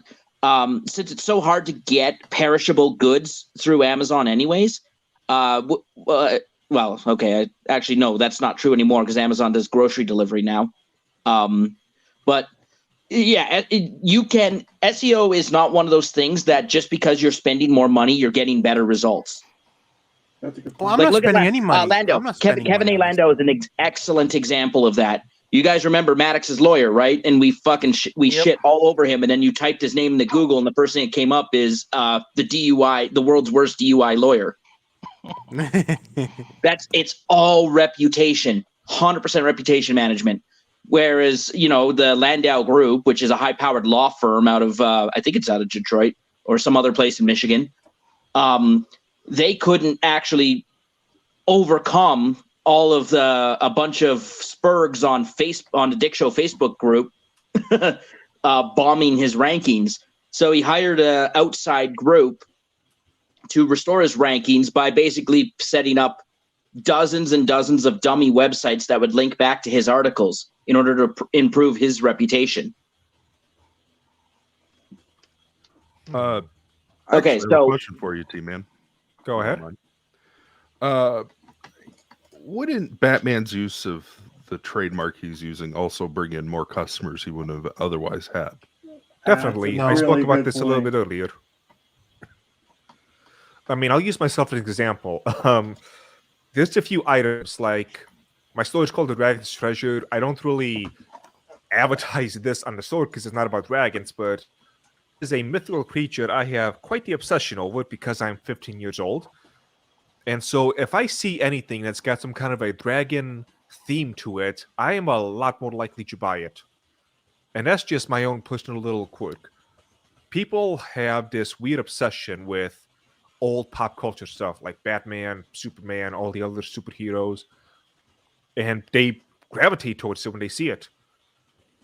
since it's so hard to get perishable goods through Amazon anyways, well, okay, actually, no, that's not true anymore because Amazon does grocery delivery now. But yeah, you can. SEO is not one of those things that just because you're spending more money, you're getting better results. That's a good Well, point. I'm not look at spending any money. Lando. I'm not spending Kevin money A. on this. Lando is an excellent example of that. You guys remember Maddox's lawyer, right? And we fucking Yep. shit all over him. And then you typed his name into Google, and the first thing that came up is the DUI, the world's worst DUI lawyer. It's all reputation, 100% reputation management. Whereas, the Landau Group, which is a high-powered law firm out of, I think it's out of Detroit or some other place in Michigan, they couldn't actually overcome all of a bunch of Spurgs on the Dick Show Facebook group bombing his rankings. So he hired an outside group to restore his rankings by basically setting up dozens and dozens of dummy websites that would link back to his articles in order to improve his reputation. Okay, Okay, so so question for you, T-Man. Go ahead. Wouldn't Batman's use of the trademark he's using also bring in more customers he wouldn't have otherwise had? Definitely. That's I a spoke really about good this a little point. bit earlier. I mean, I'll use myself as an example. There's a few items like my store is called the Dragon's Treasure. I don't really advertise this on the store because it's not about dragons, but it's a mythical creature I have quite the obsession over because I'm 15 years old. And so if I see anything that's got some kind of a dragon theme to it, I am a lot more likely to buy it. And that's just my own personal little quirk. People have this weird obsession with old pop culture stuff like Batman, Superman, all the other superheroes, and they gravitate towards it when they see it.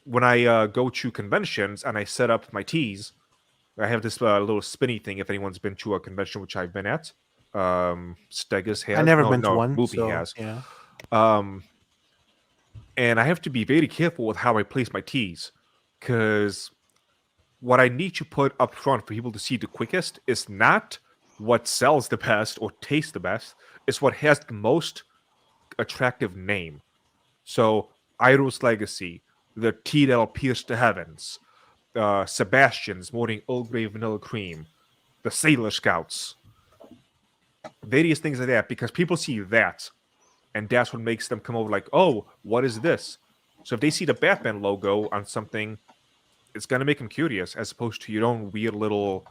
When I go to conventions and I set up my tees, I have this little spinny thing. If anyone's been to a convention, which I've been at, Stegas has. I've never been to one. Movie So, has. yeah. And I have to be very careful with how I place my tees, because what I need to put up front for people to see the quickest is not what sells the best or tastes the best. It's what has the most attractive name. So, Iroh's Legacy, the tea that'll pierce the heavens, Sebastian's Morning Earl Grey Vanilla Cream, the Sailor Scouts, various things like that, because people see that, and that's what makes them come over like, oh, what is this? So if they see the Batman logo on something, it's going to make them curious, as opposed to your own weird little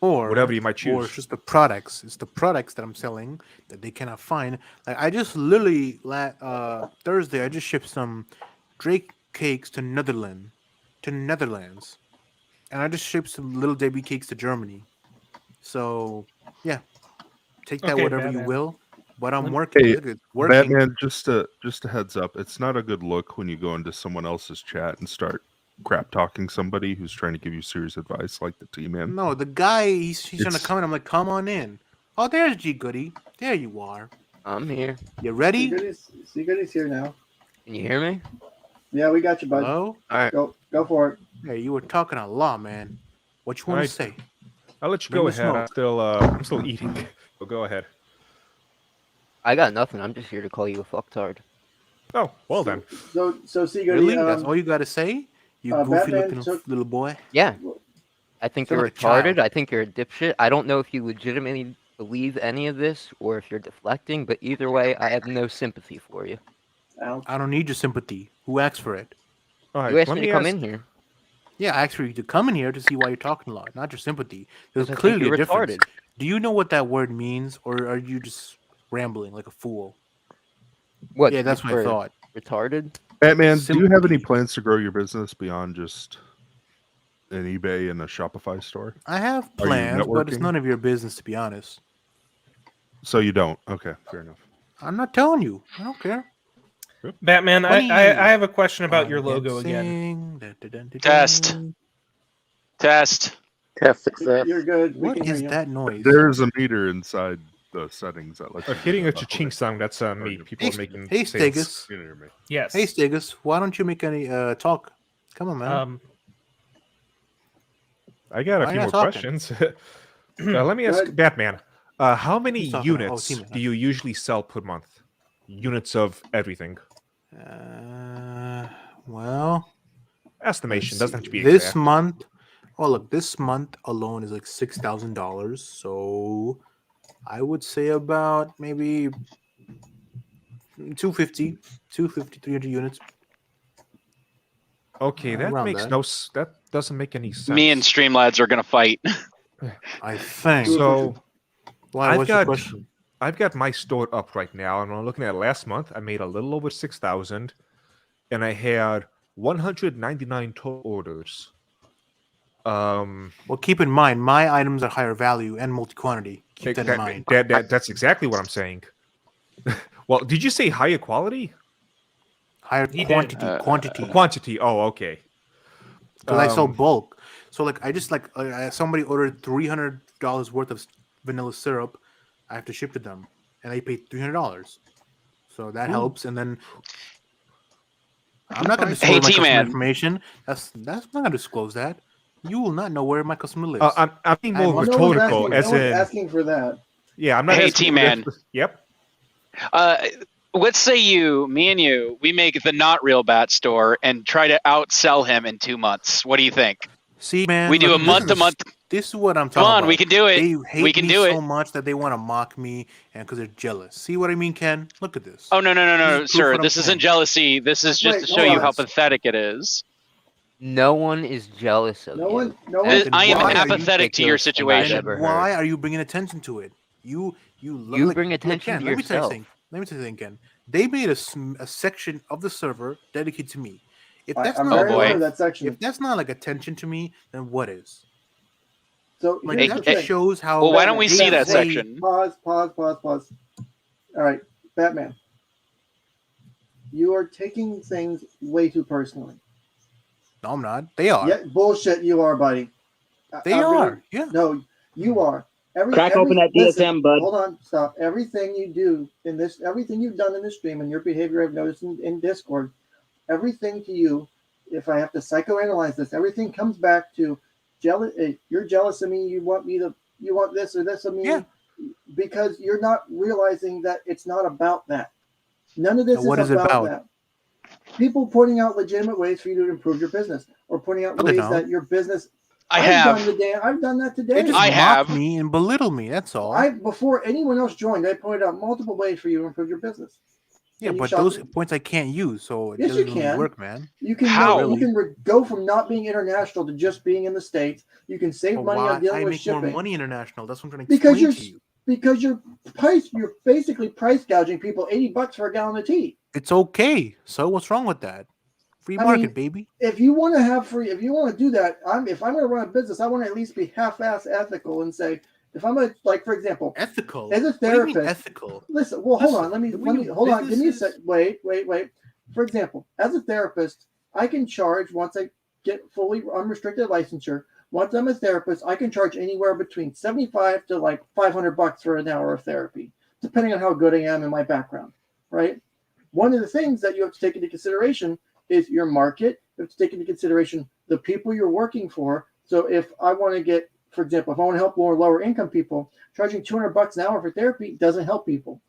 Or whatever you might Or choose. it's just the products. It's the products that I'm selling that they cannot find. Like I just literally Thursday I just shipped some Drake cakes to Netherlands, and I just shipped some little Debbie cakes to Germany. So yeah, take that Okay, whatever you Batman. will. But I'm working. Hey, Look, it's working. Batman, just a heads up. It's not a good look when you go into someone else's chat and start crap talking somebody who's trying to give you serious advice, like the T-Man. No, the guy he's trying to It's- come in. I'm like, come on in. Oh, there's G Goody. There you are. I'm here. You ready? See Goody's here now. Can you hear me? Yeah, we got you, bud. Hello? All right. Go for it. Hey, you were talking a lot, man. What you want Right. to say? I'll let you Bring go the ahead. smoke. I'm still eating. So go ahead. I got nothing. I'm just here to call you a fucktard. Oh, well then. So see Goody. Really? That's all you got to say? You goofy Batman looking took- little boy. Yeah. I think Sound you're like a child. retarded. I think you're a dipshit. I don't know if you legitimately believe any of this or if you're deflecting, but either way, I have no sympathy for you. Ouch. I don't need your sympathy. Who asked for it? All You right, asked let me to me come ask. in here Yeah, I asked for you to come in here to see why you're talking a lot, not your sympathy. There's because I think clearly you're a difference. retarded. Do you know what that word means, or are you just rambling like a fool? What? Yeah, that's what I for thought. retarded? Batman, do you have any Sympathy. plans to grow your business beyond just an eBay and a Shopify store? I have Are you plans, but it's networking? none of your business, to be honest. So you don't. Okay, fair enough. I'm not telling you. I don't care. Batman, I Money. have a question about I your can't logo again. sing. Dun, dun, dun, dun, Test. dun. Test. Test success. You're good. We What can hear is you. that noise? There's a meter inside the settings that lets you. Hitting do a that. cha-ching sound, that's me. Okay. People Hey, making hey, sales. Stegus. You hear me. Yes. Hey, Stegus. Why don't you make any talk? Come on, man. I got a Why few you more not talking? questions. Let me ask Good. Batman. How many Who's talking now? Oh, units T-Man. do you usually sell per month? Units of everything. Well, Estimation let's doesn't have to see. be This exact. month. Oh, look, this month alone is like $6,000. So I would say about maybe 250, 300 units. Okay, that around makes that. no. That doesn't make any sense. Me and Streamlads are gonna fight. I think. So Why? I've What's your got question? I've got my store up right now, and I'm looking at last month. I made a little over 6,000, and I had 199 total orders. Well, keep in mind, my items are higher value and multi-quantity. Keep that in mind. That's exactly what I'm saying. Well, did you say higher quality? Higher He did. quantity. Quantity. Quantity. Oh, okay. Because I sell bulk. So like I just like somebody ordered $300 worth of vanilla syrup. I have to ship to them, and I paid $300. So that helps. And then I'm not going to Hey, disclose my customer T-Man. information. That's I'm not going to disclose that. You will not know where my customer lives. I'm being more I'm No one's rhetorical, asking, as no one's in, asking for that. yeah, I'm not Hey, asking. T-Man. Yep. Let's say me and you, we make the not real Bat store and try to outsell him in 2 months. What do you think? See, man, We do look, a month-to-month. This is what I'm Come talking on, about. we can do it. They hate We can me do so it. much that they want to mock me, and because they're jealous. See what I mean, Ken? Look at this. Oh no, This is proof sir! what I'm This isn't saying. jealousy. This is just Wait, to show hold you on. how pathetic it is. No one is jealous of No you. one, no That's one. I am why are you apathetic to your ridiculous thing I've situation. ever Why heard. are you bringing attention to it? You You like, bring look, attention Ken, to let me tell you yourself. something. Let me tell you something, Ken. They made a section of the server dedicated to me. If that's I'm not very aware boy. of that section. if that's not like attention to me, then what is? So Like here's that the just thing. shows how. Well, why don't we Batman, see that Batman, section? Pause. All right, Batman. You are taking things way too personally. No, I'm not. They are. Yeah, bullshit. You are, buddy. They I'm gonna- are. Yeah. No, you are. Crack open that DSM, bud. Hold on, stop. Everything you do in this, everything you've done in this stream, and your behavior I've noticed in Discord, everything to you, if I have to psychoanalyze this, everything comes back to jealous. You're jealous of me. You want this or this of me, Yeah. because you're not realizing that it's not about that. None of this What is is it about about? that. People pointing out legitimate ways for you to improve your business, or pointing out No, they ways don't. that your business. I've I've done that today. They just I mock have. me and belittle me. That's all. Before anyone else joined, I pointed out multiple ways for you to improve your business. Yeah, And you but shot those them. points I can't use, so it Yes, you doesn't really can. work, man. You can How? You can go from not being international to just being in the States. You can save But money why on dealing I with make shipping more money international? That's what I'm trying to because explain to you. you're basically price gouging people $80 for a gallon of tea. It's okay. So what's wrong with that? Free I market, mean, baby. If you want to have free, if you want to do that, if I'm going to run a business, I want to at least be half-ass ethical and say, if I'm a, like, for example, Ethical. as a What do you mean therapist, ethical? listen. Well, hold on. Listen, Let me hold on. Give me a sec. Wait. For example, as a therapist, I can charge once I get fully unrestricted licensure. Once I'm a therapist, I can charge anywhere between $75 to like $500 for an hour of therapy, depending on how good I am and my background. Right. One of the things that you have to take into consideration is your market. You have to take into consideration the people you're working for. So if I want to get, for example, if I want to help more lower income people, charging $200 an hour for therapy doesn't help people.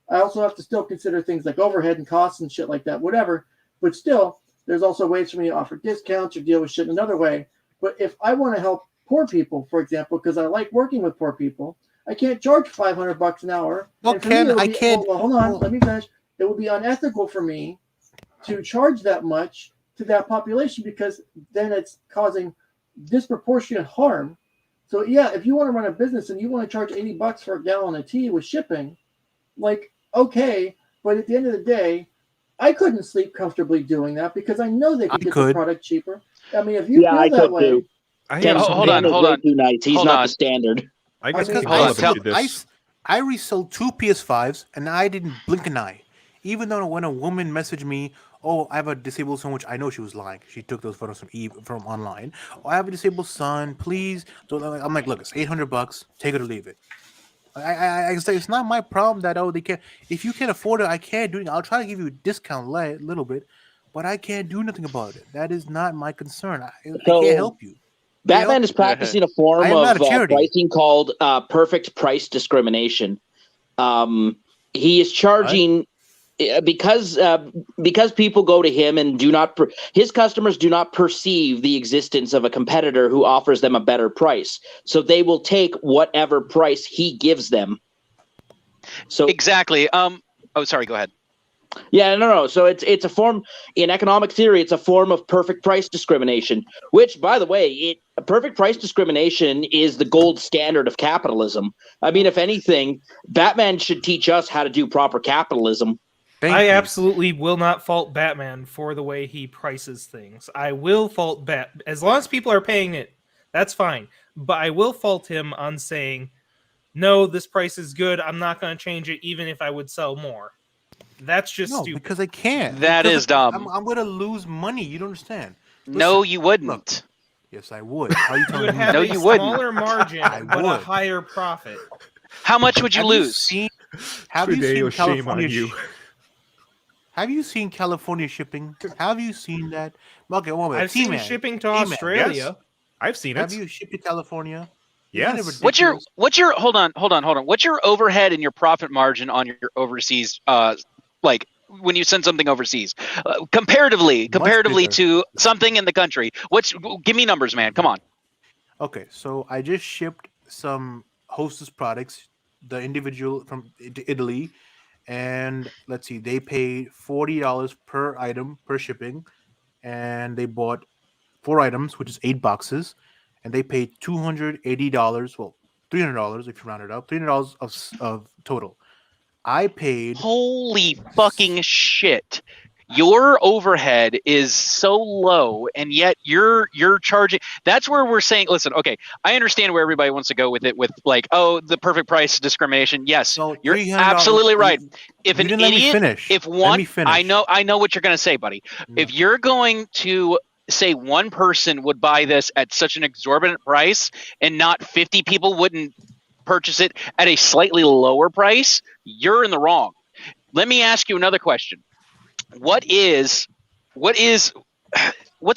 I also have to still consider things like overhead and costs and shit like that, whatever. But still, there's also ways for me to offer discounts or deal with shit in another way. But if I want to help poor people, for example, because I like working with poor people, I can't charge $500 an hour. Well, And for me, Ken, it would I be- can't. Well, hold on, let me finish. It would be unethical for me to charge that much to that population because then it's causing disproportionate harm. So yeah, if you want to run a business and you want to charge $80 for a gallon of tea with shipping, like okay, but at the end of the day, I couldn't sleep comfortably doing that because I know they could get the product cheaper. I mean, if you Yeah, feel I that could way, too. Ken, hold Ken on, is hold way on. too nice. He's Hold not on. the standard. I guess mean, can I relevant sell, to this. I resell 2 PS5s and I didn't blink an eye. Even though when a woman messaged me, "Oh, I have a disabled son," which I know she was lying. She took those photos from online. "Oh, I have a disabled son. Please." So I'm like, "Look, it's $800. Take it or leave it." I say it's not my problem that they can't. If you can't afford it, I can't do it. I'll try to give you a discount, little bit, but I can't do nothing about it. That is not my concern. I can't So help you. Batman is practicing a form I am not of a charity. pricing called perfect price discrimination. He is charging because people go to him and do not his customers do not perceive the existence of a competitor who offers them a better price, so they will take whatever price he gives them. So exactly. Oh, sorry. Go ahead. Yeah, no. So it's a form in economic theory. It's a form of perfect price discrimination, which, by the way, perfect price discrimination is the gold standard of capitalism. I mean, if anything, Batman should teach us how to do proper capitalism. I absolutely will not fault Batman for the way he prices things. I will fault as long as people are paying it, that's fine. But I will fault him on saying, "No, this price is good. I'm not going to change it, even if I would sell more." That's just stupid. Because I can't. That Because is dumb. I'm going to lose money. You don't understand. No, Listen, you wouldn't. Look, yes, I would. How are you You telling would me? have No, a you wouldn't. smaller margin, but a would. higher profit. How much would you Have lose? Have you Trudeo, seen shame on California? you. Have you seen California shipping? Have you seen that? Okay, one minute. I've seen T-Man, shipping to T-Man, Australia. Yes. I've seen Have it. you shipped to California? Yes. Isn't it What's your ridiculous? hold on. What's your overhead and your profit margin on your overseas like when you send something overseas? Comparatively bigger. to something in the country. Give me numbers, man. Come on. Okay, so I just shipped some Hostess products, the individual from Italy, and let's see, they paid $40 per item per shipping, and they bought 4 items, which is 8 boxes, and they paid $280. Well, $300 if you round it up, $300 of total. I paid. Holy fucking shit. Your overhead is so low, and yet you're charging. That's where we're saying, listen, okay, I understand where everybody wants to go with it, with like, oh, the perfect price discrimination. Yes, So you're $300. absolutely right. If You an didn't let me idiot, finish. if Let one, me finish. I know what you're gonna say, buddy. If you're going to say one person would buy this at such an exorbitant price, and not 50 people wouldn't purchase it at a slightly lower price, you're in the wrong. Let me ask you another question. What's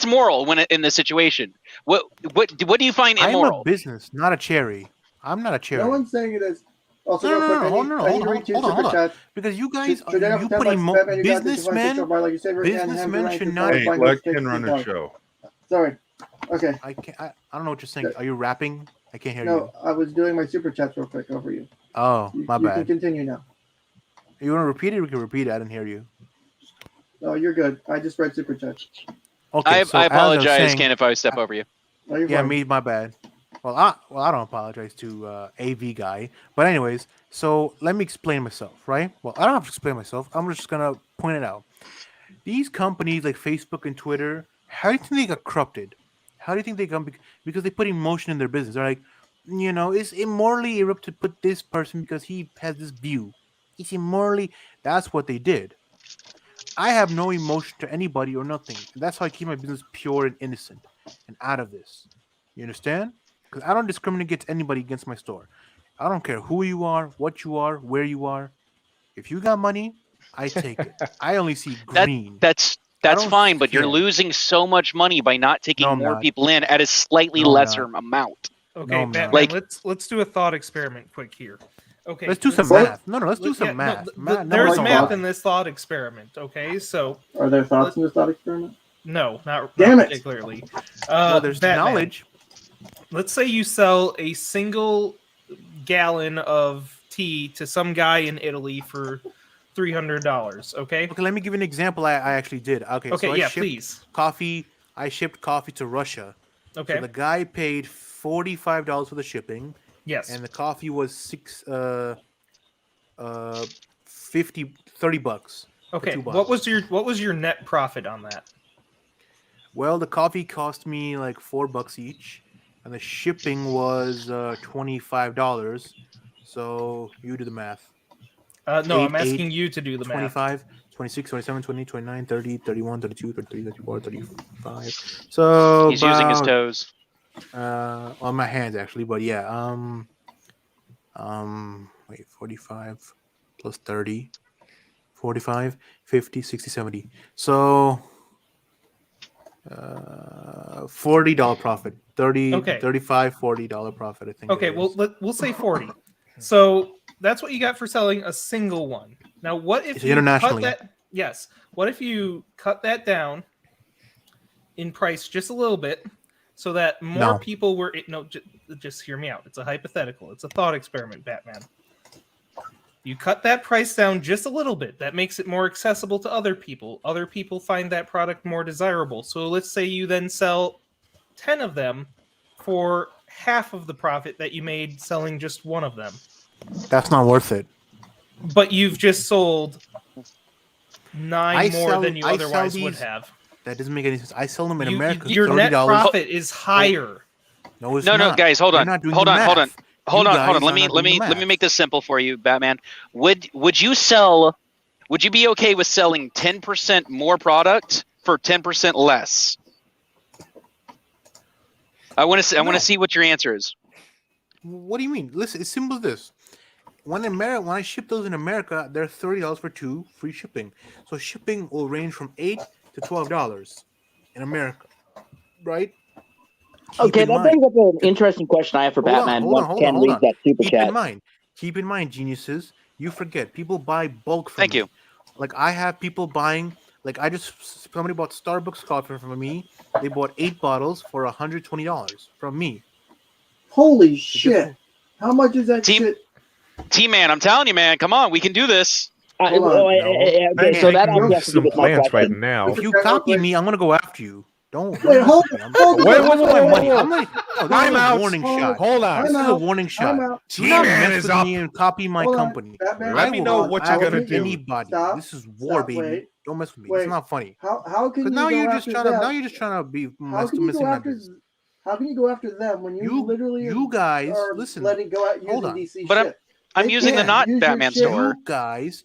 moral when in this situation? What do you find I'm a immoral? business, not a cherry. I'm not a cherry. no one's saying it is. Also, No, real no, quick, no, I hold need, on, I need hold to on, read two hold on, super hold on. chats. Because you guys, Should I have you 10 putting bucks, Batman, you got this, businessmen, like you say, and businessmen Hammer should Rank not. is Hey, fine, let take Ken run $60. his show. Sorry. Okay. I can't. I don't know what you're saying. Are you rapping? I can't hear you. No, I was doing my super chats real quick over you. Oh, my You can bad. continue now. You want to repeat it? We can repeat it. I didn't hear you. No, you're good. I just read super chats. Okay, I so as I was apologize, saying, Ken, if I step over you. No, you're yeah, fine. me, my bad. Well, I don't apologize to AV guy. But anyways, so let me explain myself, right? Well, I don't have to explain myself. I'm just gonna point it out. These companies like Facebook and Twitter, how do you think they got corrupted? How do you think they got because they put emotion in their business? They're like, it's immorally corrupt to put this person because he has this view. It's immorally. That's what they did. I have no emotion to anybody or nothing. And that's how I keep my business pure and innocent and out of this. You understand? Because I don't discriminate against anybody against my store. I don't care who you are, what you are, where you are. If you got money, I take it. I only see green. That's fine, but you're losing so much money by not taking No, I'm more not. people in at a slightly No, I'm lesser not. amount. Okay, I'm not. Batman, let's do a thought experiment quick here. Okay, Let's do some math. No, let's do some math. There's numbers don't math lie. in this thought experiment. Okay, so Are there thoughts in this thought experiment? no, not Damn it. particularly. Well, there's Batman, knowledge. let's say you sell a single gallon of tea to some guy in Italy for $300. Okay. Okay, let me give you an example. I actually did. Okay, Okay. so I Yeah. shipped Please. coffee. I shipped coffee to Russia. Okay. So the guy paid $45 for the shipping, Yes. and the coffee was 30 bucks. for Okay. 2 What bottles. was your net profit on that? Well, the coffee cost me like $4 each, and the shipping was $25. So you do the math. No, I'm 8, asking you to do the math. 25, 26, 27, 28, 29, 30, 31, 32, 33, 34, 35. So He's using his about, toes. on my hands actually, but yeah, wait, 45 plus 30, 45, 50, 60, 70. So $40 profit. 30, Okay. 35, $40 profit, I think. Okay, it well is. we'll say 40. So that's what you got for selling a single one. Now, what if It's you cut internationally. that? Yes. What if you cut that down in price just a little bit, so that more No. people were no? Just hear me out. It's a hypothetical. It's a thought experiment, Batman. You cut that price down just a little bit. That makes it more accessible to other people. Other people find that product more desirable. So let's say you then sell 10 of them for half of the profit that you made selling just one of them. That's not worth it. But you've just sold 9 I more sell- than you I sell otherwise would these- have. That doesn't make any sense. I sell them in America. Your net $30. profit is higher. No, it's No, not. guys, hold You're on. not doing Hold the on, hold on. math. Hold You on, hold on. guys Let are me not let doing me the let me math. make this simple for you, Batman. Would you be okay with selling 10% more product for 10% less? I want to No. see what your answer is. What do you mean? Listen, it's simple as this. When I ship those in America, they're $30 for 2, free shipping. So shipping will range from $8 to $12 in America, right? Keep Okay, in that mind. brings up an interesting question I have for Batman. Hold Once on. Ken reads that super Keep chat. in mind, geniuses. You forget people buy bulk from Thank me. you. Like I have people buying. Like somebody bought Starbucks coffee from me. They bought 8 bottles for $120 from me. Holy guess shit! what? How much is that Team- shit? T-Man, I'm telling you, man. Come on, we can do this. Hold on. Okay, so that Making has to do some with my plans right question. now. If you Super chat real copy quick. me, I'm gonna go after you. Don't Wait, mess hold, with me. hold Wait, on. wait, wait, wait, money. wait. I'm gonna. No, this Time is a out. warning shot. Hold on. This is a out. warning Time shot. out. Do not T-Man mess is with up. me and copy my Hold on. company. Batman, Let I me will know go what you're after gonna do. anybody. Stop. This is war, Stop. baby. Wait. Don't mess with me. Wait. It's not funny. How can Because you now go you're after just them? trying to be How can you messing go my after? business. How can you go after them when you literally You guys, are listen. letting go out Hold using on. DC But shit? I'm They using the can't not use your Batman shit. store. You guys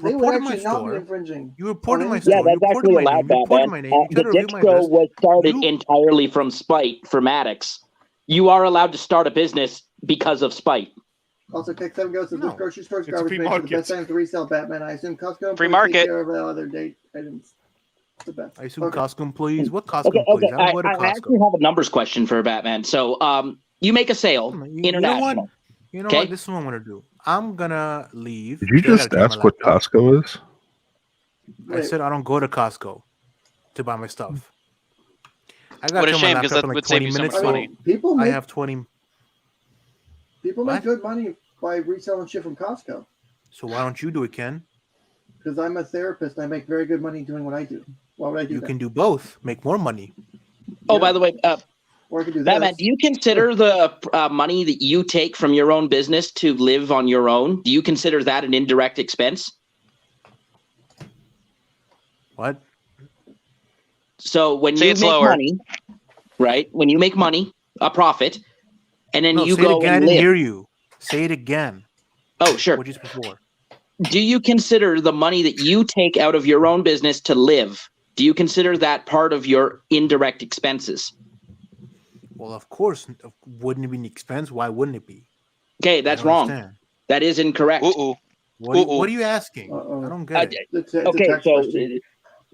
They would reported my actually not be store. infringing. You reported on my anything. Yeah, store. You that's reported actually my allowed, name. You reported Batman. my name. You The tried to review my distro list. was started You- entirely from spite for Maddox. You are allowed to start a business because of spite. Also, Kick 7 goes to No. this grocery store's It's a garbage free man for the market. best times to resell Batman. I assume Costco Free employees market. take care of other date items. The best. I assume Okay. Costco employees. What Costco Okay, employees? I don't go to I actually Costco. have a numbers question for Batman. So, you make a sale You know what? international. You know Okay. what? This is what I'm gonna do. I'm gonna leave. Did you Okay, I gotta just turn my ask what laptop. Costco is? I Wait, said I don't go to Costco to buy my stuff. I gotta What a turn my shame, because laptop that in like would save 20 you so minutes. much I money. mean, people I make have 20. people What? make good money by reselling shit from Costco. So why don't you do it, Ken? Because I'm a therapist, I make very good money doing what I do. Why would I do You that? can do both. Make more money. Oh, Yeah. by the way, Or I could do Batman, this. do you consider the money that you take from your own business to live on your own? Do you consider that an indirect expense? What? So when Say you it make slower. money, right? When you make money, a profit, and then No, you say it go again. I and didn't live. hear you. Say it again. Oh, sure. What just before? Do you consider the money that you take out of your own business to live? Do you consider that part of your indirect expenses? Well, of course. Wouldn't it be an expense? Why wouldn't it be? Okay, I that's don't wrong. understand. That is incorrect. Ooh. What are you asking? Uh-oh. I don't get it. It's a Okay, text so question.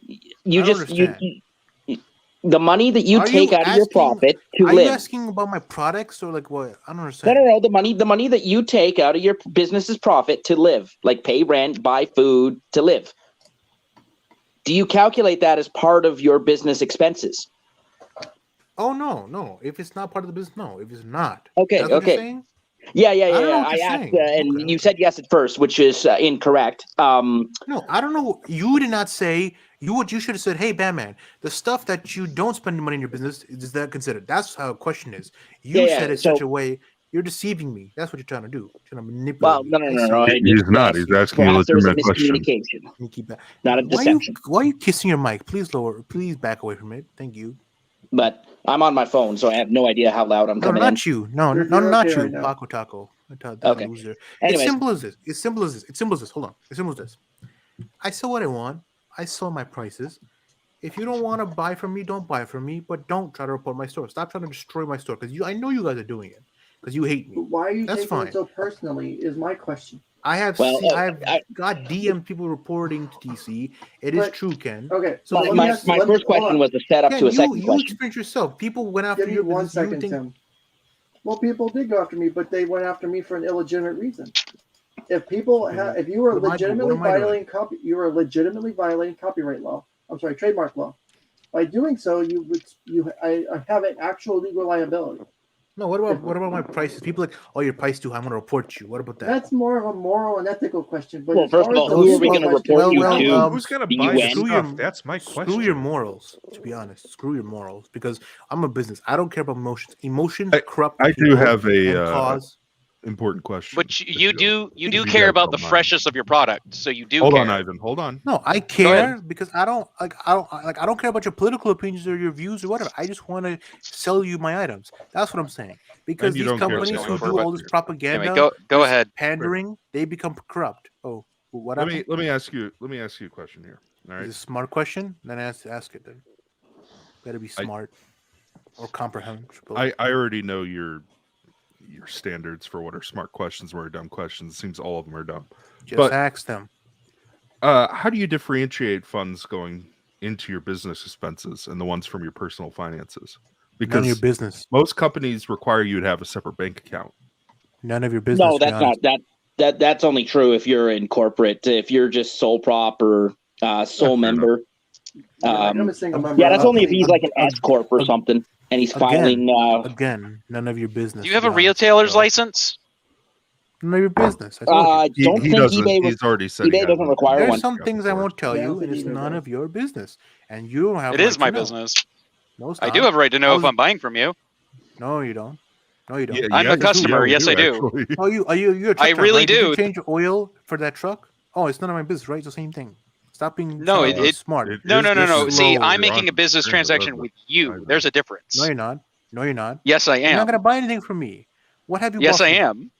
you I don't just understand. the money that you Are take you out of your asking- profit to Are you live. asking about my products or like what? I don't No, understand. no, no. The money that you take out of your business's profit to live, like pay rent, buy food to live. Do you calculate that as part of your business expenses? Oh no. If it's not part of the business, no. If it's not, Okay, that's what okay. you're saying. Yeah. I don't know what I you're asked, saying. and Okay, you said yes at first, which is incorrect. No, I don't know. You did not say what you should have said. Hey, Batman, the stuff that you don't spend money in your business is that considered? That's how a question is. You said it such So, a way. You're deceiving me. That's what you're trying to do. You're trying to manipulate well, me. no. I see. I He's just, not. He's asking you a perhaps there was a legitimate question. miscommunication, Sneaky not a deception. Why are you kissing your mic? Please lower. Please back away from it. Thank you. But I'm on my phone, so I have no idea how loud I'm No, coming in. not you. No, You're not okay you. right now. Paco Taco. That Okay. loser. It's Anyways, simple as this. It's simple as this. It's simple as this. Hold on. It's simple as this. I sell what I want. I sell my prices. If you don't want to buy from me, don't buy from me. But don't try to report my store. Stop trying to destroy my store because I know you guys are doing it because you hate me. But why are you That's taking fine. it so personally? Is my question. I have got DM people reporting to TC. It is But- true, Ken. Okay. So let me my ask- first question was a setup Ken, to a second you question. experience yourself. People went after Give me your 1 business. You second, think- Tim. Well, people did go after me, but they went after me for an illegitimate reason. If people if you were What am I doing? legitimately What am I doing? violating you were legitimately violating copyright law. I'm sorry, trademark law. By doing so, I have an actual legal liability. No, what about my prices? People like, oh, your price too high. I'm gonna report you. What about that? That's more of a moral and ethical question. But Well, as first far of as all, the who are we legal going to question- report you well, to? Who's gonna The buy UN? stuff? That's my question. Screw your morals. To be honest, screw your morals because I'm a business. I don't care about emotions. Emotions corrupt. I do people have and a cause. important question. But if you don't- do if you care guys about the don't mind. freshness of your product, so you do Hold care. on, Ivan. Hold on. No, I Go care ahead. because I don't care about your political opinions or your views or whatever. I just want to sell you my items. That's what I'm saying. Because And you these don't care companies about who selling do all this products. propaganda, Anyway, go this ahead. pandering, they become corrupt. Oh, what Let happened? me ask you a question here. All Is right. it a smart question? Then ask it. Then better be smart or comprehensible. I already know your standards for what are smart questions, what are dumb questions. It seems all of them are dumb. Just but ask them. how do you differentiate funds going into your business expenses and the ones from your personal finances? None of your Because business. most companies require you to have a separate bank account. None of your business. No, to be that's not honest. that's only true if you're in corporate. If you're just sole prop or sole fair member. I'm a single member. Yeah, that's only if obviously. he's like an S corp or something, and he's filing. Again, none of your business. Do you have to a be honest, retailer's bro. license? None of your business. I told you. Don't He think doesn't. eBay He's already said he eBay doesn't hasn't. require There's one. some things I won't tell Yeah, I don't you, and think it's eBay none does. of your business. And you don't have. It right is my to know. business. No, it's I not. do have a right to know I if was- I'm buying from you. No, you don't. No, you don't. Yeah, I'm yeah, a you do. customer. Yeah, we Yes, I do. actually. Oh, you're a truck I driver, really right? Did do. you change oil for that truck? Oh, it's none of my business, right? It's the same thing. Stop being No, trying to be it- smart. It No, is no. business. See, slow. I'm You're making a on business screen, transaction doesn't with it? you. Ivan. There's a difference. No, you're not. No, you're not. Yes, I You're not am. gonna buy anything from me. What have you? Yes, bought I from me? am.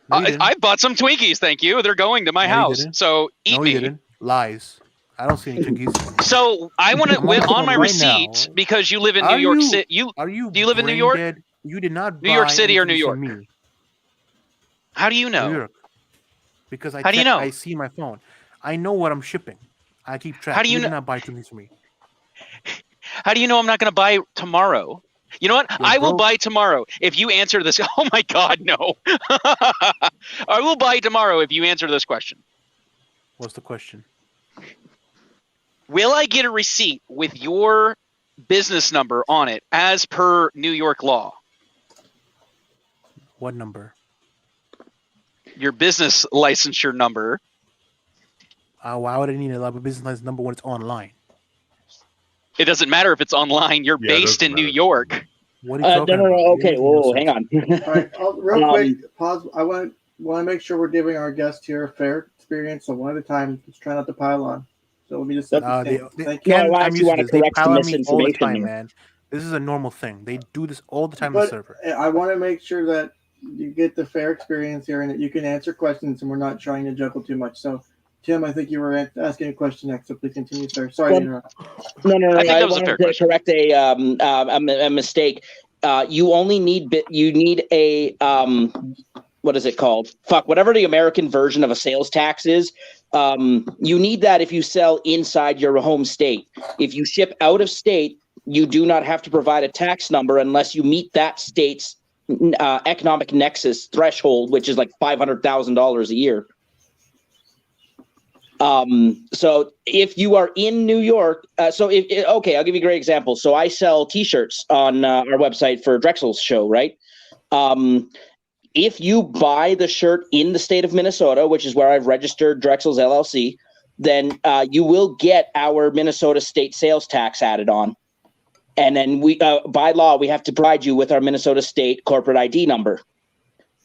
No, you didn't. I've bought some Twinkies. Thank you. They're going to my No, you house. didn't. So eat No, me. you didn't. Lies. I don't see any Twinkies. So I want to I'm on the on phone my right receipt now. because you live in New Are York you- City. Are you? Do you live in New brain York? dead? You did not. New York buy City or New anything York? from me. How do you know? New York. Because How do you know? I see my phone. I know what I'm shipping. I keep track. How do you did know- not buy Twinkies from me. How do you know I'm not going to buy tomorrow? You know what? You're I will broke. buy tomorrow if you answer this. Oh my God, no! I will buy tomorrow if you answer this question. What's the question? Will I get a receipt with your business number on it as per New York law? What number? Your business licensure number. Why would I need a business license number when it's online? It doesn't matter if it's online. You're Yeah, it based doesn't in New matter. York. What are you talking No. about? You're Okay, making no whoa, hang sense. on. All right, real quick, pause. I want to make sure we're giving our guests here a fair experience. So one at a time. Let's try not to pile on. So let me just set the standard. Thank you. No, I Ken, I'm actually used want to to this. They correct pile some on me all the misinformation time, here. man. This is a normal thing. They do this all the time on the But server. I want to make sure that you get the fair experience here and that you can answer questions and we're not trying to juggle too much. So, Tim, I think you were asking a question next, so please continue, sir. Sorry to interrupt. No. I think that was a wanted fair to question. correct a mistake. You only need a what is it called? Fuck, whatever the American version of a sales tax is. You need that if you sell inside your home state. If you ship out of state, you do not have to provide a tax number unless you meet that state's economic nexus threshold, which is like $500,000 a year. So if you are in New York, okay, I'll give you a great example. So I sell T-shirts on our website for Drexel's show, right? if you buy the shirt in the state of Minnesota, which is where I've registered Drexel's LLC, then you will get our Minnesota state sales tax added on. And then we, by law, we have to provide you with our Minnesota state corporate ID number,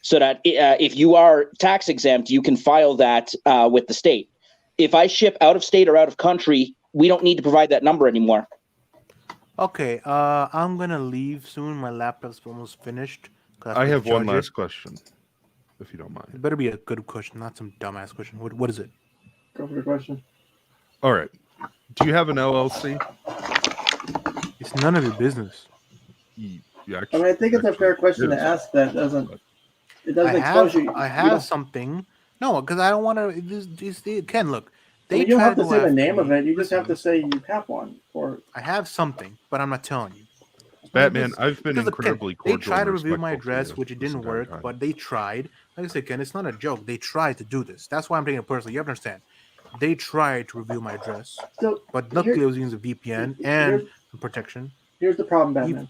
so that if you are tax exempt, you can file that with the state. If I ship out of state or out of country, we don't need to provide that number anymore. Okay, I'm gonna leave soon. My laptop's almost finished. I have one last question, if you don't mind. It better be a good question, not some dumbass question. What is it? Go for the question. All right. Do you have an LLC? It's none of your business. Yeah, I mean, I think it's a fair question to ask. That doesn't. It doesn't expose you. I have something. No, because I don't want to. Ken, look. You don't have to say the name of it. You just have to say you have one. Or I have something, but I'm not telling you. Batman, I've been incredibly cordial. They tried to and review my respectful to address, you which it this didn't entire work, time. but they tried. Like I said, Ken, it's not a joke. They tried to do this. That's why I'm taking it personally. You have to understand. They tried to review my address, but luckily I was using the VPN and protection. Here's the problem, Batman.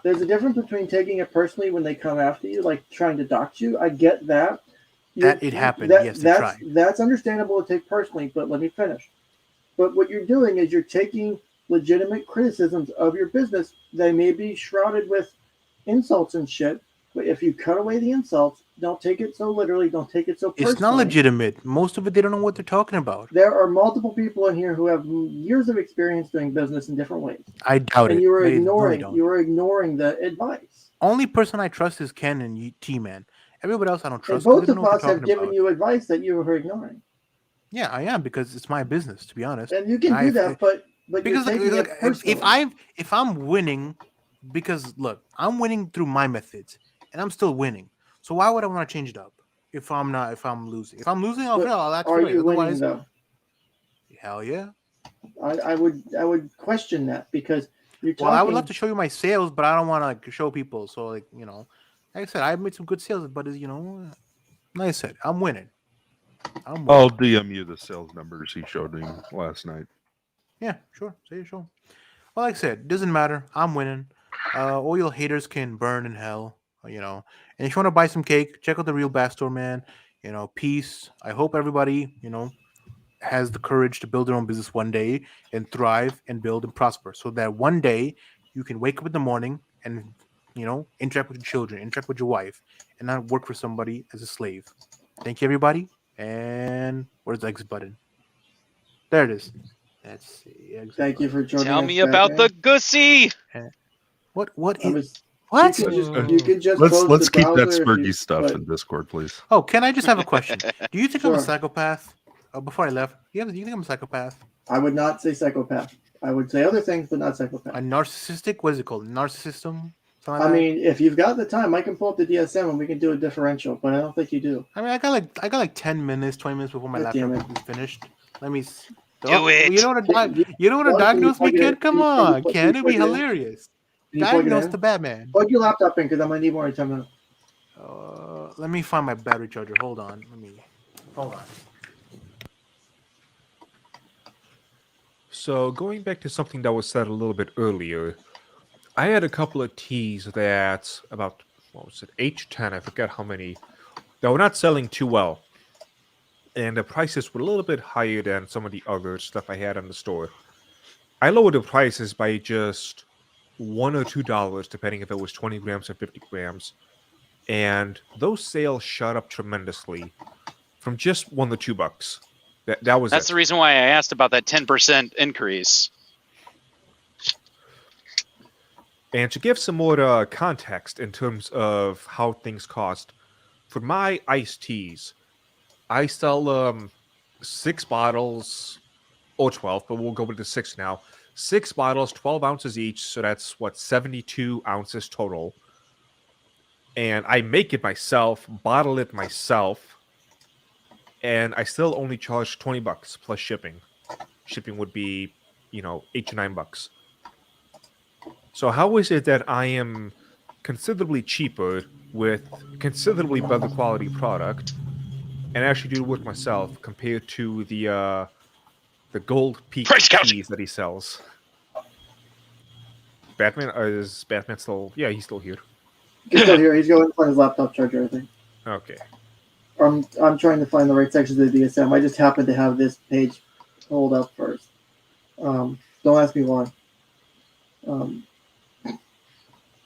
There's a difference between taking it personally when they come after you, like trying to dox you. I get that. It happened. Yes, they tried. That's understandable to take personally, but let me finish. But what you're doing is you're taking legitimate criticisms of your business. They may be shrouded with insults and shit, but if you cut away the insults, don't take it so literally, don't take it so personally. It's not legitimate. Most of it, they don't know what they're talking about. There are multiple people in here who have years of experience doing business in different ways. I doubt it. And you were They ignoring really don't. you were ignoring the advice. Only person I trust is Ken and T-Man. Everybody else I don't And trust. both They don't of know what us they're have talking given about. you advice that you were ignoring. Yeah, I am, because it's my business, to be honest. And you can do that, but because you're taking look, it personally. if I'm winning, because look, I'm winning through my methods, and I'm still winning. So why would I want to change it up if I'm losing? If I'm losing, I'll act Are for it. you winning Otherwise, though? hell yeah. I would question that because you're talking. Well, I would love to show you my sales, but I don't want to like show people. So like like I said, I've made some good sales, but like I said, I'm winning. I'll DM you the sales numbers he showed me last night. Yeah, sure. Say sure. Well, like I said, doesn't matter. I'm winning. All your haters can burn in hell. And if you want to buy some cake, check out the real Backstore, man. Peace. I hope everybody, has the courage to build their own business one day and thrive and build and prosper, so that one day you can wake up in the morning and interact with your children, interact with your wife, and not work for somebody as a slave. Thank you, everybody. And where's the exit button? There it is. That's the exit. Thank you for joining Tell us, me about the Batman. gussy. What I is was- what? You can just let's close the keep that browser if Spurgy you- stuff but- in Discord, please. Oh, can I just have a question? Do you think I'm a Sure. psychopath? Before I left, do you think I'm a psychopath? I would not say psychopath. I would say other things, but not psychopath. A narcissistic? What is it called? Narcissism? Something like I that? mean, if you've got the time, I can pull up the DSM and we can do a differential, but I don't think you do. I got like 10 minutes, 20 minutes before my God damn laptop is finished. Let me. Do it. You don't want to diagnose me, Ken? Come on, Ken. It'd be hilarious. Can you plug it Diagnose in? the Batman. Plug your laptop in because I'm gonna need more than 10 minutes. Let me find my battery charger. Hold on. Hold on. So going back to something that was said a little bit earlier, I had a couple of teas that about 8 to 10, I forget how many, that were not selling too well. And the prices were a little bit higher than some of the other stuff I had in the store. I lowered the prices by just $1 or $2, depending if it was 20 grams or 50 grams. And those sales shot up tremendously from just $1 to $2. That was That's it. the reason why I asked about that 10% increase. And to give some more context in terms of how things cost, for my iced teas, I sell 6 bottles, or 12, but we'll go with the 6 now. 6 bottles, 12 ounces each, so that's 72 ounces total. And I make it myself, bottle it myself, and I still only charge $20 plus shipping. Shipping would be, $8 to $9. So how is it that I am considerably cheaper with considerably better quality product and actually do the work myself compared to the gold peak teas that he sells? Batman is Batman still? Yeah, he's still here. He's still here. He's going to find his laptop charger, I think. Okay. I'm trying to find the right sections of the DSM. I just happen to have this page pulled up first. Don't ask me why.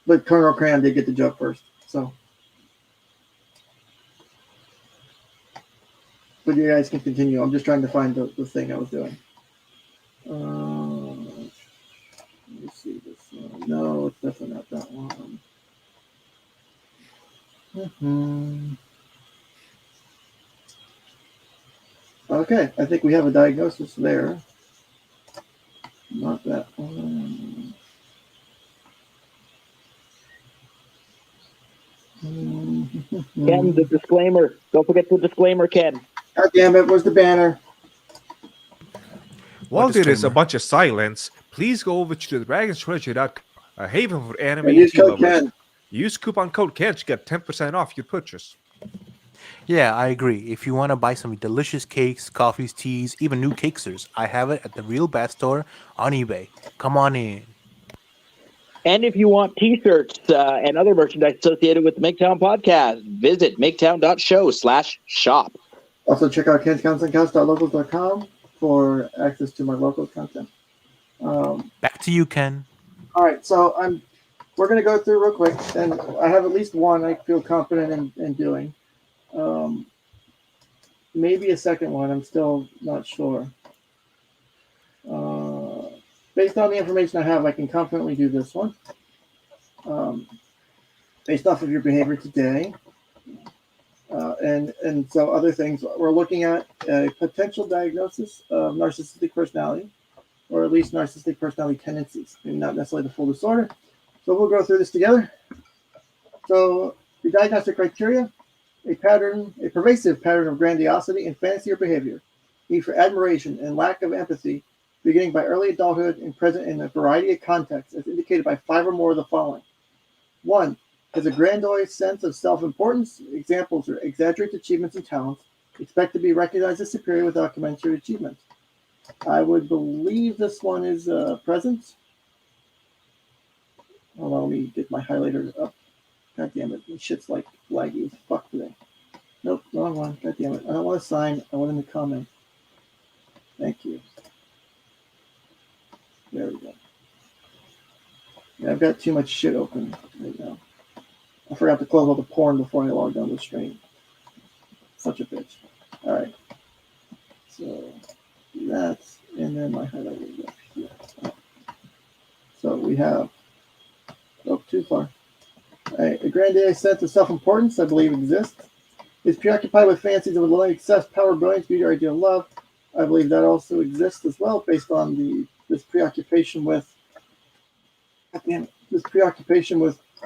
But Colonel Cram did get the joke first, so. But you guys can continue. I'm just trying to find the thing I was doing. Let me see this one. No, it's definitely not that one. Okay, I think we have a diagnosis there. Not that one. Ken, the disclaimer. Don't forget the disclaimer, Ken. God damn it, where's the banner? While there is a disclaimer? bunch of silence, please go over to the dragonsretreasure.com, a haven for anime And and use tea code lovers. Ken. Use coupon code KEN to get 10% off your purchase. Yeah, I agree. If you want to buy some delicious cakes, coffees, teas, even new cakesters, I have it at the Real Bat Store on eBay. Come on in. And if you want T-shirts and other merchandise associated with the MGTOWN podcast, visit mgtown.show/shop. Also, check out kenscounselandcast.locals.com for access to my local content. Back to you, Ken. All right, so we're going to go through real quick, and I have at least one I feel confident in doing. Maybe a second one, I'm still not sure. Based on the information I have, I can confidently do this one. Based off of your behavior today. And so other things, we're looking at a potential diagnosis of narcissistic personality, or at least narcissistic personality tendencies, maybe not necessarily the full disorder. So we'll go through this together. So the diagnostic criteria: a pervasive pattern of grandiosity and fantasy or behavior, need for admiration and lack of empathy, beginning by early adulthood and present in a variety of contexts, as indicated by 5 or more of the following. 1. Has a grandiose sense of self-importance. Examples are exaggerated achievements and talents, expect to be recognized as superior without commensurate achievements. I would believe this one is present. Hold on, let me get my highlighter up. God damn it, this shit's like laggy as fuck today. Nope, wrong one. God damn it. I don't want to sign. I want in the comment. Thank you. There we go. Yeah, I've got too much shit open right now. I forgot to close all the porn before I logged on the stream. Such a bitch. All right. So that's, and then my highlighter. Yeah. Right. So we have, oh, too far. All right. A grandiose sense of self-importance, I believe, exists. Is preoccupied with fancies of love, excess, power, brilliance, beauty, or ideal love. I believe that also exists as well, based on this preoccupation with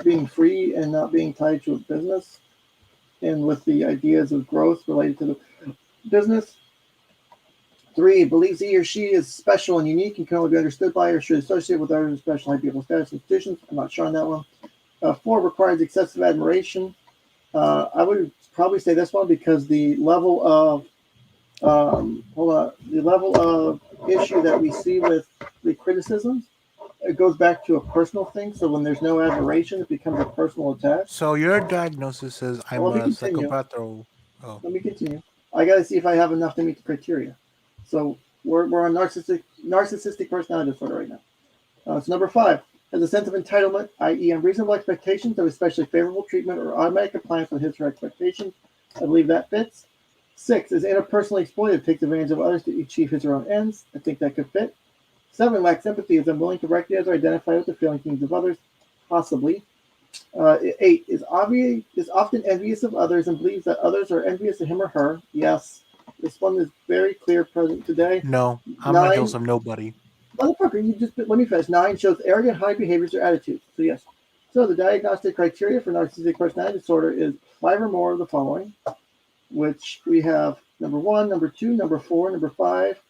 being free and not being tied to a business, and with the ideas of growth related to the business. 3, believes he or she is special and unique and can only be understood by or should associate with others in special high people status institutions. I'm not sure on that one. 4, requires excessive admiration. I would probably say this one because the level of issue that we see with the criticisms, it goes back to a personal thing. So when there's no admiration, it becomes a personal attack. So your diagnosis says I'm Let me a continue. psychopath or... Oh. Let me continue. I got to see if I have enough to meet the criteria. So we're on narcissistic personality disorder right now. So number 5, has a sense of entitlement, i.e. unreasonable expectations of especially favorable treatment or automatic compliance with his or her expectations. I believe that fits. 6, is interpersonally exploitive, takes advantage of others to achieve his or her own ends. I think that could fit. 7, lacks empathy, is unwilling to recognize or identify with the feelings and needs of others. Possibly. 8, is often envious of others and believes that others are envious of him or her. Yes. This one is very clear present today. No, I'm 9, not jealous of nobody. Motherfucker, you just let me finish. 9 shows arrogant, high behaviors or attitudes. So yes. So the diagnostic criteria for narcissistic personality disorder is 5 or more of the following, which we have number 1, number 2, number 4, number 5,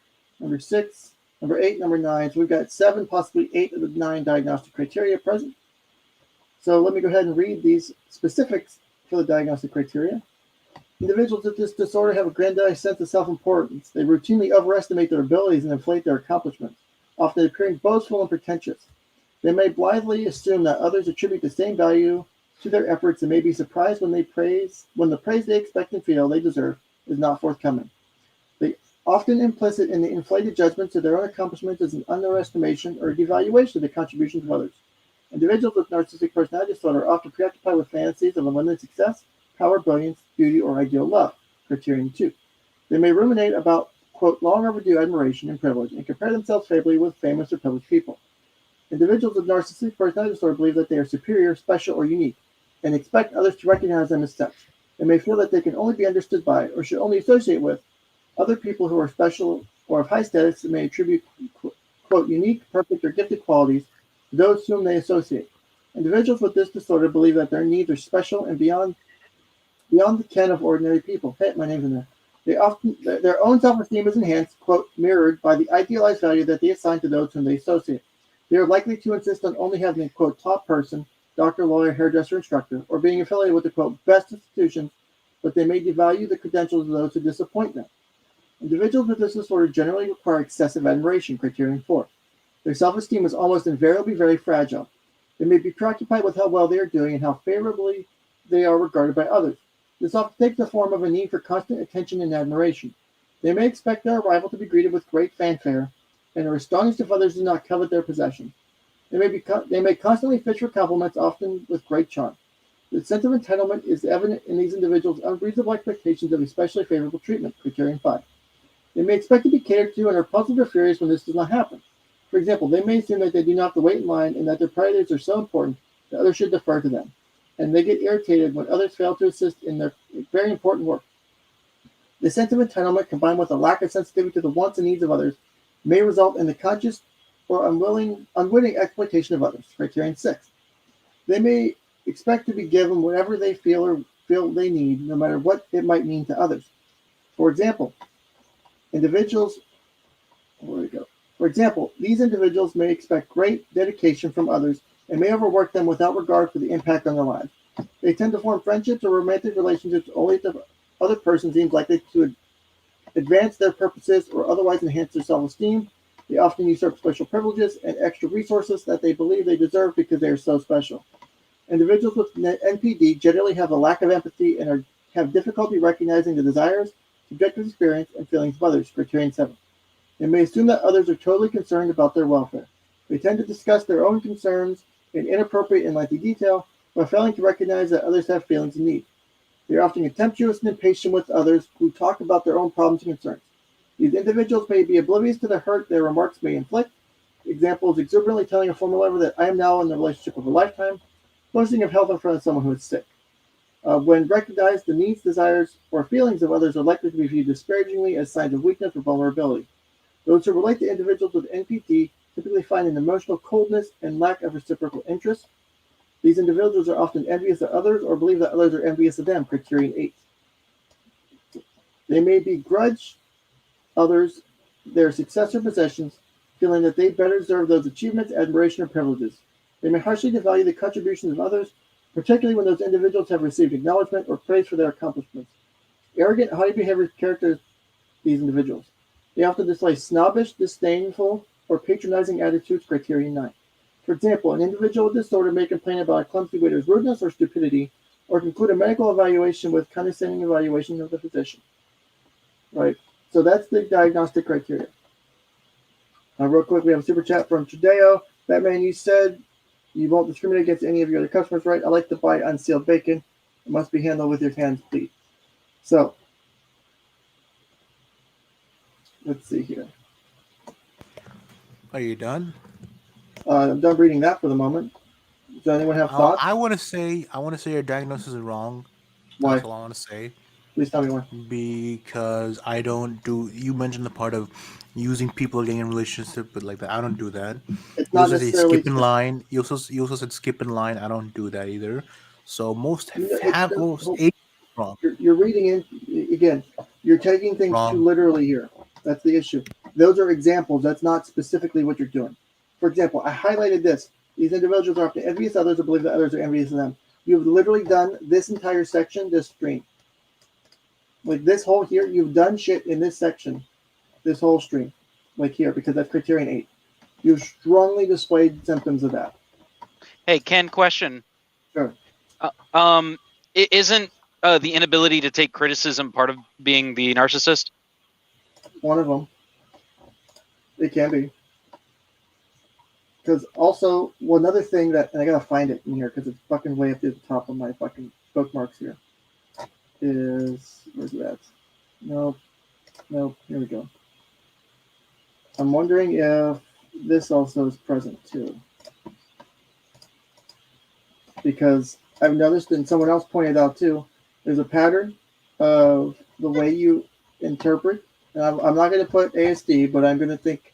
number 6, number 8, number 9. So we've got 7, possibly 8 of the 9 diagnostic criteria present. So let me go ahead and read these specifics for the diagnostic criteria. Individuals with this disorder have a grandiose sense of self-importance. They routinely overestimate their abilities and inflate their accomplishments, often appearing boastful and pretentious. They may blithely assume that others attribute the same value to their efforts and may be surprised when the praise they expect and feel they deserve is not forthcoming. They often implicit in the inflated judgments of their own accomplishments is an underestimation or devaluation of the contributions of others. Individuals with narcissistic personality disorder are often preoccupied with fantasies of unlimited success, power, brilliance, beauty, or ideal love. Criterion 2. They may ruminate about, quote, long overdue admiration and privilege and compare themselves favorably with famous or privileged people. Individuals with narcissistic personality disorder believe that they are superior, special, or unique, and expect others to recognize them as such. They may feel that they can only be understood by, or should only associate with, other people who are special or of high status and may attribute, quote, unique, perfect, or gifted qualities to those whom they associate. Individuals with this disorder believe that their needs are special and beyond the ken of ordinary people. Hey, my name's in there. Their own self-esteem is enhanced, quote, mirrored by the idealized value that they assign to those whom they associate. They are likely to insist on only having a, quote, top person, doctor, lawyer, hairdresser, instructor, or being affiliated with the, quote, best institutions, but they may devalue the credentials of those who disappoint them. Individuals with this disorder generally require excessive admiration, criterion 4. Their self-esteem is almost invariably very fragile. They may be preoccupied with how well they are doing and how favorably they are regarded by others. This often takes the form of a need for constant attention and admiration. They may expect their arrival to be greeted with great fanfare and are astonished if others do not covet their possessions. They may constantly fish for compliments, often with great charm. The sense of entitlement is evident in these individuals' unreasonable expectations of especially favorable treatment, criterion 5. They may expect to be catered to and are puzzled or furious when this does not happen. For example, they may assume that they do not have to wait in line and that their priorities are so important that others should defer to them. And they get irritated when others fail to assist in their very important work. The sense of entitlement, combined with a lack of sensitivity to the wants and needs of others, may result in the conscious or unwitting exploitation of others. Criterion 6. They may expect to be given whatever they feel they need, no matter what it might mean to others. For example, these individuals may expect great dedication from others and may overwork them without regard for the impact on their lives. They tend to form friendships or romantic relationships only if the other person seems likely to advance their purposes or otherwise enhance their self-esteem. They often usurp special privileges and extra resources that they believe they deserve because they are so special. Individuals with NPD generally have a lack of empathy and have difficulty recognizing the desires, subjective experience, and feelings of others. Criterion 7. They may assume that others are totally concerned about their welfare. They tend to discuss their own concerns in inappropriate and lengthy detail, while failing to recognize that others have feelings and needs. They are often contemptuous and impatient with others who talk about their own problems and concerns. These individuals may be oblivious to the hurt their remarks may inflict. Examples: exuberantly telling a former lover that I am now in the relationship of a lifetime, boasting of health in front of someone who is sick. When recognized, the needs, desires, or feelings of others are likely to be viewed disparagingly as signs of weakness or vulnerability. Those who relate to individuals with NPD typically find an emotional coldness and lack of reciprocal interest. These individuals are often envious of others or believe that others are envious of them. Criterion 8. They may begrudge others their success or possessions, feeling that they better deserve those achievements, admiration, or privileges. They may harshly devalue the contributions of others, particularly when those individuals have received acknowledgement or praise for their accomplishments. Arrogant, haughty behavior characterizes these individuals. They often display snobbish, disdainful, or patronizing attitudes. Criterion 9. For example, an individual with disorder may complain about a clumsy waiter's rudeness or stupidity, or conclude a medical evaluation with condescending evaluation of the physician. Right. So that's the diagnostic criteria. Real quick, we have a super chat from Tadeo. Batman, you said you won't discriminate against any of your other customers, right? I like to buy unsealed bacon. It must be handled with your hands, please. So, let's see here. Are you done? I'm done reading that for the moment. Does anyone have thoughts? I want to say your diagnosis is wrong. Why? That's all I want to say. Please tell me why. Because I don't do. You mentioned the part of using people getting in relationship, but like that, I don't do that. It's You not also say necessarily skip in line. You also said skip in line. I don't do that either. So most wrong. You're reading in again. You're taking things too Wrong. literally here. That's the issue. Those are examples. That's not specifically what you're doing. For example, I highlighted this. These individuals are often envious of others or believe that others are envious of them. You've literally done this entire section, this stream. Like this whole here, you've done shit in this section, this whole stream. Like here, because that's criterion 8. You've strongly displayed symptoms of that. Hey, Ken, question. Sure. Isn't the inability to take criticism part of being the narcissist? One of them. It can be. Because also, well, another thing that, and I gotta find it in here because it's fucking way up to the top of my fucking bookmarks here, is, where's it at? No, here we go. I'm wondering if this also is present too. Because I've noticed, and someone else pointed out too, there's a pattern of the way you interpret. And I'm not going to put ASD, but I'm going to think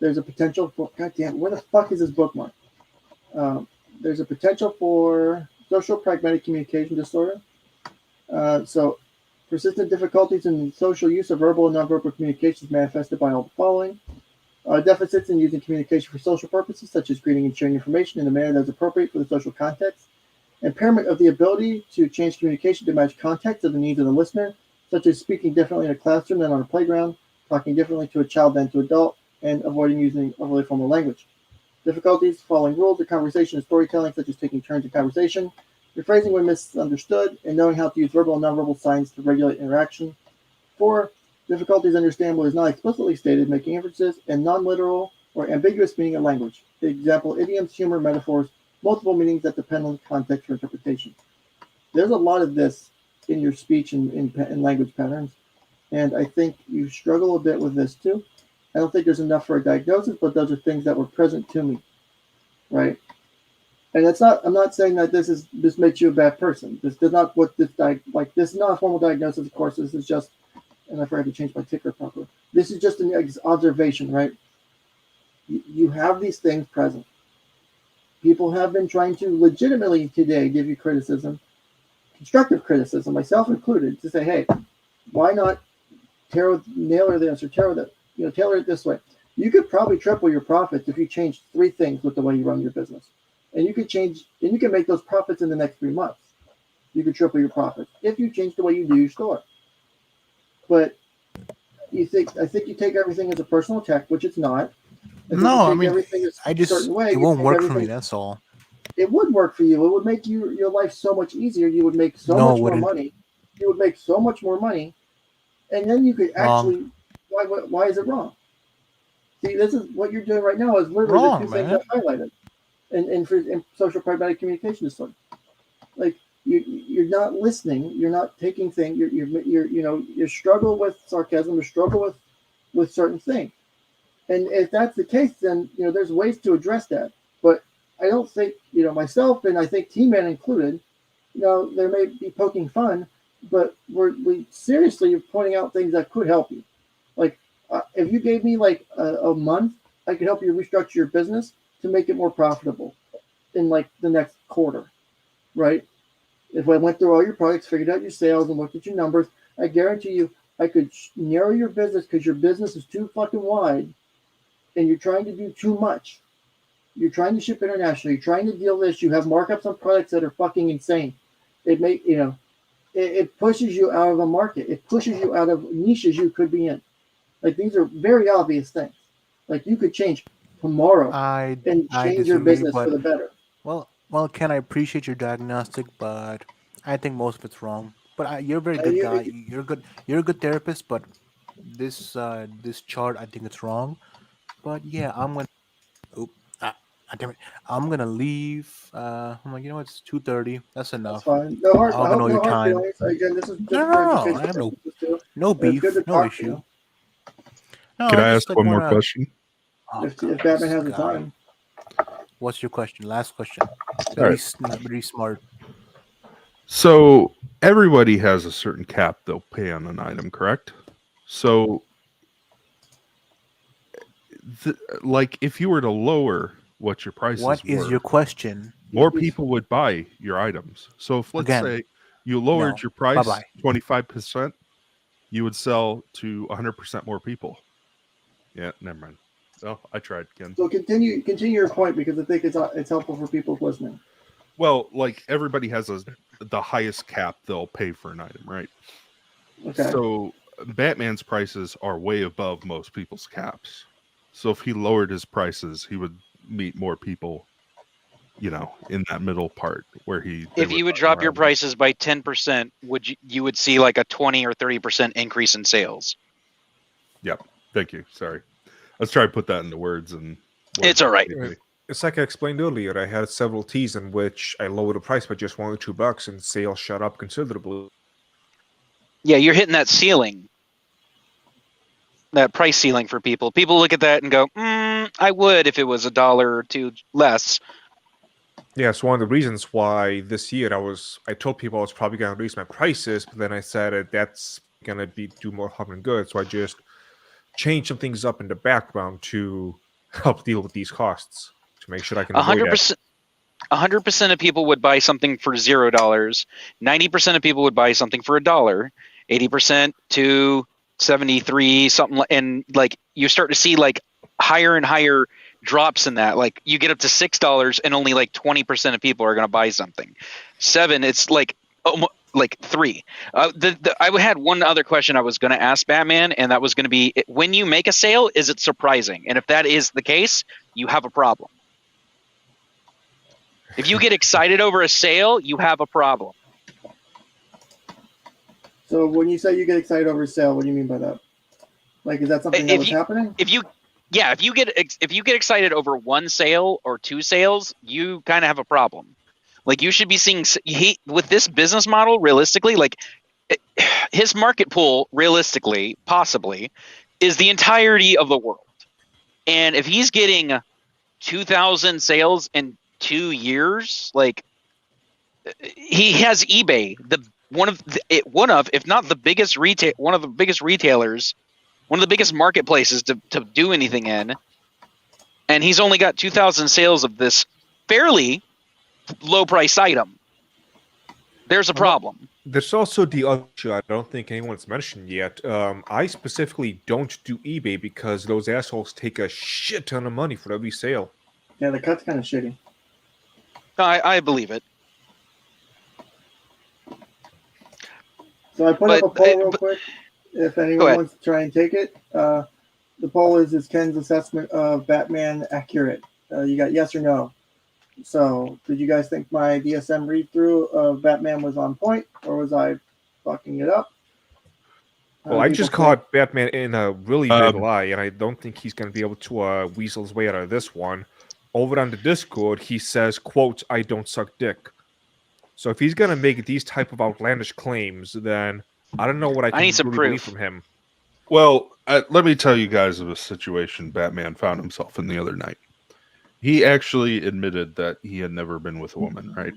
there's a potential for, God damn, where the fuck is this bookmark? There's a potential for social pragmatic communication disorder. So persistent difficulties in social use of verbal and nonverbal communications manifested by all the following. Deficits in using communication for social purposes, such as greeting and sharing information in a manner that is appropriate for the social context. Impairment of the ability to change communication to match context of the needs of the listener, such as speaking differently in a classroom than on a playground, talking differently to a child than to an adult, and avoiding using overly formal language. Difficulties following rules of conversation and storytelling, such as taking turns in conversation, rephrasing when misunderstood, and knowing how to use verbal and nonverbal signs to regulate interaction. 4. Difficulties understanding what is not explicitly stated, making inferences, and non-literal or ambiguous meaning of language. Example, idioms, humor, metaphors, multiple meanings that depend on context for interpretation. There's a lot of this in your speech and in language patterns, and I think you struggle a bit with this too. I don't think there's enough for a diagnosis, but those are things that were present to me, right? And it's not. I'm not saying that this makes you a bad person. This does not what this this is not a formal diagnosis. Of course, this is just, and I forgot to change my ticker properly. This is just an observation, right? You have these things present. People have been trying to legitimately today give you criticism, constructive criticism, myself included, to say, hey, why not nail this or tailor it this way? You could probably triple your profits if you change 3 things with the way you run your business. And you can make those profits in the next 3 months. You could triple your profits if you change the way you do your store. But I think you take everything as a personal attack, which it's not. No, I mean, everything I just certain way. it won't work for me. That's all. It would work for you. It would make your life so much easier. You would make so much more money. You would make so much more money, and then you could actually. Why is it wrong? See, this is what you're doing right now. Is literally the 2 things I highlighted, in social pragmatic communication disorder. Like you're not listening. You're not taking things. You struggle with sarcasm. You struggle with certain things. And if that's the case, then there's ways to address that. But I don't think myself, and I think T-Man included, there may be poking fun, but we seriously are pointing out things that could help you. Like if you gave me like a month, I could help you restructure your business to make it more profitable in like the next quarter, right? If I went through all your products, figured out your sales, and looked at your numbers, I guarantee you I could narrow your business because your business is too fucking wide. And you're trying to do too much. You're trying to ship internationally. You're trying to deal with this. You have markups on products that are fucking insane. It pushes you out of a market. It pushes you out of niches you could be in. Like these are very obvious things. Like you could change tomorrow and change your business for the better. Well, Ken, I appreciate your diagnostic, but I think most of it's wrong. But you're a very good guy. You're good. You're a good therapist. But this chart, I think it's wrong. But yeah, I'm gonna. Oh, damn it! I'm gonna leave. I'm like, it's 2:30. That's enough. That's fine. No hard. I'm gonna know your time. Feelings. Again, this is just No. I have no beef, no issue. No, Can I ask one more question? If Batman has the time. What's your question? Last question. Very smart. So everybody has a certain cap they'll pay on an item, correct? So, like, if you were to lower what your prices what is were, your question? More people would buy your items. So if let's say you lowered your price 25%, you would sell to 100% more people. Yeah, never mind. Well, I tried again. So continue your point because I think it's helpful for people listening. Well, like everybody has the highest cap they'll pay for an item, right? Okay. So Batman's prices are way above most people's caps. So if he lowered his prices, he would meet more people in that middle part where if you would drop your prices by 10%, you would see like a 20 or 30% increase in sales. Yep. Thank you. Sorry. Let's try to put that into words. And it's all right. It's like I explained earlier. I had several teas in which I lowered the price by just $1 or $2, and sales shot up considerably. Yeah, you're hitting that ceiling, that price ceiling for people. People look at that and go, I would if it was $1 or $2 less. Yeah, it's one of the reasons why this year I told people I was probably going to raise my prices, but then I said that's going to do more harm than good. So I just changed some things up in the background to help deal with these costs to make sure I can avoid 100%. 100% of people would buy something for $0. 90% of people would buy something for $1. 80% to 73 something, and like you start to see like higher and higher drops in that. Like you get up to $6 and only like 20% of people are going to buy something. 7, it's like 3. I had one other question I was going to ask Batman, and that was going to be, when you make a sale, is it surprising? And if that is the case, you have a problem. If you get excited over a sale, you have a problem. So when you say you get excited over a sale, what do you mean by that? Like, is that something that was happening? If you get excited over one sale or 2 sales, you kind of have a problem. Like you should be seeing with this business model, realistically, like his market pool, realistically, possibly, is the entirety of the world. And if he's getting 2,000 sales in 2 years, like he has eBay, one of if not the biggest one of the biggest retailers, one of the biggest marketplaces to do anything in, and he's only got 2,000 sales of this fairly low price item. There's a problem. There's also the other issue I don't think anyone's mentioned yet. I specifically don't do eBay because those assholes take a shit ton of money for every sale. Yeah, the cut's kind of shitty. I believe it. So I put up a poll real quick. If anyone wants to try and take it, the poll is Ken's assessment of Batman accurate? You got yes or no. So, did you guys think my DSM read-through of Batman was on point, or was I fucking it up? Well, I just caught Batman in a really big lie, and I don't think he's going to be able to weasel his way out of this one. Over on the Discord, he says, quote, "I don't suck dick." So if he's going to make these type of outlandish claims, then I don't know what I can need some really believe from him. Well, let me tell you guys of a situation Batman found himself in the other night. He actually admitted that he had never been with a woman, right?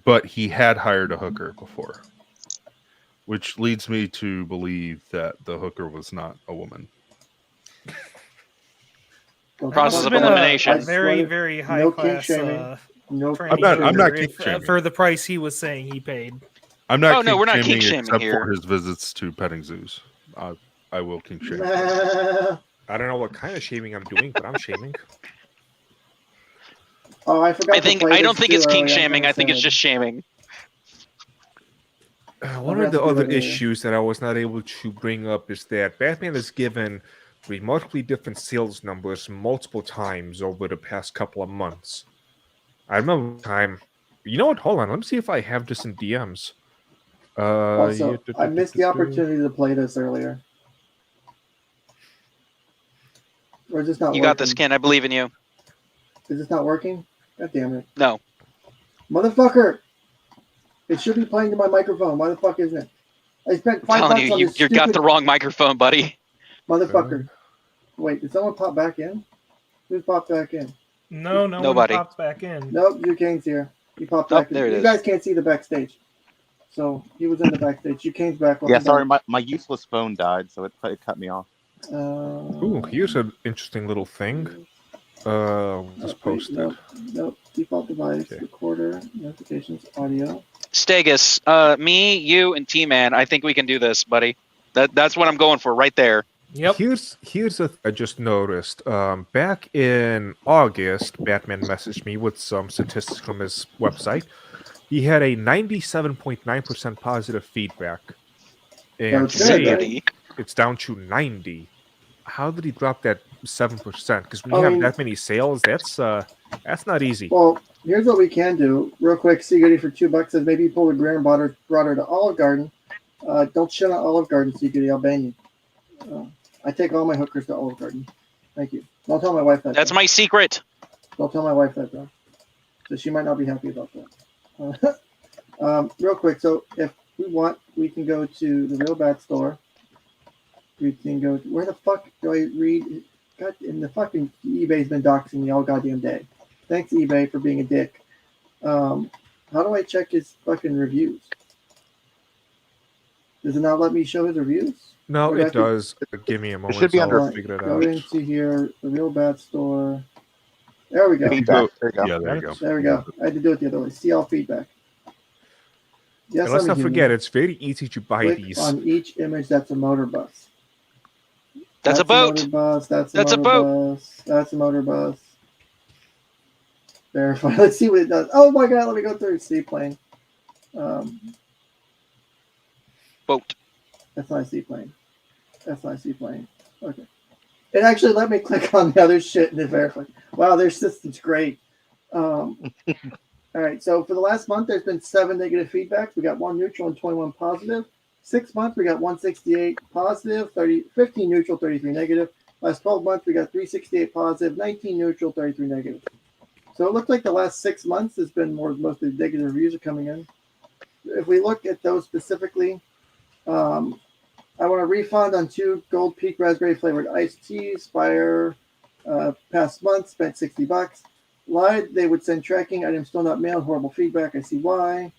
But he had hired a hooker before, which leads me to believe that the hooker was not a woman. Process of elimination. Very, very high class. No, I'm not kink shaming. For the price he was saying he paid. I'm not. Oh no, we're not kink shaming except here. For his visits to petting zoos. I will kink shame. I don't know what kind of shaming I'm doing, but I'm shaming. Oh, I forgot. I don't think it's kink shaming. I think it's just shaming. One of the other issues that I was not able to bring up is that Batman has given remarkably different sales numbers multiple times over the past couple of months. I remember the time. You know what? Hold on. Let me see if I have this in DMs. Also, I missed the opportunity to play this earlier. Or is this not working? You got this, Ken. I believe in you. Is this not working? God damn it. No. Motherfucker! It should be playing to my microphone. Why the fuck isn't it? I spent $5 on this you stupid... got the wrong microphone, buddy. Motherfucker. Wait, did someone pop back in? Who popped back in? No Nobody. one popped back in. Nope, Kane's here. He popped back in. There it you is. guys can't see the backstage. So he was in the backstage. Kane's back. Yeah, sorry, my useless phone died, so it cut me off. Ooh, here's an interesting little thing. Just post it. Nope. Default device, recorder, notifications, audio. Stegus, me, you, and T-Man, I think we can do this, buddy. That's what I'm going for right there. Yep. Here's a I just noticed. Back in August, Batman messaged me with some statistics from his website. He had a 97.9% positive feedback. And That's good, today it's down to 90. How did he drop that 7%. Because when you have that many sales, that's not easy. Well, here's what we can do real quick. See, Goody for $2 says maybe pull the Graham brought her to Olive Garden. Don't shit on Olive Garden, see, Goody. I'll ban you. I take all my hookers to Olive Garden. Thank you. Don't tell my wife that. That's my secret. Don't tell my wife that, though. So she might not be happy about that. Real quick, so if we want, we can go to the Real Bat store. We can go. Where the fuck do I read? God, in the fucking eBay's been doxing me all goddamn day. Thanks, eBay, for being a dick. How do I check his fucking reviews? Does it not let me show his reviews? No, it does. Give me a moment. It should be under. Figure it Go out. into here, the Real Bat store. There we go. Feedback. There you go. Yeah, there you go. There we go. I had to do it the other way. See all feedback. Yes, And let's I'm a not human. forget, it's very easy to buy Click these. on each image. That's a motor bus. That's a boat. motor bus. That's a motor boat. bus. That's a motor bus. Verify. Let's see what it does. Oh my god! Let me go through seaplane. Boat. That's not a seaplane. That's not a seaplane. Okay. It actually let me click on the other shit and it verified. Wow, their system's great. All right. So for the last month, there's been 7 negative feedbacks. We got 1 neutral and 21 positive. 6 months, we got 168 positive, 15 neutral, 33 negative. Last 12 months, we got 368 positive, 19 neutral, 33 negative. So it looks like the last 6 months has been most of the negative reviews are coming in. If we look at those specifically, I want a refund on 2 Gold Peak raspberry flavored iced teas. Spire, past month, spent $60. Lied, they would send tracking items still not mailed. Horrible feedback. I see why.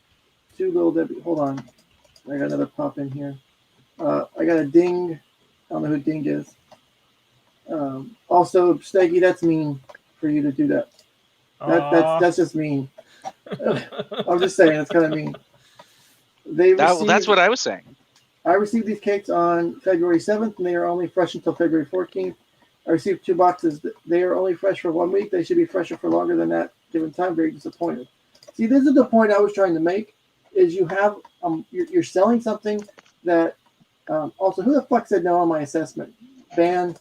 2 little Debbie. Hold on. I got another pop in here. I got a ding. I don't know who ding is. Also, Steggy, that's mean for you to do that. That's just mean. I'm just saying, it's kind of mean. That's what I was saying. I received these cakes on February 7th, and they are only fresh until February 14th. I received 2 boxes. They are only fresh for 1 week. They should be fresher for longer than that given time. Very disappointed. See, this is the point I was trying to make, is you have, you're selling something that, also, who the fuck said no on my assessment? Ban.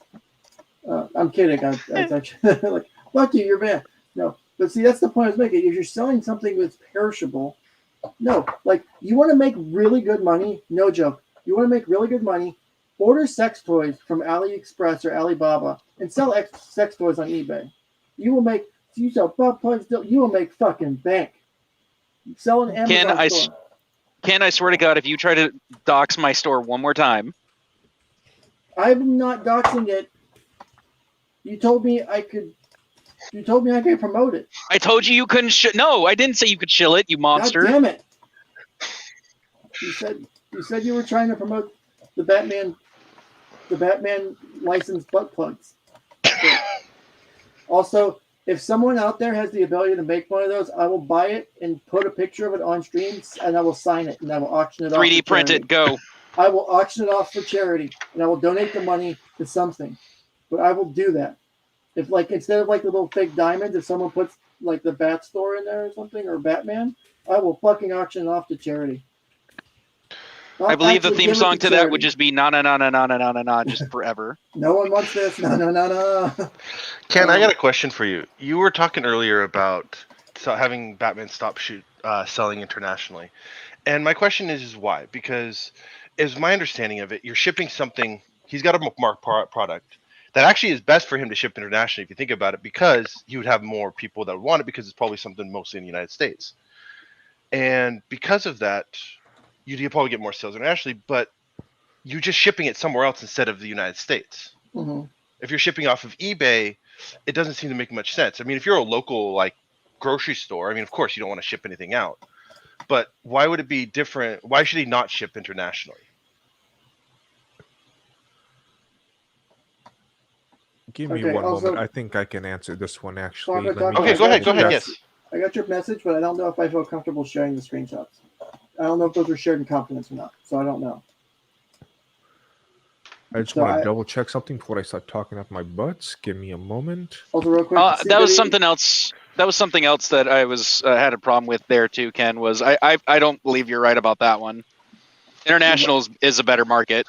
I'm kidding. I actually, like, fuck you, you're banned. No. But see, that's the point I was making. If you're selling something that's perishable, no. Like, you want to make really good money? No joke. You want to make really good money? Order sex toys from AliExpress or Alibaba and sell sex toys on eBay. You will make, you sell butt plugs, you will make fucking bank. Sell an Amazon store. Ken, I swear to God, if you try to dox my store one more time. I'm not doxing it. You told me I could promote it. I told you couldn't no, I didn't say you could shill it, you monster. God damn it. You said you were trying to promote the Batman licensed butt plugs. Also, if someone out there has the ability to make one of those, I will buy it and put a picture of it on streams, and I will sign it, and I will auction it off. 3D print it, go. I will auction it off for charity, and I will donate the money to something. But I will do that. If, like, instead of like the little fake diamonds, if someone puts like the Bat store in there or something, or Batman, I will fucking auction it off to charity. I believe the theme song to that would just be na na na na na na na na na just forever. No one wants this. No. Ken, I got a question for you. You were talking earlier about having Batman stop selling internationally, and my question is why? Because, as my understanding of it, you're shipping something. He's got a marked product that actually is best for him to ship internationally, if you think about it, because you would have more people that would want it because it's probably something mostly in the United States, and because of that, you'd probably get more sales internationally, but you're just shipping it somewhere else instead of the United States. Mm-hmm. If you're shipping off of eBay, it doesn't seem to make much sense. I mean, if you're a local like grocery store, I mean, of course you don't want to ship anything out, but why would it be different? Why should he not ship internationally? Give me one moment. I think I can answer this one actually. Okay, go ahead. Yes. I got your message, but I don't know if I feel comfortable sharing the screenshots. I don't know if those were shared in confidence or not, so I don't know. I just want to double check something before I start talking up my butts. Give me a moment. Also, real quick, that was something else. That was something else that I was had a problem with there too. Ken, was I don't believe you're right about that one. International is a better market.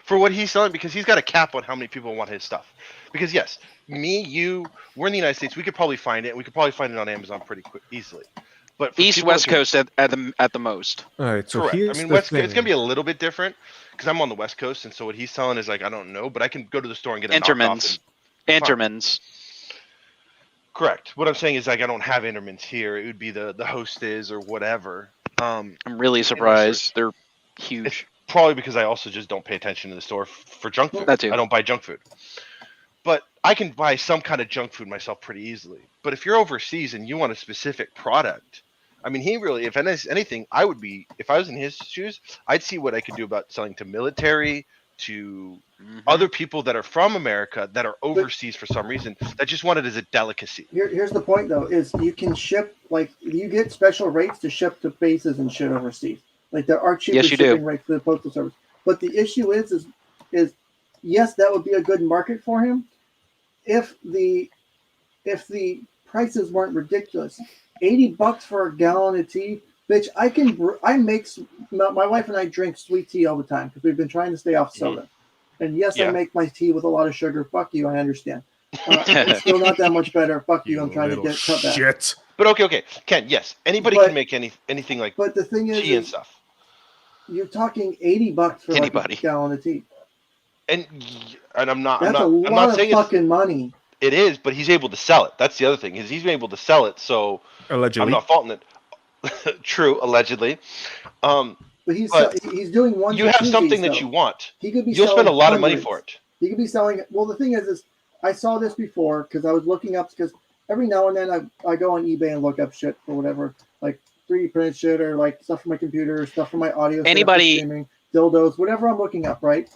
for what he's selling because he's got a cap on how many people want his stuff. Because yes, me, you, we're in the United States. We could probably find it. And we could probably find it on Amazon pretty quick, easily. But for East people West that can- Coast at the most. All right, so correct. I here's mean, the West Coast, thing. it's gonna be a little bit different because I'm on the West Coast, and so what he's selling is like I don't know, but I can go to the store and get a knockoff. Entermans. Correct. What I'm saying is like I don't have Entermans here. It would be the Hostess or whatever. I'm really surprised. They're huge. It's probably because I also just don't pay attention to the store for junk food. That too. I don't buy junk food. But I can buy some kind of junk food myself pretty easily. But if you're overseas and you want a specific product, I mean, he really, if anything, I would be, if I was in his shoes, I'd see what I could do about selling to military, to other people that are from America that are overseas for some reason that just want it as a delicacy. Here's the point though: is you can ship like you get special rates to ship to bases and shit overseas. Like there are cheaper Yes, you shipping do. rates for the postal service. But the issue is yes, that would be a good market for him if the prices weren't ridiculous. $80 for a gallon of tea, bitch. My wife and I drink sweet tea all the time because we've been trying to stay off soda. And yes, I make my tea with a lot of sugar. Fuck you, I understand. It's still not that much better. Fuck you, I'm trying to get cut back. Shit. But okay, Ken, yes, anybody can make anything like but the thing is, tea and stuff. You're talking $80 for like a gallon of tea. And I'm not. That's I'm not, a I'm lot not of saying fucking money. it is, but he's able to sell it. That's the other thing. Is he's been able to sell it. So allegedly, I'm not faulting it. True, allegedly. But he's doing one. You have something that you want. He could be. You'll spend a lot of money for it. He could be selling. Well, the thing is I saw this before because I was looking up because every now and then I go on eBay and look up shit for whatever, like 3D printed shit or like stuff for my computer, stuff for my audio, Anybody streaming, dildos, whatever I'm looking up, right?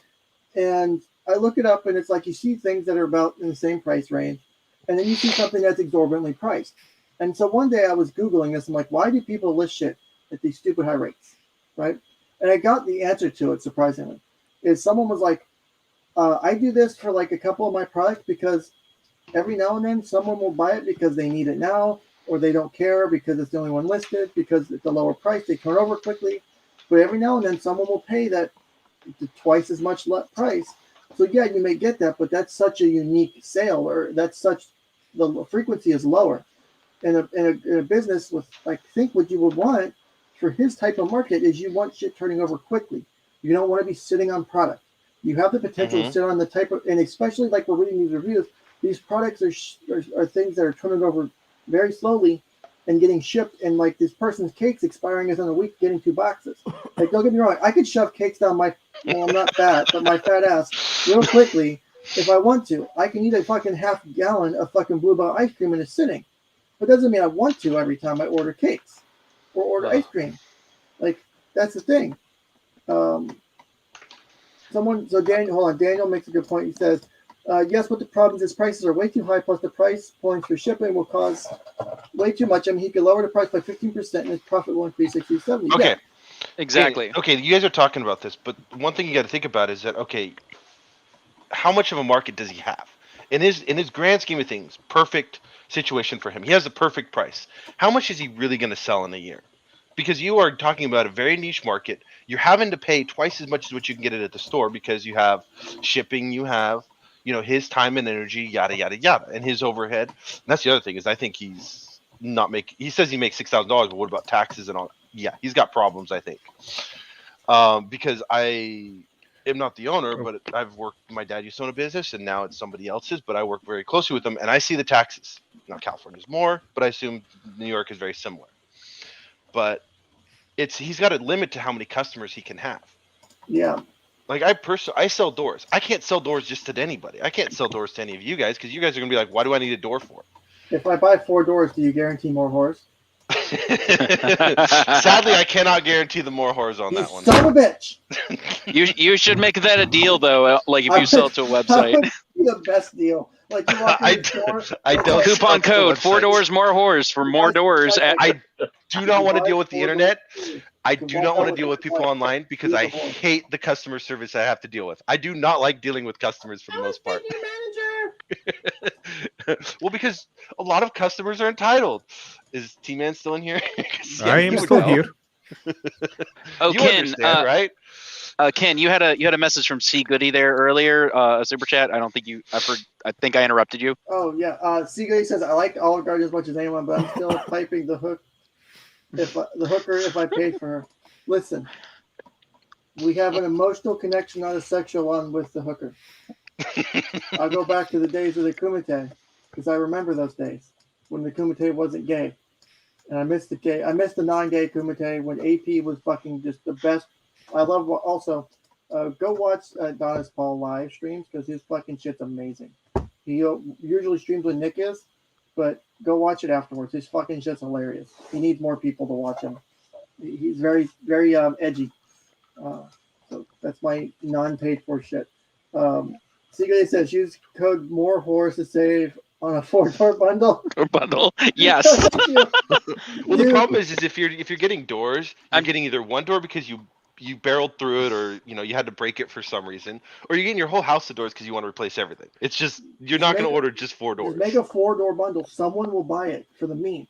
And I look it up and it's like you see things that are about in the same price range, and then you see something that's exorbitantly priced. And so one day I was Googling this. I'm like, why do people list shit at these stupid high rates, right? And I got the answer to it, surprisingly. Is someone was like, I do this for like a couple of my products because every now and then someone will buy it because they need it now, or they don't care because it's the only one listed, because it's a lower price, they turn over quickly. But every now and then someone will pay that twice as much price. So yeah, you may get that, but that's such a unique sale, or that's such, the frequency is lower. In a business with, like, think what you would want for his type of market is you want shit turning over quickly. You don't want to be sitting on product. You have the potential to sit on the type of, and especially like we're reading these reviews, these products are things that are turning over very slowly and getting shipped. And like this person's cake's expiring within a week, getting 2 boxes. Like, don't get me wrong, I could shove cakes down my, well, I'm not fat, but my fat ass real quickly if I want to. I can eat a fucking half gallon of fucking Blue Bell ice cream in a sitting. But it doesn't mean I want to every time I order cakes or order ice cream. Like, that's the thing. Daniel makes a good point. He says, yes, but the problem is prices are way too high, plus the price points for shipping will cause way too much. I mean, he could lower the price by 15% and his profit will increase 60, 70. Okay. Yeah. Exactly. Okay, you guys are talking about this, but one thing you got to think about is that, okay, how much of a market does he have? In his grand scheme of things, perfect situation for him. He has the perfect price. How much is he really going to sell in a year? Because you are talking about a very niche market. You're having to pay twice as much as what you can get it at the store because you have shipping, you have, his time and energy, yada yada yada, and his overhead. And that's the other thing is I think he's not making. He says he makes $6,000, but what about taxes and all? Yeah, he's got problems. I think because I am not the owner, but I've worked. My dad used to own a business, and now it's somebody else's. But I work very closely with them, and I see the taxes. Now California's more, but I assume New York is very similar. But he's got a limit to how many customers he can have. Yeah. Like I sell doors. I can't sell doors just to anybody. I can't sell doors to any of you guys because you guys are gonna be like, why do I need a door for? If I buy 4 doors, do you guarantee more whores? Sadly, I cannot guarantee the more whores on that one. Son of a bitch! You should make that a deal though. Like if you sell it to a website. The best deal. Like you walk in the door, I don't. Coupon code 4 doors more whores for more doors. I do not want to deal with the internet. I do not want to deal with people online because I hate the customer service I have to deal with. I do not like dealing with customers for the most part. Well, because a lot of customers are entitled. Is T-Man still in here? I am still here. Oh, You Ken, understand, right? Ken, you had a message from C Goody there earlier, a super chat. I don't think you. I think I interrupted you. Oh yeah, Seagate says I like Olive Garden as much as anyone, but I'm still piping the hook. If I paid for her, listen, we have an emotional connection, not a sexual one, with the hooker. I'll go back to the days of the Kumite because I remember those days when the Kumite wasn't gay, and I missed the gay. I missed the non-gay Kumite when AP was fucking just the best. I love also. Go watch Donis Paul live streams because his fucking shit's amazing. He usually streams when Nick is, but go watch it afterwards. His fucking shit's hilarious. He needs more people to watch him. He's very, very edgy. So that's my non-paid for shit. Sigurd says use code more whores to save on a 4-door bundle. Or bundle, yes. Well, the problem is if you're getting doors, I'm getting either one door because you barreled through it, or you had to break it for some reason, or you're getting your whole house of doors because you want to replace everything. It's just you're not going to order just 4 doors. Just make a 4-door bundle. Someone will buy it for the meme.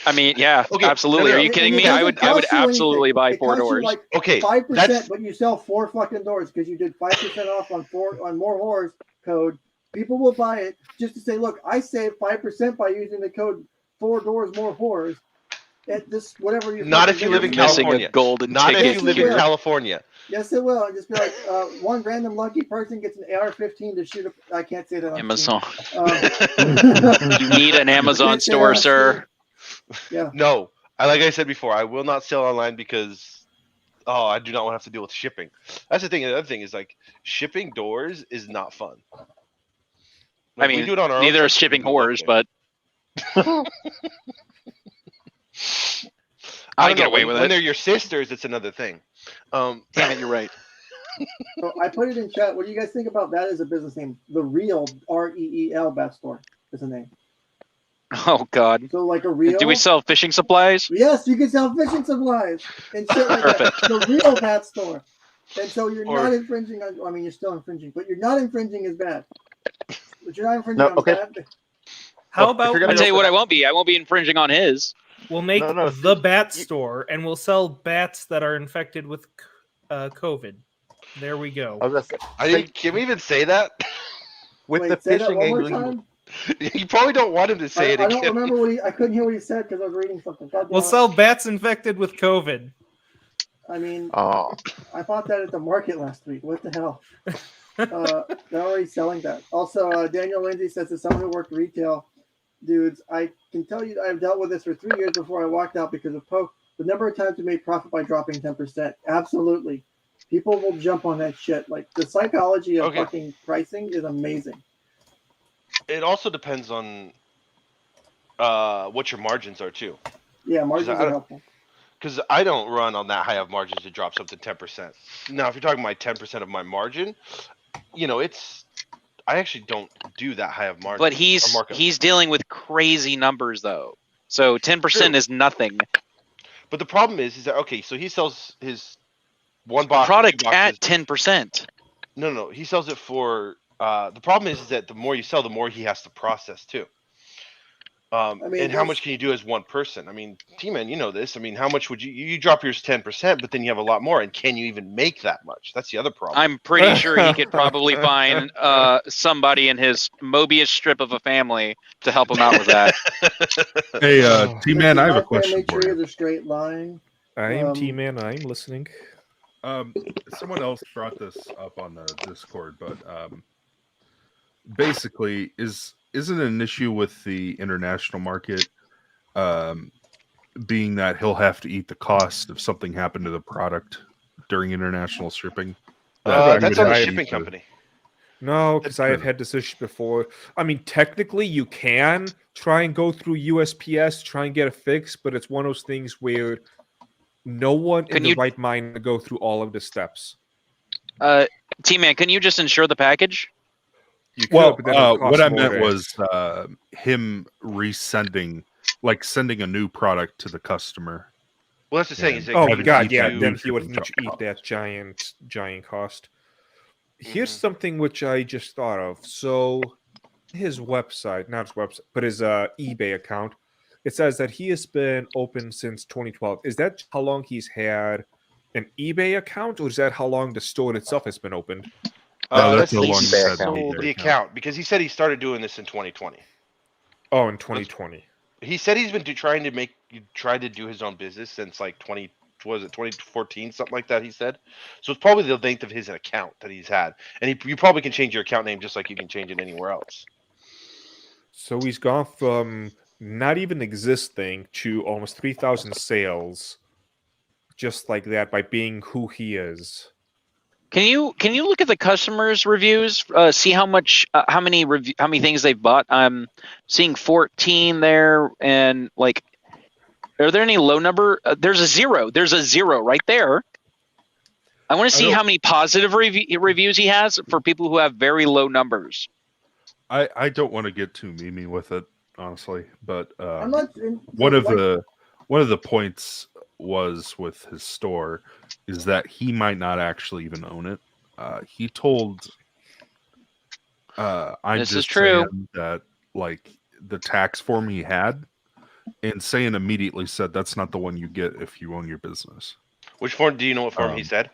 I mean, yeah, okay, absolutely. Are you kidding me? I would absolutely buy 4 doors. Like okay, 5%, but you sell 4 fucking doors because you did 5% off on more whores code. People will buy it just to say, look, I saved 5% by using the code 4 doors more whores. At this whatever you. Not if you live in California. Not if you live in California. Yes, it will. Just be like one random lucky person gets an AR-15 to shoot. I can't say that. Amazon. You need an Amazon store, sir. Yeah. No, like I said before, I will not sell online because I do not want to have to deal with shipping. That's the thing. The other thing is like shipping doors is not fun. Like, I mean, we do it on our neither is shipping whores, but I get away with it. When they're your sisters, it's another thing. Damn it, you're right. So I put it in chat. What do you guys think about that as a business name? The Real REEL Bat Store is a name. Oh God. So like a real. Do we sell fishing supplies? Yes, you can sell fishing supplies and shit like that. The Real Bat Store. And so you're not infringing on. I mean, you're still infringing, but you're not infringing as bad. But you're not infringing on bad. How about? I'll tell you what, I won't be infringing on his. We'll make the Bat Store, and we'll sell bats that are infected with COVID. There we go. Can we even say that? With the fishing angle. You probably don't want him to say it again. I don't remember I couldn't hear what he said because I was reading something. We'll sell bats infected with COVID. I mean, I bought that at the market last week. What the hell? They're already selling that. Also, Daniel Lindsay says, as someone who worked retail, dudes, I can tell you I've dealt with this for 3 years before I walked out because of Poke. The number of times we made profit by dropping 10%. Absolutely. People will jump on that shit. Like, the psychology of fucking pricing is amazing. It also depends on what your margins are, too. Yeah, margins are helpful. Because I don't run on that high of margins to drop something 10%. Now, if you're talking my 10% of my margin, I actually don't do that high of margin. But he's dealing with crazy numbers though. So 10% is nothing. But the problem is that so he sells his one box product at 10%. No, he sells it for the problem is that the more you sell, the more he has to process too. And how much can you do as one person? I mean, T-Man, you know this. I mean, how much would you drop yours 10%, but then you have a lot more, and can you even make that much? That's the other problem. I'm pretty sure he could probably find somebody in his Mobius strip of a family to help him out with that. Hey, T-Man, I have a question for you. Is a straight line. I am T-Man. I'm listening. Someone else brought this up on the Discord, but basically, isn't an issue with the international market being that he'll have to eat the cost if something happened to the product during international shipping? That's on the shipping company. No, because I have had this issue before. I mean, technically, you can try and go through USPS, try and get a fix, but it's one of those things where no one in the right mind to go through all of the steps. T-Man, can you just insure the package? Well, what I meant was him resending, like sending a new product to the customer. Well, that's the thing. Oh God, yeah. Then he would need to eat that giant cost. Here's something which I just thought of. So, his website, not his website, but his eBay account, it says that he has been open since 2012. Is that how long he's had an eBay account, or is that how long the store itself has been opened? No, that's that's how the long eBay he's had account. the eBay the account because he said he started doing this in 2020. Oh, in 2020. He said he's been trying to do his own business since like 2014, something like that. He said, so it's probably the length of his account that he's had, and you probably can change your account name just like you can change it anywhere else. So he's gone from not even existing to almost 3,000 sales, just like that, by being who he is. Can you look at the customers' reviews? See how many things they've bought. I'm seeing 14 there, and like, are there any low number? There's a zero. There's a zero right there. I want to see how many positive reviews he has for people who have very low numbers. I don't want to get too memey with it, honestly, but I'm not. one of the points was with his store is that he might not actually even own it. He told I'm This is just true. saying that like the tax form he had, and saying immediately said that's not the one you get if you own your business. Which form? Do you know what form he said?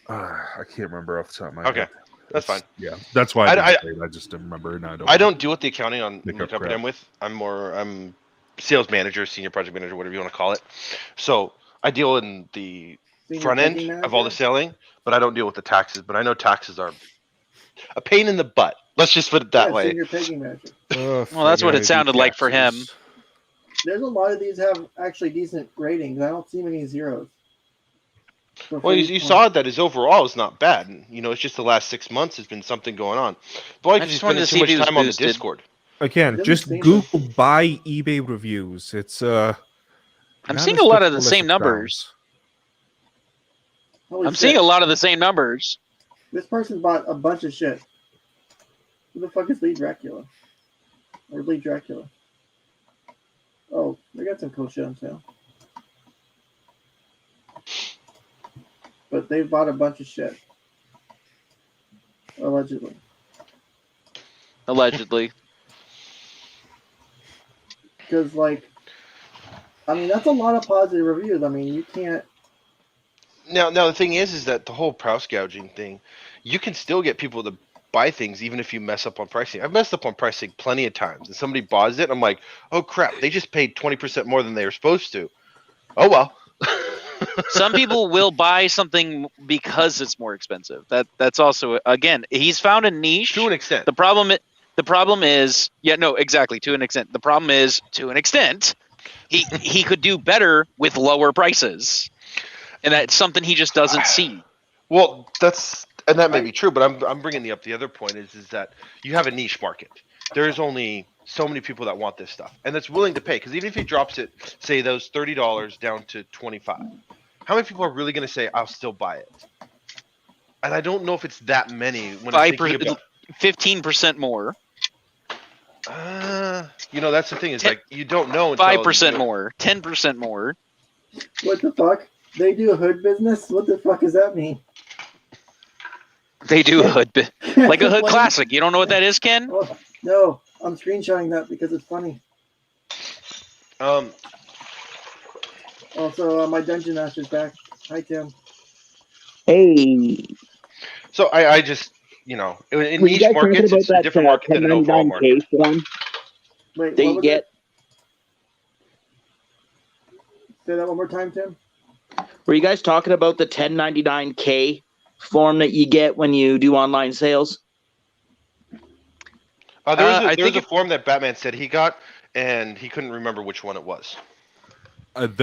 I can't remember off the top of my Okay, head. that's fine. Yeah, that's why I just didn't remember, and I don't deal with the accounting on the Pick up company crap. I'm with. I'm sales manager, senior project manager, whatever you want to call it. So I deal in the Senior front end picking of all the manager? selling, but I don't deal with the taxes. But I know taxes are a pain in the butt. Let's just put it that Yeah, way. senior pegging manager. Well, that's what it sounded like for him. There's a lot of these have actually decent ratings. I don't see many zeros. Well, you saw that his overall is not bad. And, it's just the last 6 months has been something going on. Probably because he's spending too much time on the Discord. Again, Doesn't just seem Google buy eBay reviews. It's I'm not seeing as a lot of difficult the as same it numbers. Holy I'm shit. seeing a lot of the same numbers. This person bought a bunch of shit. Who the fuck is Lee Dracula? Or Lee Dracula? Oh, they got some cool shit on sale. But they bought a bunch of shit. Allegedly. Allegedly. Because, like, I mean, that's a lot of positive reviews. I mean, you can't. Now the thing is that the whole price gouging thing, you can still get people to buy things even if you mess up on pricing. I've messed up on pricing plenty of times, and somebody buys it. I'm like, oh crap, they just paid 20% more than they were supposed to. Oh well. Some people will buy something because it's more expensive. That's also, again, he's found a niche to an extent. The problem is exactly, to an extent. The problem is, to an extent, he could do better with lower prices, and that's something he just doesn't see. Well, that may be true, but I'm bringing up the other point is that you have a niche market. There's only so many people that want this stuff and that's willing to pay, because even if he drops it, say those $30 down to $25, how many people are really going to say I'll still buy it? And I don't know if it's that many. When 15% more. That's the thing is like you don't know until 5% more, 10% more. What the fuck? They do hood business? What the fuck does that mean? They do like a hood classic. You don't know what that is, Ken? Oh, no, I'm screenshotting that because it's funny. Also, my dungeon master's back. Hi, Tim. Hey. So I just in niche markets, it's a different market than an overall market. Form Wait, they what was get. it? Say that one more time, Tim. Were you guys talking about the 1099K form that you get when you do online sales? There was a form that Batman said he got, and he couldn't remember which one it was. I'm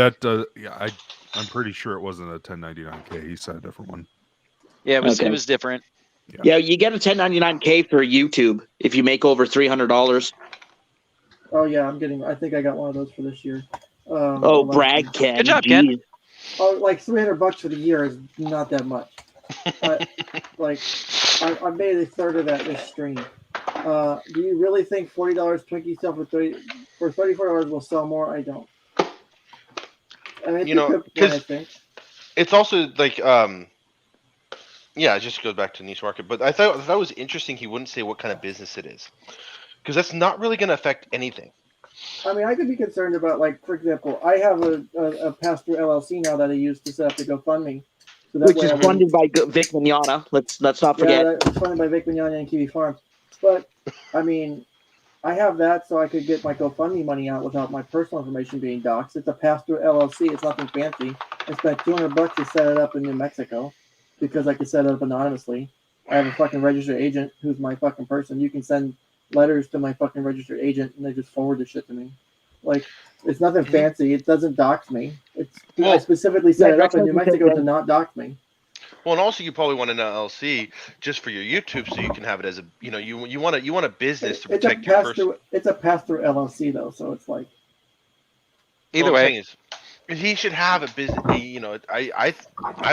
pretty sure it wasn't a 1099K. He said a different one. Yeah, it was different. Yeah, you get a 1099K for YouTube if you make over $300. Oh yeah, I think I got one of those for this year. Brag, Ken. Good job, Ken. Oh, like $300 for the year is not that much. But like, I made a third of that this stream. Do you really think $40 Twinkie sell for $34 will sell more? I don't. I mean, because it's also like, it just goes back to niche market. But I thought that was interesting. He wouldn't say what kind of business it is, because that's not really going to affect anything. I mean, I could be concerned about, like, for example, I have a pass-through LLC now that I use to set up the GoFundMe. So that Which way is I wouldn't. funded by Vic Mignogna. Let's not Yeah, forget. it's funded by Vic Mignogna and Kiwi Farms. But, I mean, I have that so I could get my GoFundMe money out without my personal information being doxxed. It's a pass-through LLC. It's nothing fancy. I spent $200 to set it up in New Mexico because I could set it up anonymously. I have a fucking registered agent who's my fucking person. You can send letters to my fucking registered agent and they just forward the shit to me. Like, it's nothing fancy. It doesn't dox me. I specifically set it up in New Mexico to not dox me. Well, and also you probably want an LLC just for your YouTube, so you can have it as a, you want a business to protect your person. It's a pass-through LLC though, so it's like. Either way, is, he should have a business. I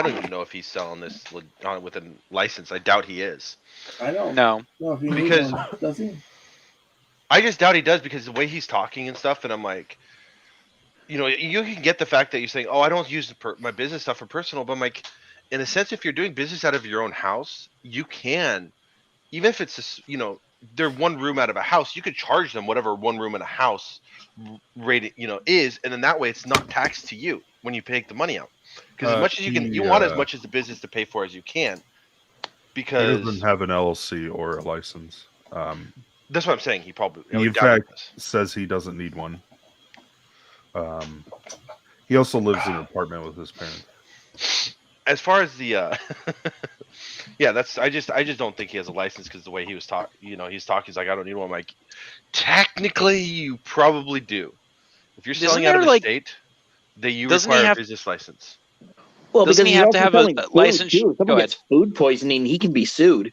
don't even know if he's selling this with a license. I doubt he is. I don't know. No, if he because does he? I just doubt he does because the way he's talking and stuff, and I'm like, you can get the fact that you're saying, oh, I don't use my business stuff for personal, but I'm like, in a sense, if you're doing business out of your own house, you can, even if it's they're one room out of a house, you could charge them whatever one room in a house rated, is, and then that way it's not taxed to you when you take the money out. Because as much as you want as much as the business to pay for as you can. Because he doesn't have an LLC or a license. That's what I'm saying. He probably, he in fact says he doesn't need one. He also lives in an apartment with his parents. As far as the yeah, I just don't think he has a license because the way he was talking, he's talking, he's like, I don't need one. I'm like, technically you probably do. If you're selling out of a state, that you require a business license. Well, doesn't because he have to have a license? If someone gets food poisoning, he can be sued.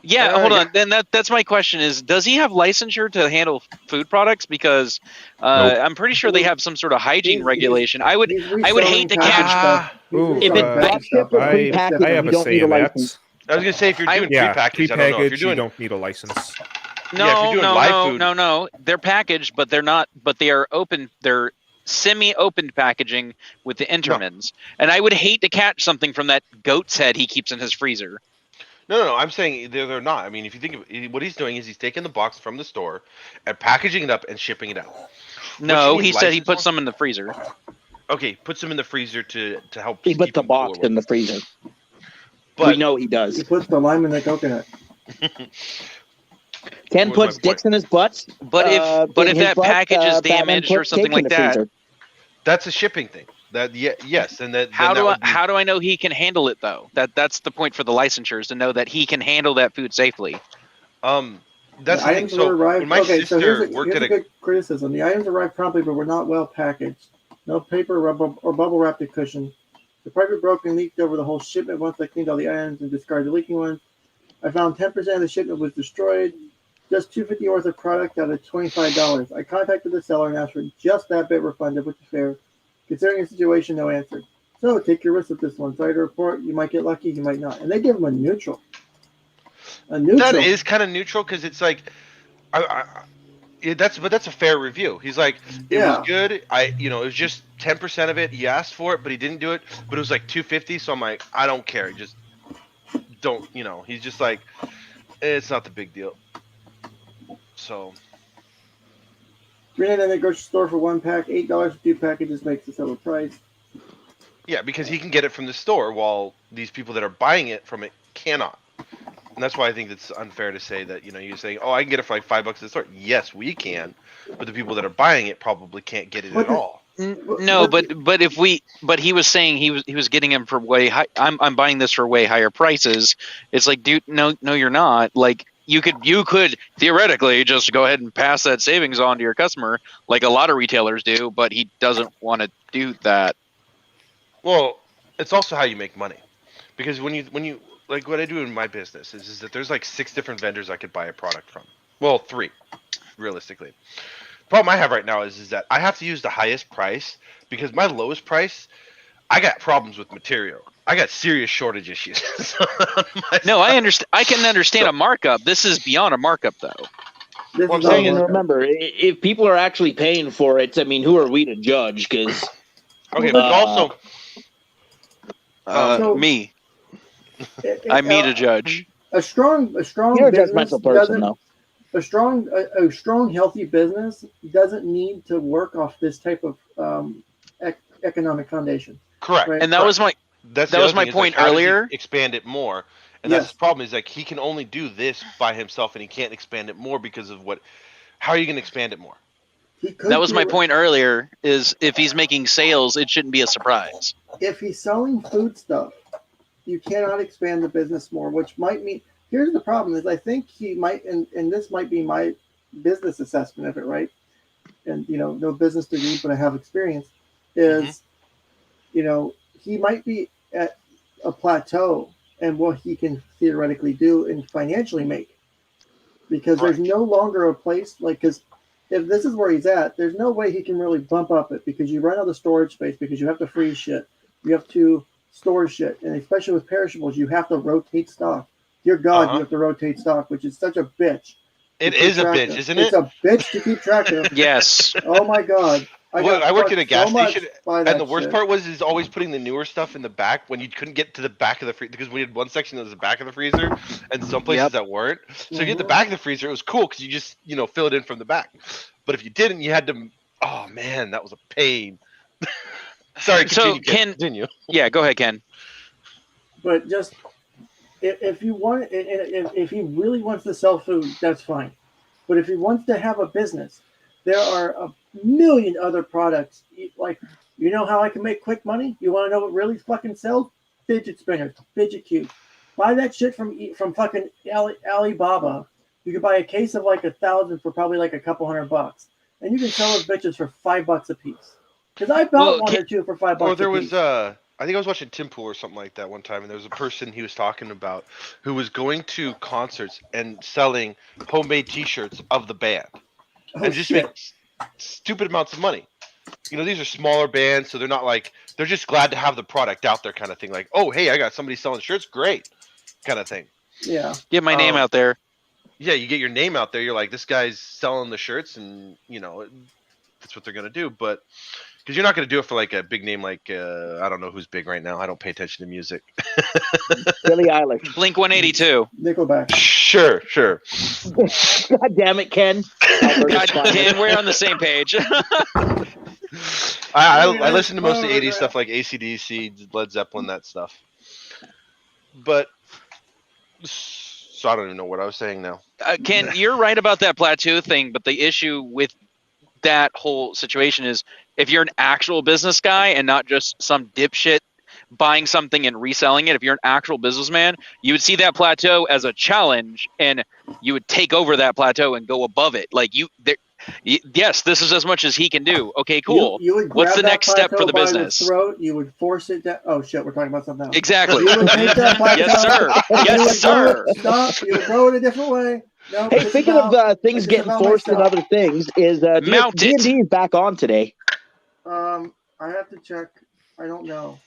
Yeah, hold on. Then that's my question: is does he have licensure to handle food products? Because I'm pretty sure they have some sort of hygiene regulation. I would hate to catch. I have a say in that. I was gonna say if you're doing prepackaged, I don't know. If you're doing, you don't need a license. No. They're packaged, but they're not. But they are open. They're semi-opened packaging with the Entermans, and I would hate to catch something from that goat's head he keeps in his freezer. No. I'm saying they're not. I mean, if you think of it, what he's doing is he's taking the box from the store and packaging it up and shipping it out. No, he said he puts some in the freezer. Okay, puts them in the freezer to help. He put the box in the freezer. But we know he does. He puts the lime in the coconut. Ken puts dicks in his butts. But if that package is damaged or something like that, that's a shipping thing. Yes, and that. How do I know he can handle it though? That's the point for the licensures, to know that he can handle that food safely. That's the thing. So when my sister worked at a good criticism. The items arrived promptly, but were not well packaged. No paper, rubber, or bubble wrapped the cushion. The pipe broke and leaked over the whole shipment. Once I cleaned all the items and discarded the leaking ones, I found 10% of the shipment was destroyed. Just $2.50 worth of product out of $25. I contacted the seller and asked for just that bit refunded, which is fair. Considering the situation, no answer. So take your risk with this one. Sorry to report. You might get lucky, you might not. And they give him a neutral. That is kind of neutral because it's like, that's a fair review. He's like, it was good. It was just 10% of it. He asked for it, but he didn't do it. But it was like $2.50. So I'm like, I don't care. Just don't. He's just like, it's not the big deal. So. $3.99 at the grocery store for one pack. $8 for 2 packages makes the total price. Yeah, because he can get it from the store while these people that are buying it from it cannot. And that's why I think it's unfair to say that, you're saying, oh, I can get it for like $5 at the store. Yes, we can. But the people that are buying it probably can't get it at all. No, but he was saying he was getting them for way high. I'm buying this for way higher prices. It's like, dude, no, you're not. Like, you could theoretically just go ahead and pass that savings on to your customer, like a lot of retailers do, but he doesn't want to do that. Well, it's also how you make money, because when you like what I do in my business is that there's like 6 different vendors I could buy a product from. Well, 3, realistically. The problem I have right now is that I have to use the highest price because my lowest price, I got problems with material. I got serious shortage issues. No, I understand. I can understand a markup. This is beyond a markup, though. Well, I'm saying, remember, if people are actually paying for it, I mean, who are we to judge? Because okay, but also me. I meet a judge. A strong You're a judgmental person, though. a strong, healthy business doesn't need to work off this type of economic foundation. Correct. Right? And that was my That's that the was other my thing, is like, point how does he earlier. expand it more? And Yes. that's the problem, is like he can only do this by himself and he can't expand it more because of what. How are you going to expand it more? That was my point earlier, is if he's making sales, it shouldn't be a surprise. If he's selling food stuff, you cannot expand the business more, which might mean, here's the problem, is I think he might, and this might be my business assessment of it, right? And, no business degree, but I have experience, is, he might be at a plateau and what he can theoretically do and financially make. Because there's no longer a place, because if this is where he's at, there's no way he can really bump up it, because you run out of storage space, because you have to freeze shit. You have to store shit. And especially with perishables, you have to rotate stock. Dear God, you have to rotate stock, which is such a bitch. It is a bitch, isn't it? It's a bitch to keep track of. Yes. Oh my God. I worked at a gas station, and and the worst part was is always putting the newer stuff in the back when you couldn't get to the back of the freezer, because we had one section that was the back of the freezer and some places that weren't. So if you had the back of the freezer, it was cool because you just fill it in from the back. But if you didn't, you had to. Oh man, that was a pain. Sorry, continue, continue. Yeah, go ahead, Ken. But just if you want, if he really wants to sell food, that's fine. But if he wants to have a business, there are a million other products. Like, how I can make quick money? You want to know what really fucking sells? Fidget spinners, fidget cubes. Buy that shit from fucking Alibaba. You can buy a case of like 1,000 for probably like a couple $100, and you can sell those bitches for $5 a piece. Because I bought one or two for $5. Or there was I think I was watching Tim Pool or something like that one time, and there was a person he was talking about who was going to concerts and selling homemade T-shirts of the band, and just make stupid amounts of money. These are smaller bands, so they're just glad to have the product out there, kind of thing. Like, oh, hey, I got somebody selling shirts, great, kind of thing. Yeah. Get my name out there. Yeah, you get your name out there. You're like, this guy's selling the shirts, and that's what they're gonna do. But because you're not gonna do it for like a big name, like I don't know who's big right now. I don't pay attention to music. Billie Eilish. Blink 182. Nickelback. Sure. God damn it, Ken. God damn, we're on the same page. I listen to mostly 80s stuff like AC/DC, Led Zeppelin, that stuff. But so I don't even know what I was saying now. Ken, you're right about that plateau thing, but the issue with that whole situation is if you're an actual business guy and not just some dipshit buying something and reselling it, if you're an actual businessman, you would see that plateau as a challenge and you would take over that plateau and go above it. Like yes, this is as much as he can do. Okay, cool. You would What's grab the that next step for the plateau by business? throat, you would force it down. Oh shit, we're talking about something else. Exactly. You would take that plateau, Yes, sir. Yes, sir. Stop. You would throw it a different way. No, Hey, speaking of things getting forced and other things, is D&D is back on today? I have to check. I don't know.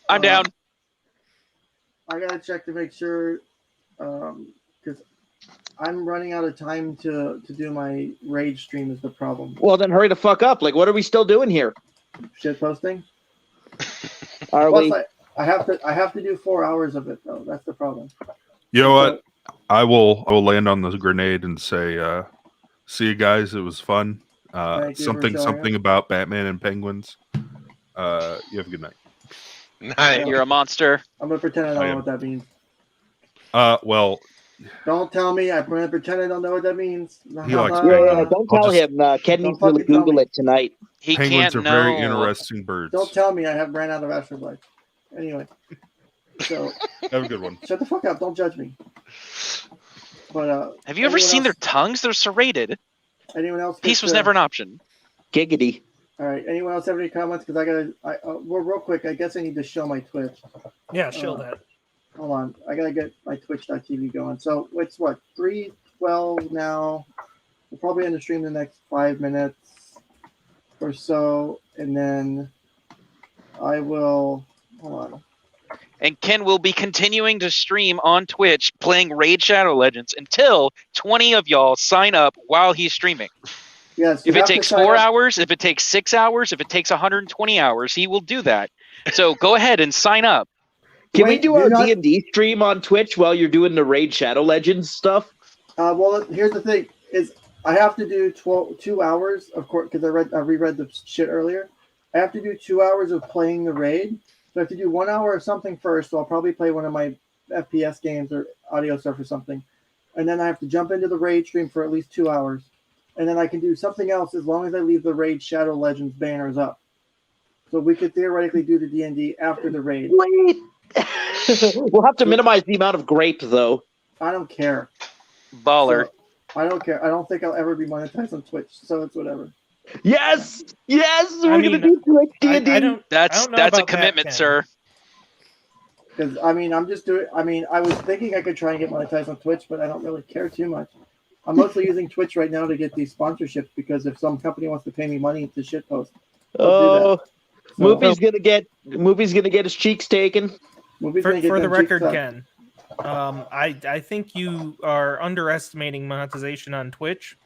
I'm down. I gotta check to make sure, because I'm running out of time to do my rage stream is the problem. Well, then hurry the fuck up. Like, what are we still doing here? Shit posting. Are Plus, we? I have to do 4 hours of it though. That's the problem. You know what? I will land on the grenade and say, see you guys. It was fun. Something about Batman and penguins. You have a good night. Nice. You're a monster. I'm gonna pretend I don't know what that means. Well, don't tell me. I'm gonna pretend I don't know what that means. Don't tell him. Ken needs to Google it tonight. Penguins are very interesting birds. Don't tell me. I have ran out of Astroblight. Anyway, so have a good one. Shut the fuck up. Don't judge me. But have you ever seen their tongues? They're serrated. Anyone else? Peace was never an option. Giggity. All right. Anyone else have any comments? Because well, real quick. I guess I need to show my Twitch. Yeah, show that. Hold on. I gotta get my Twitch.tv going. So it's what 3:12 now. We'll probably end the stream in the next 5 minutes or so, and then I will. Hold on. And Ken will be continuing to stream on Twitch playing Raid Shadow Legends until 20 of y'all sign up while he's streaming. Yes. If it takes 4 hours, if it takes 6 hours, if it takes 120 hours, he will do that. So go ahead and sign up. Can we do our D&D stream on Twitch while you're doing the Raid Shadow Legends stuff? Well, here's the thing: is I have to do 2 hours, of course, because I reread the shit earlier. I have to do 2 hours of playing the raid. So I have to do 1 hour of something first. So I'll probably play one of my FPS games or audio stuff or something, and then I have to jump into the raid stream for at least 2 hours, and then I can do something else as long as I leave the raid Shadow Legends banners up. So we could theoretically do the D&D after the raid. Wait. We'll have to minimize the amount of grape, though. I don't care. Baller. So, I don't care. I don't think I'll ever be monetized on Twitch, so it's whatever. Yes, we're I gonna mean, do Twitch D&D. I don't That's know a about that, commitment, Ken. sir. Because I'm just doing. I was thinking I could try and get monetized on Twitch, but I don't really care too much. I'm mostly using Twitch right now to get these sponsorships because if some company wants to pay me money to shitpost, I'll do that. So, Movie's gonna get his cheeks taken. Movie's For gonna get the them record, cheeks Ken, I think you are underestimating monetization on Twitch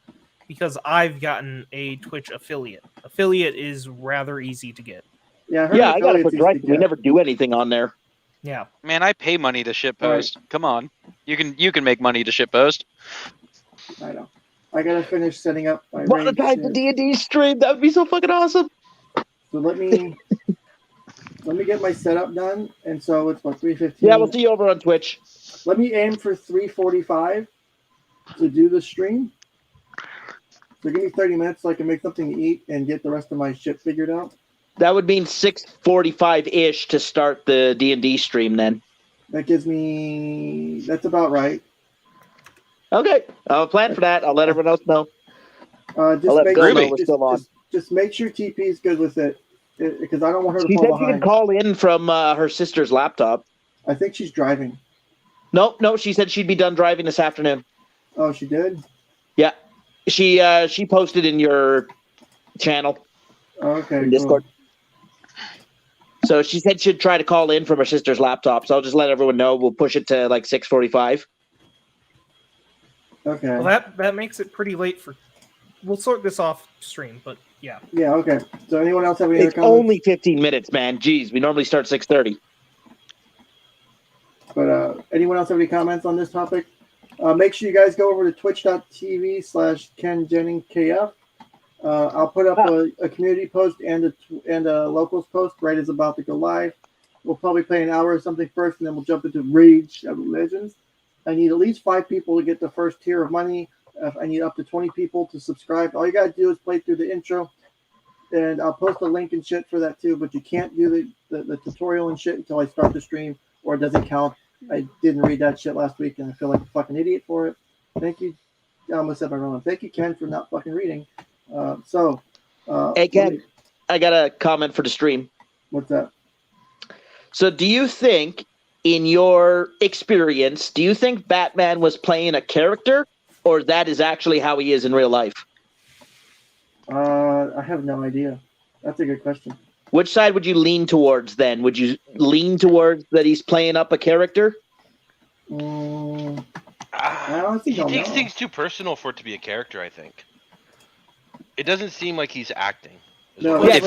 because I've gotten a Twitch affiliate. Affiliate is rather easy to get. Yeah, I got it for direct. We never do anything on there. Yeah. Man, I pay money to shitpost. Come on. You can make money to shitpost. I know. I gotta finish setting up my Monetize the D&D stream. That would be so fucking awesome. So let me get my setup done, and so it's what 3:15. Yeah, we'll see you over on Twitch. Let me aim for 3:45 to do the stream. So give me 30 minutes so I can make something to eat and get the rest of my shit figured out. That would mean 6:45-ish to start the D&D stream then. That gives me. That's about right. Okay, I'll plan for that. I'll let everyone else know. Just I'll let make Bill sure, know we're still on. Just make sure TP is good with it, because I don't want her to She fall said she behind. could call in from her sister's laptop. I think she's driving. No, she said she'd be done driving this afternoon. Oh, she did? Yeah, she posted in your channel. Okay, in Discord. cool. So she said she'd try to call in from her sister's laptop. So I'll just let everyone know. We'll push it to like 6:45. Okay. Well, that makes it pretty late for. We'll sort this off stream, but yeah. Yeah. Okay. So anyone else have any other It's comments? only 15 minutes, man. Jeez, we normally start 6:30. But anyone else have any comments on this topic? Make sure you guys go over to twitch.tv/KenJenningKF. I'll put up a community post and a locals post right as about to go live. We'll probably play an hour or something first, and then we'll jump into Raid Shadow Legends. I need at least 5 people to get the first tier of money. I need up to 20 people to subscribe. All you gotta do is play through the intro, and I'll post a link and shit for that too. But you can't do the tutorial and shit until I start the stream, or it doesn't count. I didn't read that shit last week, and I feel like a fucking idiot for it. Thank you. I almost said my wrong. Thank you, Ken, for not fucking reading. Hey, Ken, I got a comment for the stream. What's that? So do you think, in your experience, do you think Batman was playing a character, or that is actually how he is in real life? I have no idea. That's a good question. Which side would you lean towards then? Would you lean towards that he's playing up a character? I honestly He don't takes know. things too personal for it to be a character, I think. It doesn't seem like he's acting. No, if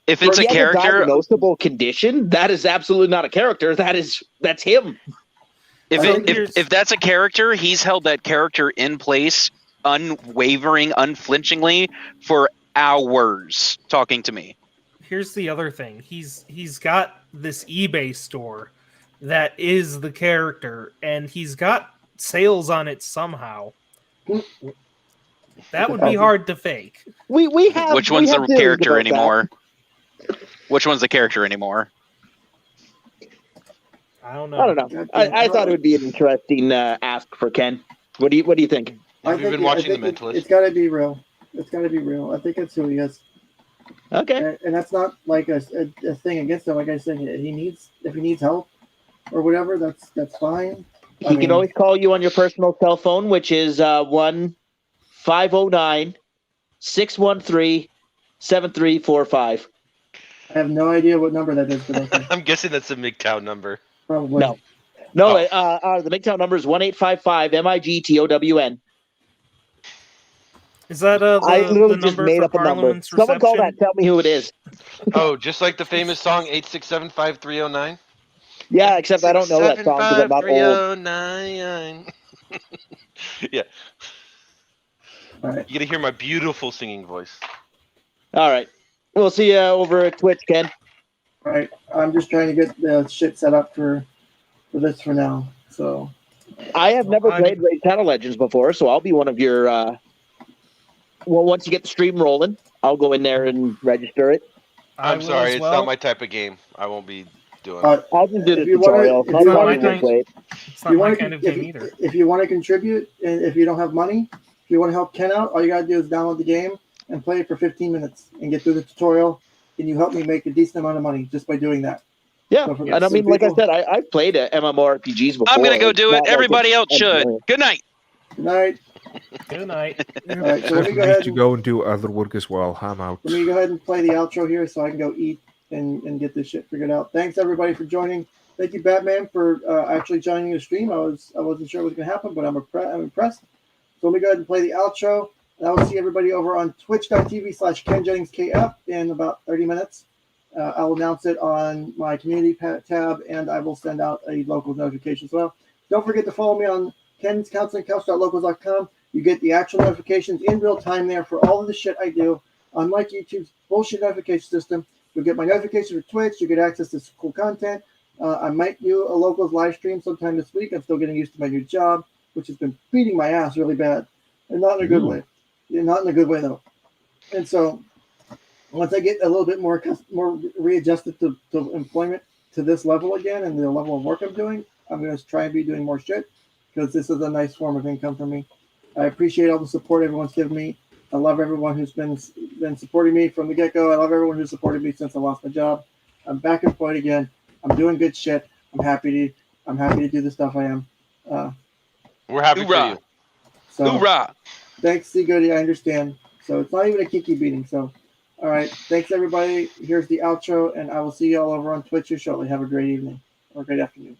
it's a character, diagnosable condition, that is absolutely not a character. That's him. If that's a character, he's held that character in place, unwavering, unflinchingly for hours, talking to me. Here's the other thing. He's got this eBay store that is the character, and he's got sales on it somehow. That would be hard to fake. We have. Which one's the character anymore? Which one's the character anymore? I don't know. I don't know. I thought it would be an interesting ask for Ken. What do you think? Have you been watching The Mentalist? It's got to be real. It's got to be real. I think that's who he is. Okay. And that's not like a thing against him. Like I said, if he needs help or whatever, that's fine. He can always call you on your personal cell phone, which is 1-509-613-7345. I have no idea what number that is, but okay. I'm guessing that's a MGTOW number. Probably. No, the MGTOW number is 1-855-MIGTOWN. Is that I literally the just number made for up a number. Parliament's Someone call reception? that. Tell me who it is. Oh, just like the famous song 8675309? Yeah, except I don't know that song because I'm not old. 75309. Yeah. All right. You get to hear my beautiful singing voice. All right. We'll see you over at Twitch, Ken. All right. I'm just trying to get the shit set up for this for now. So. I have never played Raid Shadow Legends before, so I'll be one of your. Well, once you get the stream rolling, I'll go in there and register it. I'm sorry, it's not my type of game. I won't be doing it. I'll just do the tutorial. It's not my kind of game either. If you want to contribute, and if you don't have money, if you want to help Ken out, all you gotta do is download the game and play it for 15 minutes and get through the tutorial. And you help me make a decent amount of money just by doing that. Yeah, So and I mean, like I said, I've played MMORPGs before. I'm gonna go do it. It's not Everybody else it's should. unfair. Good night. Good night. Good night. All right, so let me I go need ahead to and, go and do other work as well. I'm out. let me go ahead and play the outro here so I can go eat and get this shit figured out. Thanks everybody for joining. Thank you, Batman, for actually joining the stream. I wasn't sure what was gonna happen, but I'm impressed. So let me go ahead and play the outro. And I will see everybody over on twitch.tv/KenJenningsKF in about 30 minutes. I'll announce it on my community tab, and I will send out a local notification as well. Don't forget to follow me on kenscounselingcouch.locals.com. You get the actual notifications in real time there for all of the shit I do. Unlike YouTube's bullshit notification system, you'll get my notifications for Twitch. You get access to cool content. I might do a locals live stream sometime this week. I'm still getting used to my new job, which has been beating my ass really bad, and not in a good way. Yeah, not in a good way though. And so, once I get a little bit more readjusted to employment to this level again and the level of work I'm doing, I'm going to try and be doing more shit because this is a nice form of income for me. I appreciate all the support everyone's given me. I love everyone who's been supporting me from the get-go. I love everyone who's supported me since I lost my job. I'm back employed again. I'm doing good shit. I'm happy to do the stuff I am. We're happy for you. So, Hoorah! Thanks, C. Goody. I understand. So it's not even a kiki beating. So, all right. Thanks, everybody. Here's the outro, and I will see you all over on Twitch here shortly. Have a great evening or great afternoon.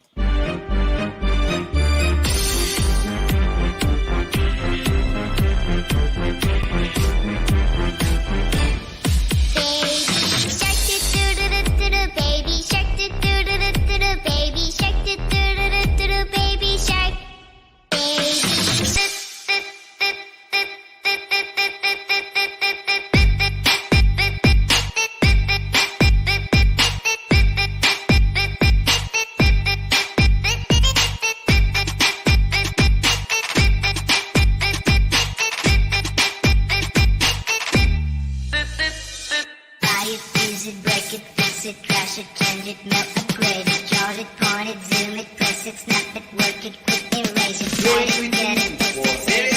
Crash it, change it, melt, upgrade it, chart it, point it, zoom it, press it, snap it, work it, quick erase it, slide it, get it, paste it, save it.